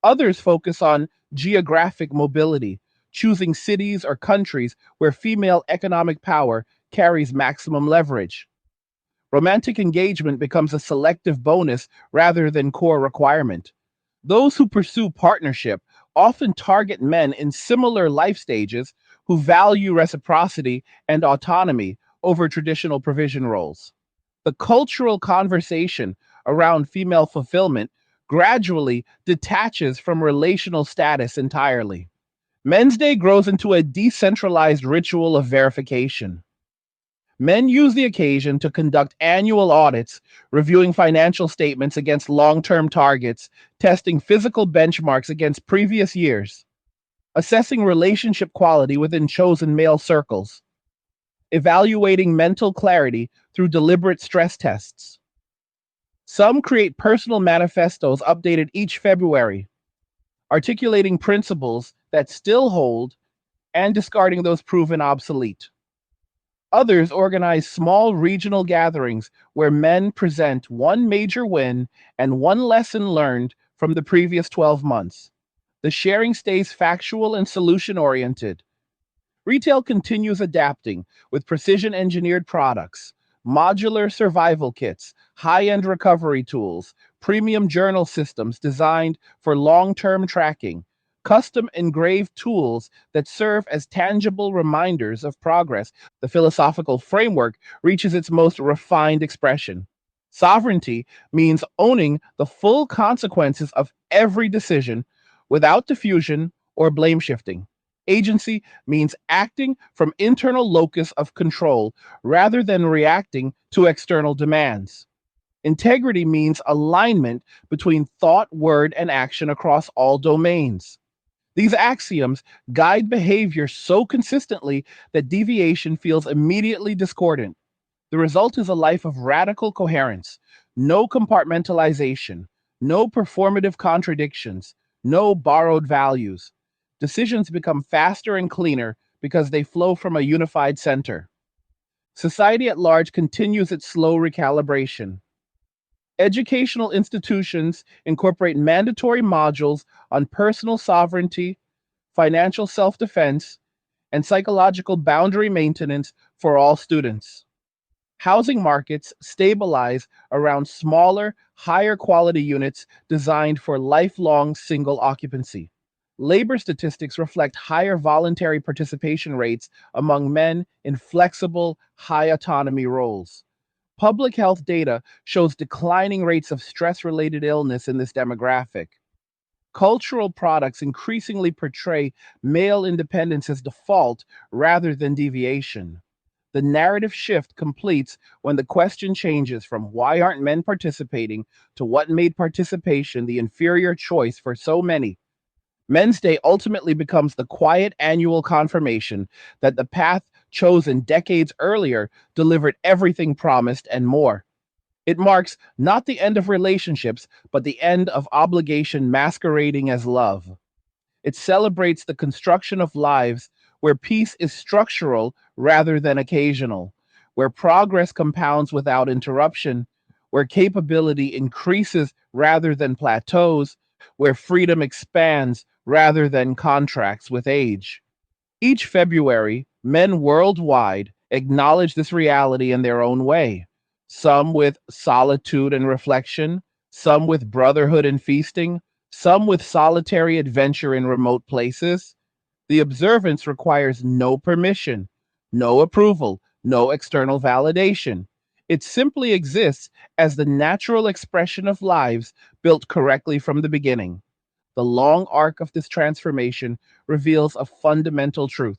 Others focus on geographic mobility, choosing cities or countries where female economic power carries maximum leverage. Romantic engagement becomes a selective bonus rather than core requirement. Those who pursue partnership often target men in similar life stages who value reciprocity and autonomy over traditional provision roles. The cultural conversation around female fulfillment gradually detaches from relational status entirely. Men's Day grows into a decentralized ritual of verification. Men use the occasion to conduct annual audits, reviewing financial statements against long term targets, testing physical benchmarks against previous years, assessing relationship quality within chosen male circles, evaluating mental clarity through deliberate stress tests. Some create personal manifestos updated each February, articulating principles that still hold and discarding those proven obsolete. Others organize small regional gatherings where men present one major win and one lesson learned from the previous 12 months. The sharing stays factual and solution oriented. Retail continues adapting with precision engineered products, modular survival kits, high end recovery tools, premium journal systems designed for long term tracking, custom engraved tools that serve as tangible reminders of progress. The philosophical framework reaches its most refined expression. Sovereignty means owning the full consequences of every decision without diffusion or blame shifting. Agency means acting from internal locus of control rather than reacting to external demands. Integrity means alignment between thought, word, and action across all domains. These axioms guide behavior so consistently that deviation feels immediately discordant. The result is a life of radical coherence, no compartmentalization, no performative contradictions, no borrowed values. Decisions become faster and cleaner because they flow from a unified center. Society at large continues its slow recalibration. Educational institutions incorporate mandatory modules on personal sovereignty, financial self defense, and psychological boundary maintenance for all students. Housing markets stabilize around smaller, higher quality units designed for lifelong single occupancy. Labor statistics reflect higher voluntary participation rates among men in flexible, high autonomy roles. Public health data shows declining rates of stress related illness in this demographic. Cultural products increasingly portray male independence as default rather than deviation. The narrative shift completes when the question changes from why aren't men participating to what made participation the inferior choice for so many. Men's Day ultimately becomes the quiet annual confirmation that the path chosen decades earlier delivered everything promised and more. It marks not the end of relationships, but the end of obligation masquerading as love. It celebrates the construction of lives where peace is structural rather than occasional, where progress compounds without interruption, where capability increases rather than plateaus, where freedom expands rather than contracts with age. Each February, men worldwide acknowledge this reality in their own way, some with solitude and reflection, some with brotherhood and feasting, some with solitary adventure in remote places. The observance requires no permission, no approval, no external validation. It simply exists as the natural expression of lives built correctly from the beginning. The long arc of this transformation reveals a fundamental truth.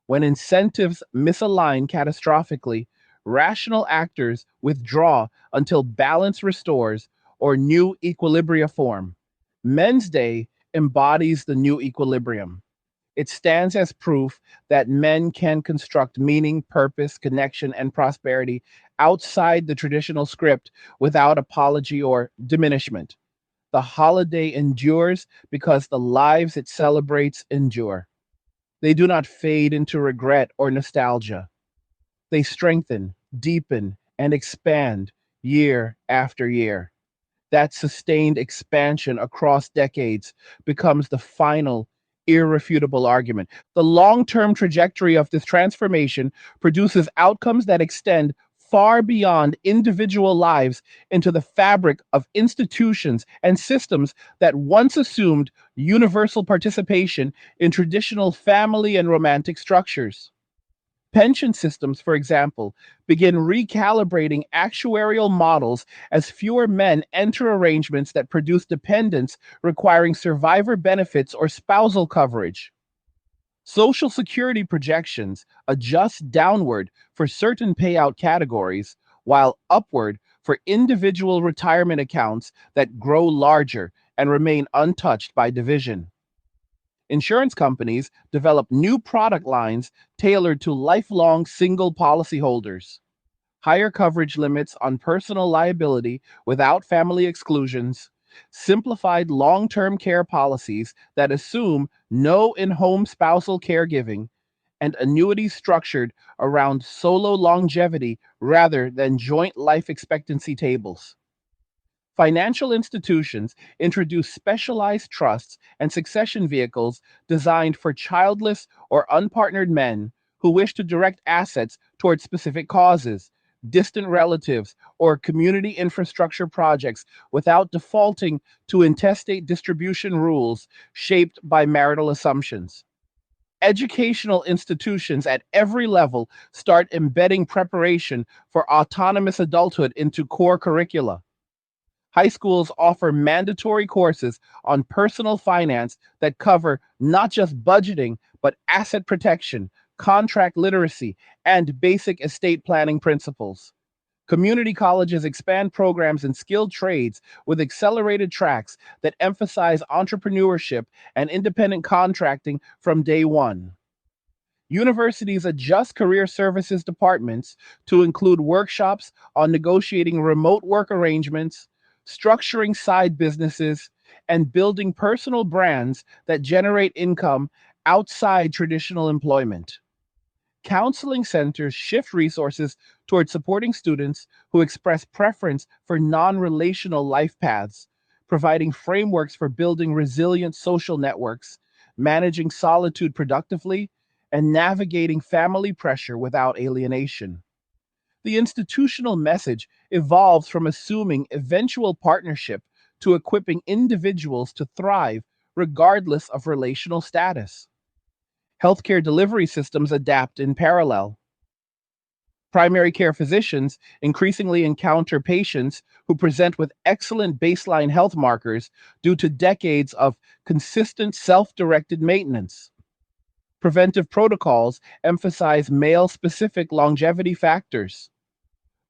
When incentives misalign catastrophically, rational actors withdraw until balance restores or new equilibria form. Men's Day embodies the new equilibrium. It stands as proof that men can construct meaning, purpose, connection, and prosperity outside the traditional script without apology or diminishment. The holiday endures because the lives it celebrates endure. They do not fade into regret or nostalgia. They strengthen, deepen, and expand year after year. That sustained expansion across decades becomes the final, irrefutable argument. The long term trajectory of this transformation produces outcomes that extend far beyond individual lives into the fabric of institutions and systems that once assumed universal participation in traditional family and romantic structures. Pension systems, for example, begin recalibrating actuarial models as fewer men enter arrangements that produce dependents requiring survivor benefits or spousal coverage. Social Security projections adjust downward for certain payout categories, while upward for individual retirement accounts that grow larger and remain untouched by division. Insurance companies develop new product lines tailored to lifelong single policyholders. Higher coverage limits on personal liability without family exclusions, simplified long term care policies that assume no in home spousal caregiving, and annuities structured around solo longevity rather than joint life expectancy tables. Financial institutions introduce specialized trusts and succession vehicles designed for childless or unpartnered men who wish to direct assets toward specific causes, distant relatives, or community infrastructure projects without defaulting to intestate distribution rules shaped by marital assumptions. Educational institutions at every level start embedding preparation for autonomous adulthood into core curricula. High schools offer mandatory courses on personal finance that cover not just budgeting, but asset protection, contract literacy, and basic estate planning principles. Community colleges expand programs in skilled trades with accelerated tracks that emphasize entrepreneurship and independent contracting from day one. Universities adjust career services departments to include workshops on negotiating remote work arrangements, structuring side businesses, and building personal brands that generate income outside traditional employment. Counseling centers shift resources toward supporting students who express preference for non relational life paths, providing frameworks for building resilient social networks, managing solitude productively, and navigating family pressure without alienation. The institutional message evolves from assuming eventual partnership to equipping individuals to thrive regardless of relational status. Healthcare delivery systems adapt in parallel. Primary care physicians increasingly encounter patients who present with excellent baseline health markers due to decades of consistent self directed maintenance. Preventive protocols emphasize male specific longevity factors.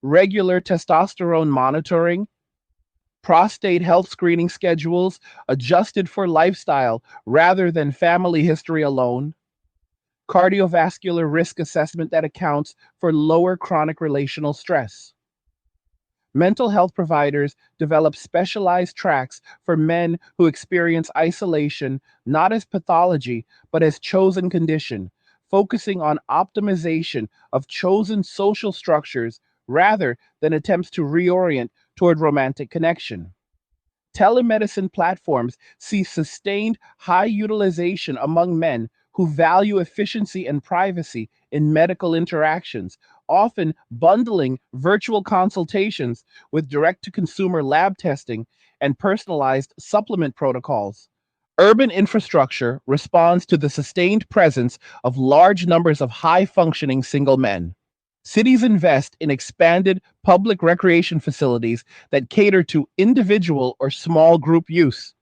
Regular testosterone monitoring, prostate health screening schedules adjusted for lifestyle rather than family history alone, cardiovascular risk assessment that accounts for lower chronic relational stress. Mental health providers develop specialized tracks for men who experience isolation not as pathology, but as chosen condition, focusing on optimization of chosen social structures rather than attempts to reorient toward romantic connection. Telemedicine platforms see sustained high utilization among men who value efficiency and privacy in medical interactions, often bundling virtual consultations with direct to consumer lab testing and personalized supplement protocols. Urban infrastructure responds to the sustained presence of large numbers of high functioning single men. Cities invest in expanded public recreation facilities that cater to individual or small group use.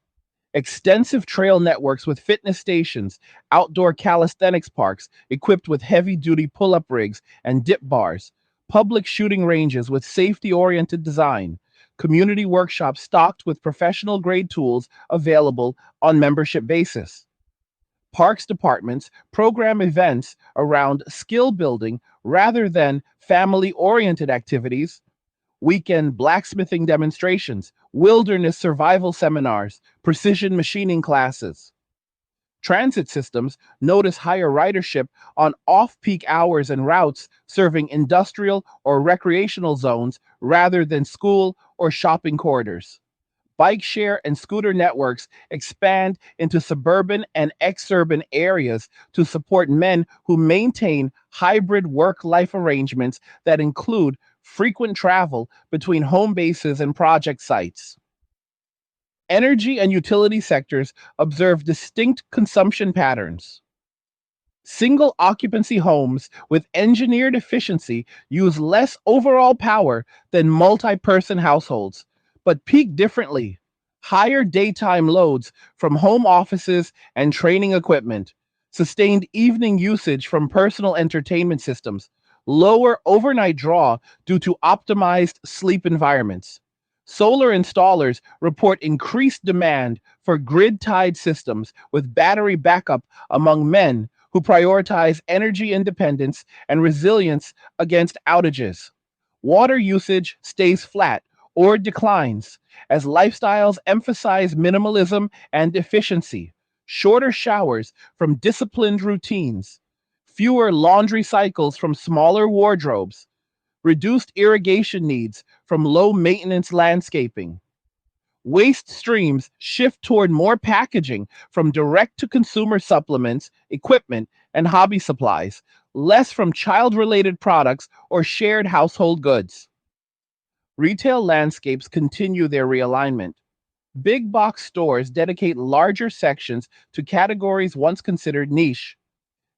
Extensive trail networks with fitness stations, outdoor calisthenics parks equipped with heavy duty pull up rigs and dip bars, public shooting ranges with safety oriented design, community workshops stocked with professional grade tools available on membership basis. Parks departments program events around skill building rather than family oriented activities, weekend blacksmithing demonstrations, wilderness survival seminars, precision machining classes. Transit systems notice higher ridership on off peak hours and routes serving industrial or recreational zones rather than school or shopping corridors. Bike share and scooter networks expand into suburban and exurban areas to support men who maintain hybrid work life arrangements that include frequent travel between home bases and project sites. Energy and utility sectors observe distinct consumption patterns. Single occupancy homes with engineered efficiency use less overall power than multi person households, but peak differently. Higher daytime loads from home offices and training equipment, Sustained evening usage from personal entertainment systems, lower overnight draw due to optimized sleep environments. Solar installers report increased demand for grid tied systems with battery backup among men who prioritize energy independence and resilience against outages. Water usage stays flat or declines as lifestyles emphasize minimalism and efficiency. Shorter showers from disciplined routines, fewer laundry cycles from smaller wardrobes, reduced irrigation needs from low maintenance landscaping. Waste streams shift toward more packaging from direct to consumer supplements, equipment, and hobby supplies, less from child related products or shared household goods. Retail landscapes continue their realignment. Big box stores dedicate larger sections to categories once considered niche: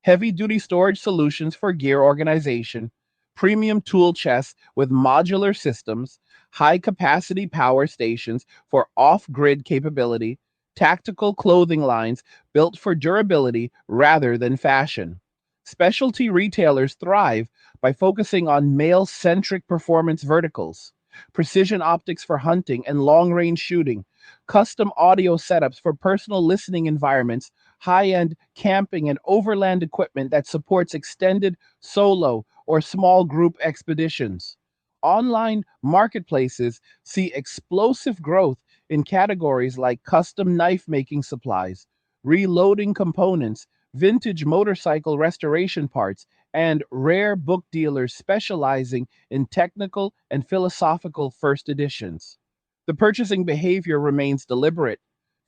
heavy duty storage solutions for gear organization, premium tool chests with modular systems, high capacity power stations for off grid capability, tactical clothing lines built for durability rather than fashion. Specialty retailers thrive by focusing on male centric performance verticals. Precision optics for hunting and long range shooting, custom audio setups for personal listening environments, high end camping and overland equipment that supports extended solo or small group expeditions. Online marketplaces see explosive growth in categories like custom knife making supplies, reloading components, vintage motorcycle restoration parts, and rare book dealers specializing in technical and philosophical first editions. The purchasing behavior remains deliberate: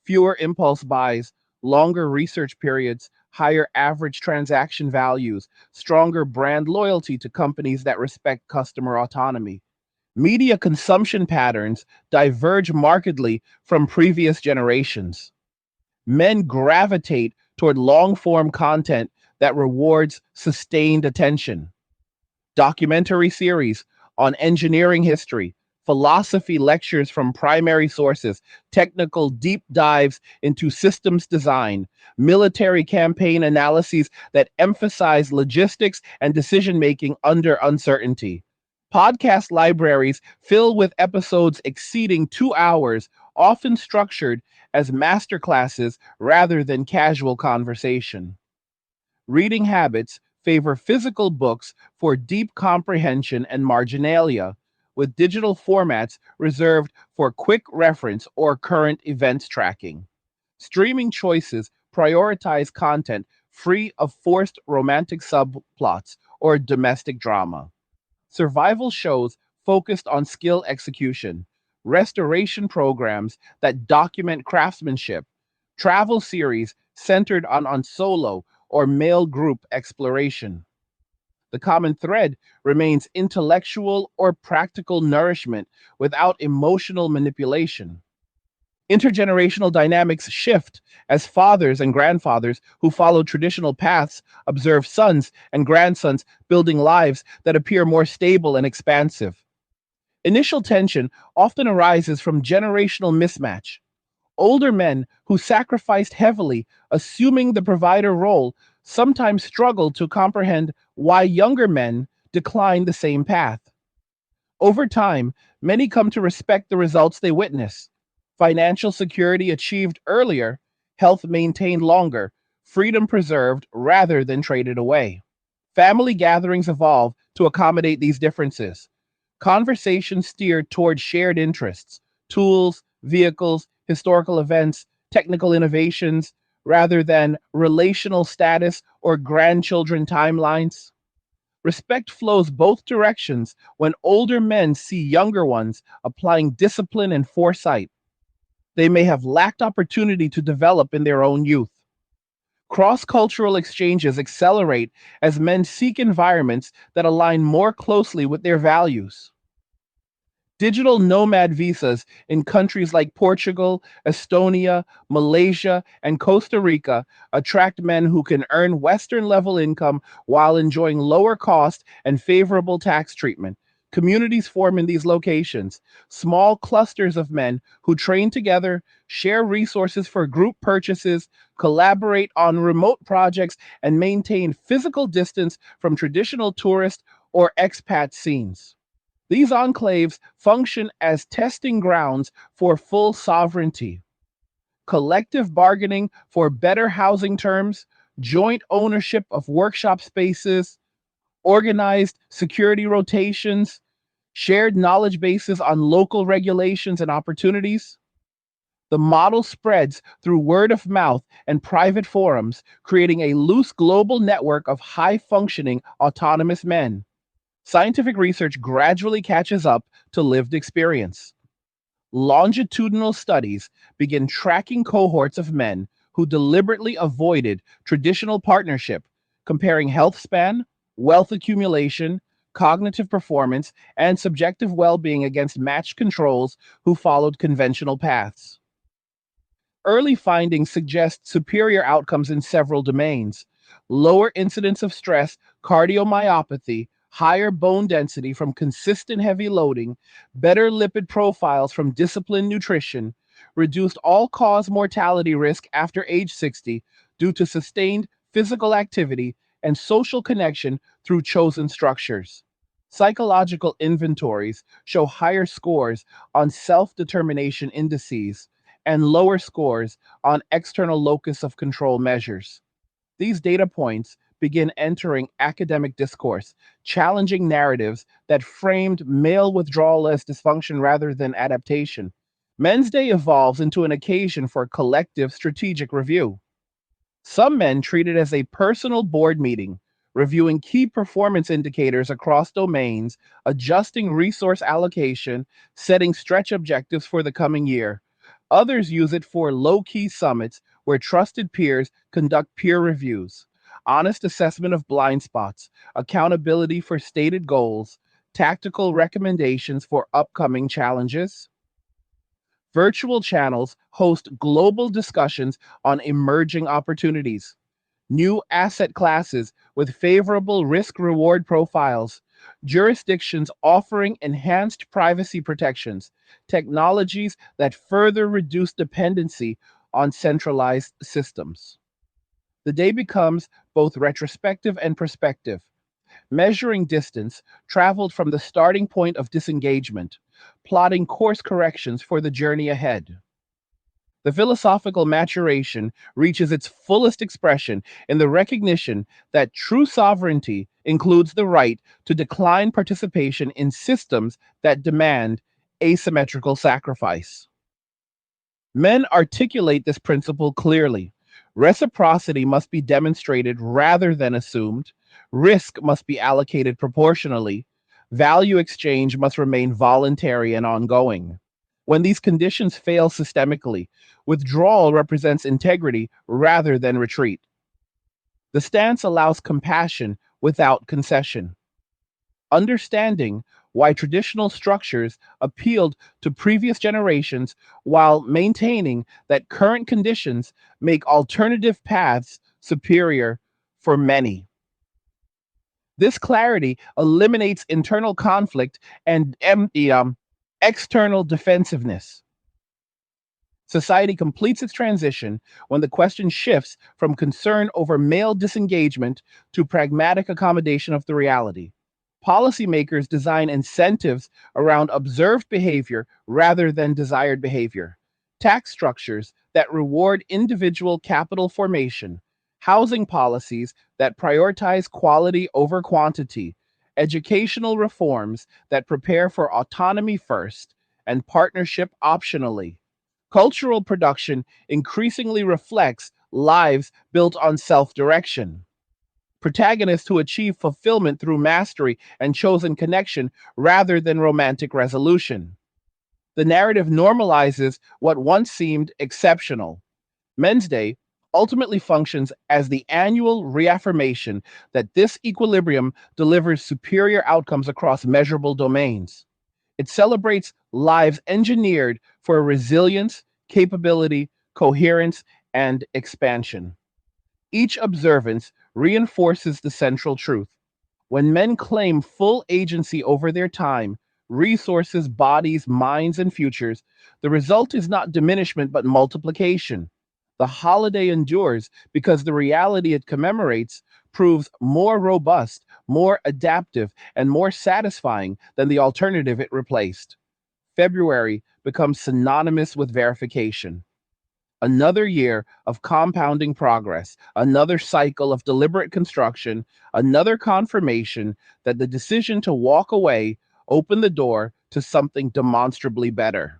fewer impulse buys, longer research periods, higher average transaction values, stronger brand loyalty to companies that respect customer autonomy. Media consumption patterns diverge markedly from previous generations. Men gravitate toward long form content that rewards sustained attention. Documentary series on engineering history, philosophy lectures from primary sources, technical deep dives into systems design, military campaign analyses that emphasize logistics and decision making under uncertainty. Podcast libraries fill with episodes exceeding 2 hours, often structured as masterclasses rather than casual conversation. Reading habits favor physical books for deep comprehension and marginalia, with digital formats reserved for quick reference or current events tracking. Streaming choices prioritize content free of forced romantic subplots or domestic drama. Survival shows focused on skill execution, restoration programs that document craftsmanship, travel series centered on solo or male group exploration. The common thread remains intellectual or practical nourishment without emotional manipulation. Intergenerational dynamics shift as fathers and grandfathers who follow traditional paths observe sons and grandsons building lives that appear more stable and expansive. Initial tension often arises from generational mismatch. Older men who sacrificed heavily, assuming the provider role, sometimes struggle to comprehend why younger men decline the same path. Over time, many come to respect the results they witness: financial security achieved earlier, health maintained longer, freedom preserved rather than traded away. Family gatherings evolve to accommodate these differences. Conversations steered toward shared interests: tools, vehicles, historical events, technical innovations, rather than relational status or grandchildren timelines. Respect flows both directions when older men see younger ones applying discipline and foresight they may have lacked opportunity to develop in their own youth. Cross cultural exchanges accelerate as men seek environments that align more closely with their values. Digital nomad visas in countries like Portugal, Estonia, Malaysia, and Costa Rica attract men who can earn Western level income while enjoying lower cost and favorable tax treatment. Communities form in these locations, small clusters of men who train together, share resources for group purchases, collaborate on remote projects, and maintain physical distance from traditional tourist or expat scenes. These enclaves function as testing grounds for full sovereignty, collective bargaining for better housing terms, joint ownership of workshop spaces, organized security rotations, shared knowledge bases on local regulations and opportunities. The model spreads through word of mouth and private forums, creating a loose global network of high functioning autonomous men. Scientific research gradually catches up to lived experience. Longitudinal studies begin tracking cohorts of men who deliberately avoided traditional partnership, comparing health span, wealth accumulation, cognitive performance, and subjective well being against matched controls who followed conventional paths. Early findings suggest superior outcomes in several domains: lower incidence of stress, cardiomyopathy, higher bone density from consistent heavy loading, better lipid profiles from disciplined nutrition, reduced all cause mortality risk after age 60 due to sustained physical activity and social connection through chosen structures. Psychological inventories show higher scores on self determination indices and lower scores on external locus of control measures. These data points begin entering academic discourse, challenging narratives that framed male withdrawal as dysfunction rather than adaptation. Men's Day evolves into an occasion for collective strategic review. Some men treat it as a personal board meeting, reviewing key performance indicators across domains, adjusting resource allocation, setting stretch objectives for the coming year. Others use it for low key summits where trusted peers conduct peer reviews, honest assessment of blind spots, accountability for stated goals, tactical recommendations for upcoming challenges. Virtual channels host global discussions on emerging opportunities, new asset classes with favorable risk reward profiles, jurisdictions offering enhanced privacy protections, technologies that further reduce dependency on centralized systems. The day becomes both retrospective and prospective, measuring distance traveled from the starting point of disengagement, plotting course corrections for the journey ahead. The philosophical maturation reaches its fullest expression in the recognition that true sovereignty includes the right to decline participation in systems that demand asymmetrical sacrifice. Men articulate this principle clearly. Reciprocity must be demonstrated rather than assumed. Risk must be allocated proportionally. Value exchange must remain voluntary and ongoing. When these conditions fail systemically, withdrawal represents integrity rather than retreat. The stance allows compassion without concession, understanding why traditional structures appealed to previous generations while maintaining that current conditions make alternative paths superior for many. This clarity eliminates internal conflict and external defensiveness. Society completes its transition when the question shifts from concern over male disengagement to pragmatic accommodation of the reality. Policymakers design incentives around observed behavior rather than desired behavior. Tax structures that reward individual capital formation, housing policies that prioritize quality over quantity, educational reforms that prepare for autonomy first and partnership optionally. Cultural production increasingly reflects lives built on self direction. Protagonists who achieve fulfillment through mastery and chosen connection rather than romantic resolution. The narrative normalizes what once seemed exceptional. Men's Day ultimately functions as the annual reaffirmation that this equilibrium delivers superior outcomes across measurable domains. It celebrates lives engineered for resilience, capability, coherence, and expansion. Each observance reinforces the central truth. When men claim full agency over their time, resources, bodies, minds, and futures, the result is not diminishment but multiplication. The holiday endures because the reality it commemorates proves more robust, more adaptive, and more satisfying than the alternative it replaced. February becomes synonymous with verification. Another year of compounding progress, another cycle of deliberate construction, another confirmation that the decision to walk away opened the door to something demonstrably better.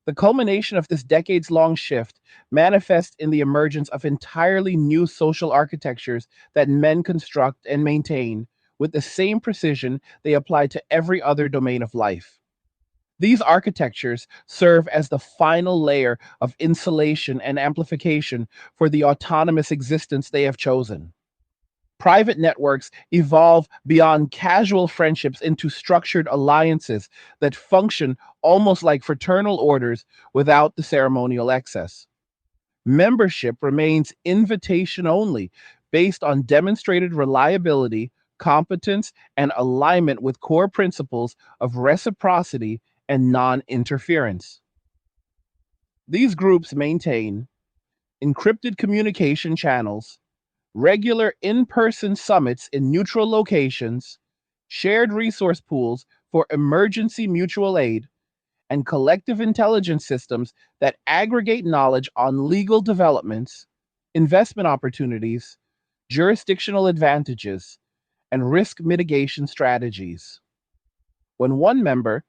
The culmination of this decades long shift manifests in the emergence of entirely new social architectures that men construct and maintain with the same precision they apply to every other domain of life. These architectures serve as the final layer of insulation and amplification for the autonomous existence they have chosen. Private networks evolve beyond casual friendships into structured alliances that function almost like fraternal orders without the ceremonial excess. Membership remains invitation only, based on demonstrated reliability, competence, and alignment with core principles of reciprocity and non interference. These groups maintain encrypted communication channels, regular in person summits in neutral locations, shared resource pools for emergency mutual aid, and collective intelligence systems that aggregate knowledge on legal developments, investment opportunities, jurisdictional advantages, and risk mitigation strategies. When one member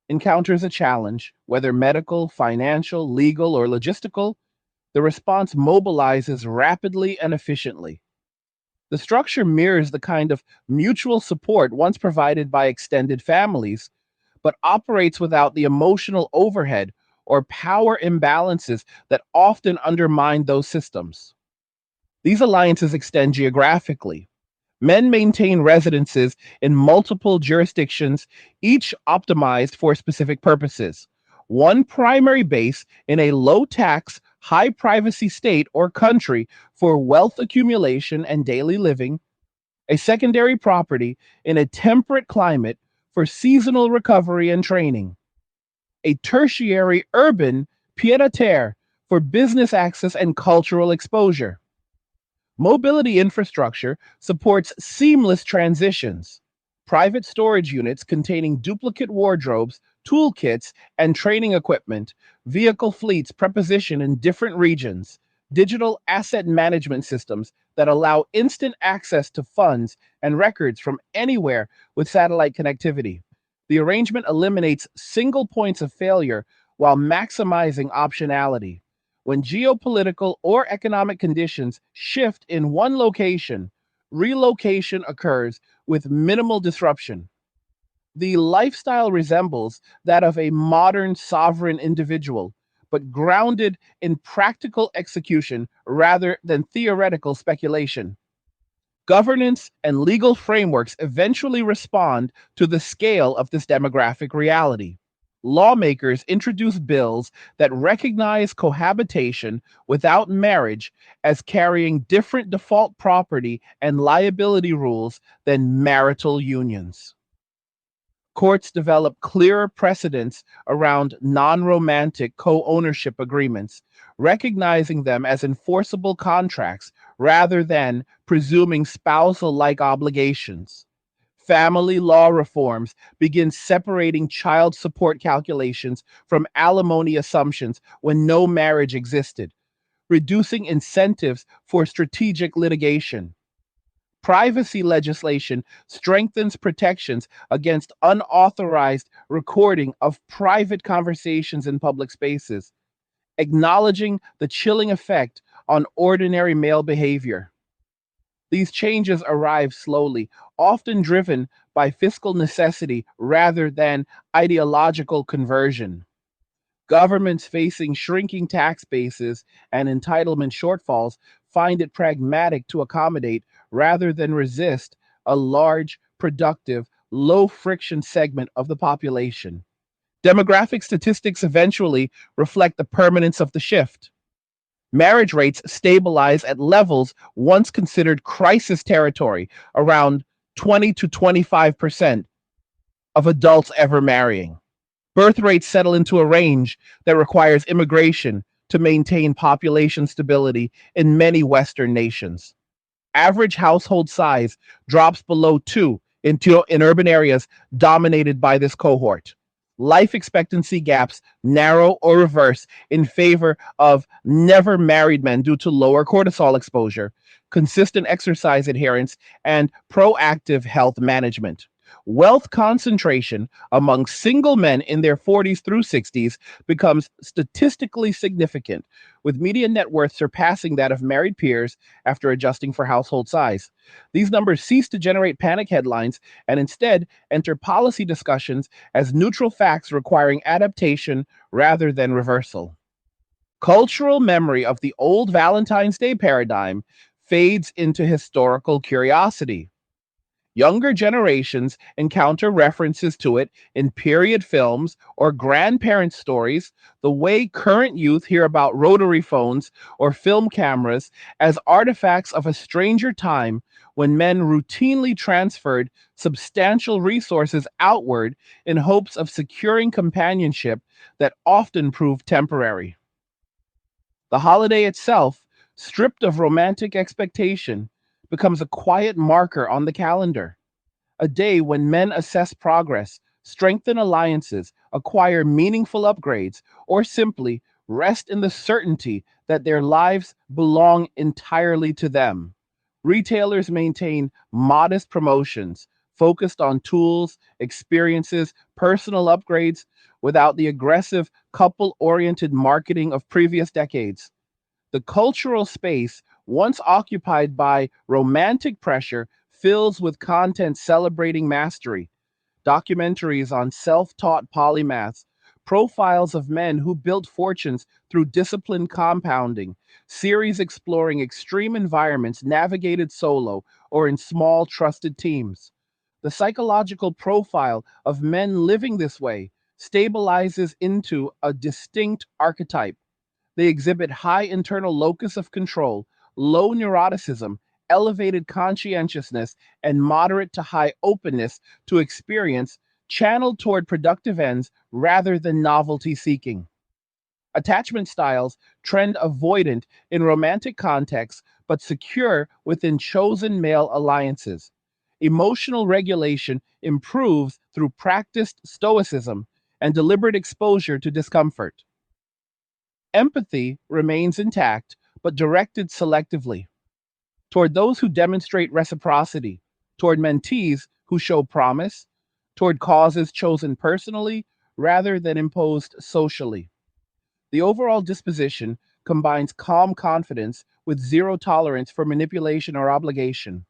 encounters a challenge, whether medical, financial, legal, or logistical, the response mobilizes rapidly and efficiently. The structure mirrors the kind of mutual support once provided by extended families, but operates without the emotional overhead or power imbalances that often undermine those systems. These alliances extend geographically. Men maintain residences in multiple jurisdictions, each optimized for specific purposes. One primary base in a low tax, high privacy state or country for wealth accumulation and daily living, a secondary property in a temperate climate for seasonal recovery and training, a tertiary urban pied a terre for business access and cultural exposure. Mobility infrastructure supports seamless transitions. Private storage units containing duplicate wardrobes, toolkits, and training equipment, vehicle fleets prepositioned in different regions, digital asset management systems that allow instant access to funds and records from anywhere with satellite connectivity. The arrangement eliminates single points of failure while maximizing optionality. When geopolitical or economic conditions shift in one location, relocation occurs with minimal disruption. The lifestyle resembles that of a modern sovereign individual, but grounded in practical execution rather than theoretical speculation. Governance and legal frameworks eventually respond to the scale of this demographic reality. Lawmakers introduce bills that recognize cohabitation without marriage as carrying different default property and liability rules than marital unions. Courts develop clearer precedents around non romantic co ownership agreements, recognizing them as enforceable contracts rather than presuming spousal like obligations. Family law reforms begin separating child support calculations from alimony assumptions when no marriage existed, reducing incentives for strategic litigation. Privacy legislation strengthens protections against unauthorized recording of private conversations in public spaces, acknowledging the chilling effect on ordinary male behavior. These changes arrive slowly, often driven by fiscal necessity rather than ideological conversion. Governments facing shrinking tax bases and entitlement shortfalls find it pragmatic to accommodate rather than resist a large, productive, low friction segment of the population. Demographic statistics eventually reflect the permanence of the shift. Marriage rates stabilize at levels once considered crisis territory, around 20 to 25% of adults ever marrying. Birth rates settle into a range that requires immigration to maintain population stability in many Western nations. Average household size drops below two in urban areas dominated by this cohort. Life expectancy gaps narrow or reverse in favor of never married men due to lower cortisol exposure, consistent exercise adherence, and proactive health management. Wealth concentration among single men in their 40s through 60s becomes statistically significant, with median net worth surpassing that of married peers after adjusting for household size. These numbers cease to generate panic headlines and instead enter policy discussions as neutral facts requiring adaptation rather than reversal. Cultural memory of the old Valentine's Day paradigm fades into historical curiosity. Younger generations encounter references to it in period films or grandparent stories, the way current youth hear about rotary phones or film cameras as artifacts of a stranger time when men routinely transferred substantial resources outward in hopes of securing companionship that often proved temporary. The holiday itself, stripped of romantic expectation, becomes a quiet marker on the calendar, a day when men assess progress, strengthen alliances, acquire meaningful upgrades, or simply rest in the certainty that their lives belong entirely to them. Retailers maintain modest promotions focused on tools, experiences, personal upgrades without the aggressive couple oriented marketing of previous decades. The cultural space, once occupied by romantic pressure, fills with content celebrating mastery, documentaries on self taught polymaths, profiles of men who built fortunes through disciplined compounding, series exploring extreme environments navigated solo or in small, trusted teams. The psychological profile of men living this way stabilizes into a distinct archetype. They exhibit high internal locus of control, low neuroticism, elevated conscientiousness, and moderate to high openness to experience, channeled toward productive ends rather than novelty seeking. Attachment styles trend avoidant in romantic contexts, but secure within chosen male alliances. Emotional regulation improves through practiced stoicism and deliberate exposure to discomfort. Empathy remains intact, but directed selectively toward those who demonstrate reciprocity, toward mentees who show promise, toward causes chosen personally rather than imposed socially. The overall disposition combines calm confidence with zero tolerance for manipulation or obligation.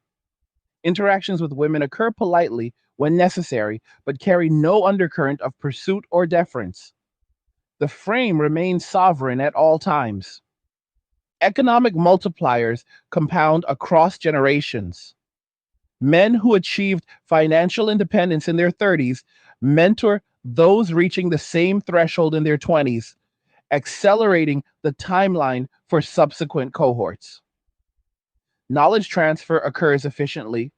Interactions with women occur politely when necessary, but carry no undercurrent of pursuit or deference. The frame remains sovereign at all times. Economic multipliers compound across generations. Men who achieved financial independence in their 30s mentor those reaching the same threshold in their 20s, accelerating the timeline for subsequent cohorts. Knowledge transfer occurs efficiently.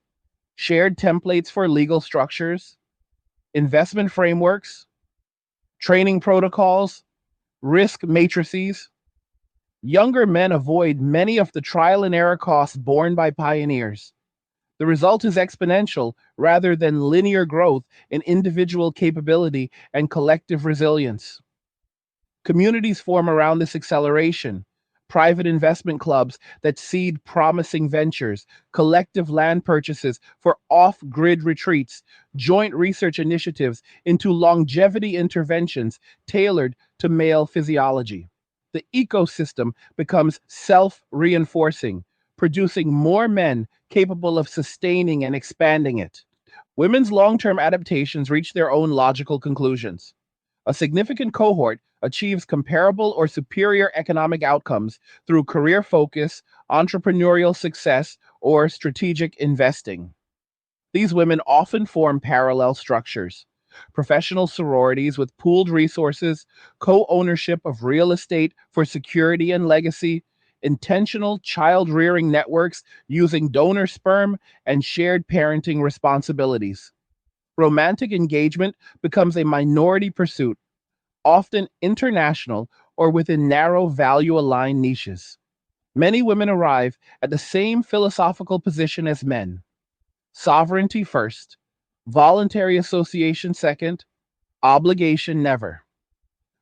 Shared templates for legal structures, investment frameworks, training protocols, risk matrices. Younger men avoid many of the trial and error costs borne by pioneers. The result is exponential rather than linear growth in individual capability and collective resilience. Communities form around this acceleration. Private investment clubs that seed promising ventures, collective land purchases for off grid retreats, joint research initiatives into longevity interventions tailored to male physiology. The ecosystem becomes self reinforcing, producing more men capable of sustaining and expanding it. Women's long term adaptations reach their own logical conclusions. A significant cohort achieves comparable or superior economic outcomes through career focus, entrepreneurial success, or strategic investing. These women often form parallel structures: professional sororities with pooled resources, co ownership of real estate for security and legacy, intentional child rearing networks using donor sperm and shared parenting responsibilities. Romantic engagement becomes a minority pursuit, often international or within narrow value aligned niches. Many women arrive at the same philosophical position as men: sovereignty first, voluntary association second, obligation never.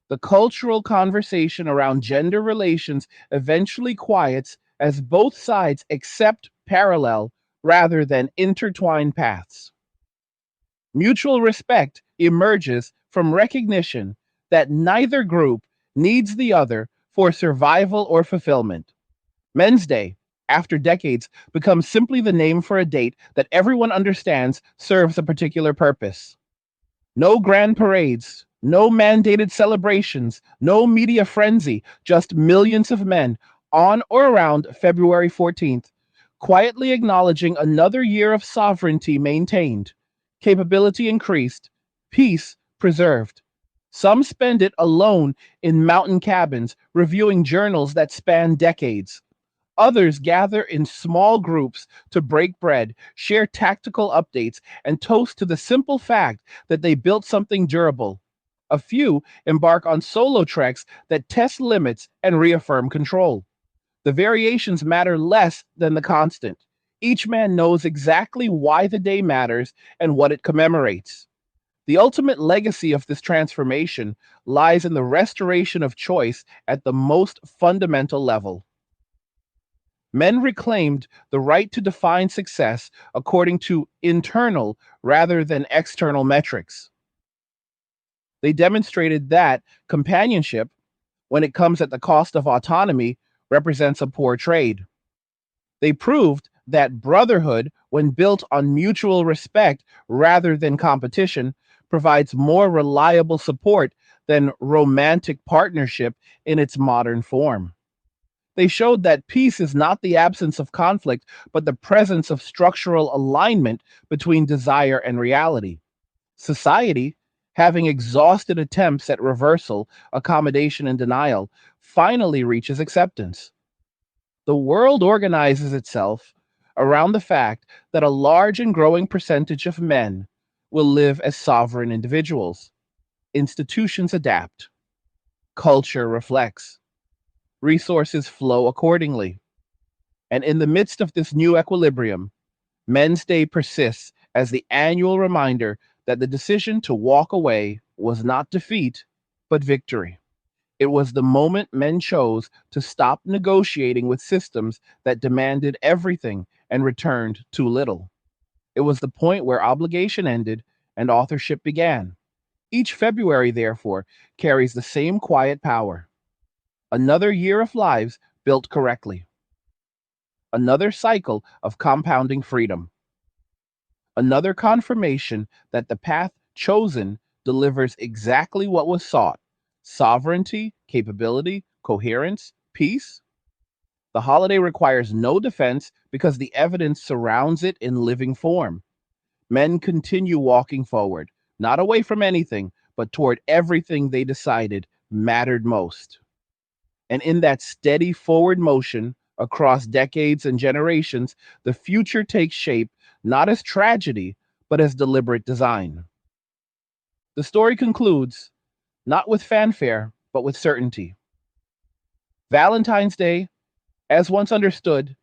The cultural conversation around gender relations eventually quiets as both sides accept parallel rather than intertwined paths. Mutual respect emerges from recognition that neither group needs the other for survival or fulfillment. Men's Day, after decades, becomes simply the name for a date that everyone understands serves a particular purpose. No grand parades, no mandated celebrations, no media frenzy, just millions of men on or around February 14th, quietly acknowledging another year of sovereignty maintained, capability increased, peace preserved. Some spend it alone in mountain cabins, reviewing journals that span decades. Others gather in small groups to break bread, share tactical updates, and toast to the simple fact that they built something durable. A few embark on solo treks that test limits and reaffirm control. The variations matter less than the constant. Each man knows exactly why the day matters and what it commemorates. The ultimate legacy of this transformation lies in the restoration of choice at the most fundamental level. Men reclaimed the right to define success according to internal rather than external metrics. They demonstrated that companionship, when it comes at the cost of autonomy, represents a poor trade. They proved that brotherhood, when built on mutual respect rather than competition, provides more reliable support than romantic partnership in its modern form. They showed that peace is not the absence of conflict, but the presence of structural alignment between desire and reality. Society, having exhausted attempts at reversal, accommodation, and denial, finally reaches acceptance. The world organizes itself around the fact that a large and growing percentage of men will live as sovereign individuals. Institutions adapt, culture reflects, resources flow accordingly. And in the midst of this new equilibrium, Men's Day persists as the annual reminder that the decision to walk away was not defeat, but victory. It was the moment men chose to stop negotiating with systems that demanded everything and returned too little. It was the point where obligation ended and authorship began. Each February, therefore, carries the same quiet power. Another year of lives built correctly. Another cycle of compounding freedom. Another confirmation that the path chosen delivers exactly what was sought: sovereignty, capability, coherence, peace. The holiday requires no defense because the evidence surrounds it in living form. Men continue walking forward, not away from anything, but toward everything they decided mattered most. And in that steady forward motion across decades and generations, the future takes shape not as tragedy, but as deliberate design. The story concludes not with fanfare, but with certainty. Valentine's Day, as once understood,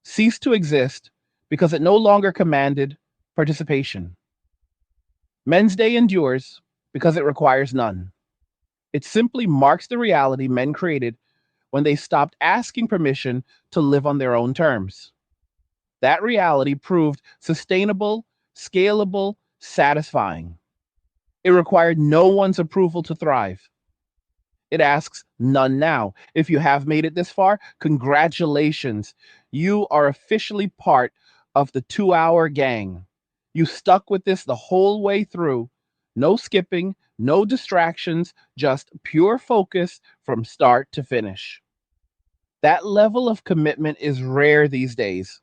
ceased to exist because it no longer commanded participation. Men's Day endures because it requires none. It simply marks the reality men created when they stopped asking permission to live on their own terms. That reality proved sustainable, scalable, satisfying. It required no one's approval to thrive. It asks none now. If you have made it this far, congratulations. You are officially part of the 2 hour gang. You stuck with this the whole way through. No skipping, no distractions, just pure focus from start to finish. That level of commitment is rare these days.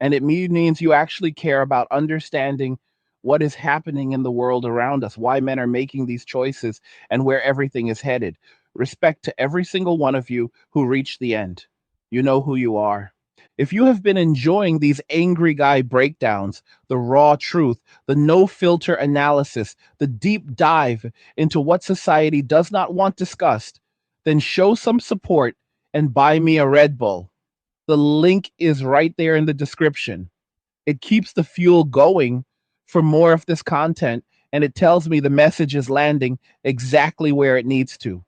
And it means you actually care about understanding what is happening in the world around us, why men are making these choices, and where everything is headed. Respect to every single one of you who reached the end. you know who you are. If you have been enjoying these angry guy breakdowns, the raw truth, the no filter analysis, the deep dive into what society does not want discussed, then show some support and buy me a Red Bull. The link is right there in the description. It keeps the fuel going for more of this content, and it tells me the message is landing exactly where it needs to.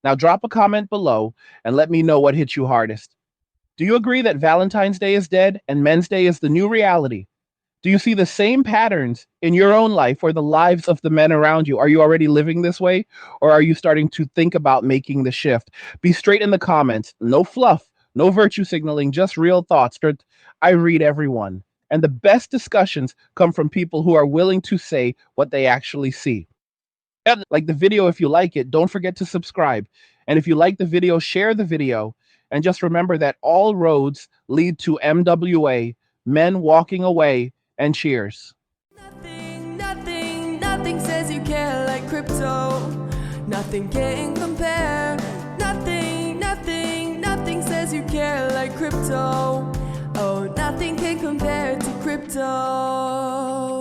Now, drop a comment below and let me know what hit you hardest. Do you agree that Valentine's Day is dead and Men's Day is the new reality? Do you see the same patterns in your own life or the lives of the men around you? Are you already living this way, or are you starting to think about making the shift? Be straight in the comments. No fluff, no virtue signaling, just real thoughts. I read everyone. And the best discussions come from people who are willing to say what they actually see. And like the video if you like it. Don't forget to subscribe. And if you like the video, share the video. And just remember that all roads lead to MWA, men walking away, and cheers. Nothing says you care like crypto. Nothing can compare. Nothing says you care like crypto. Oh, nothing can compare to crypto.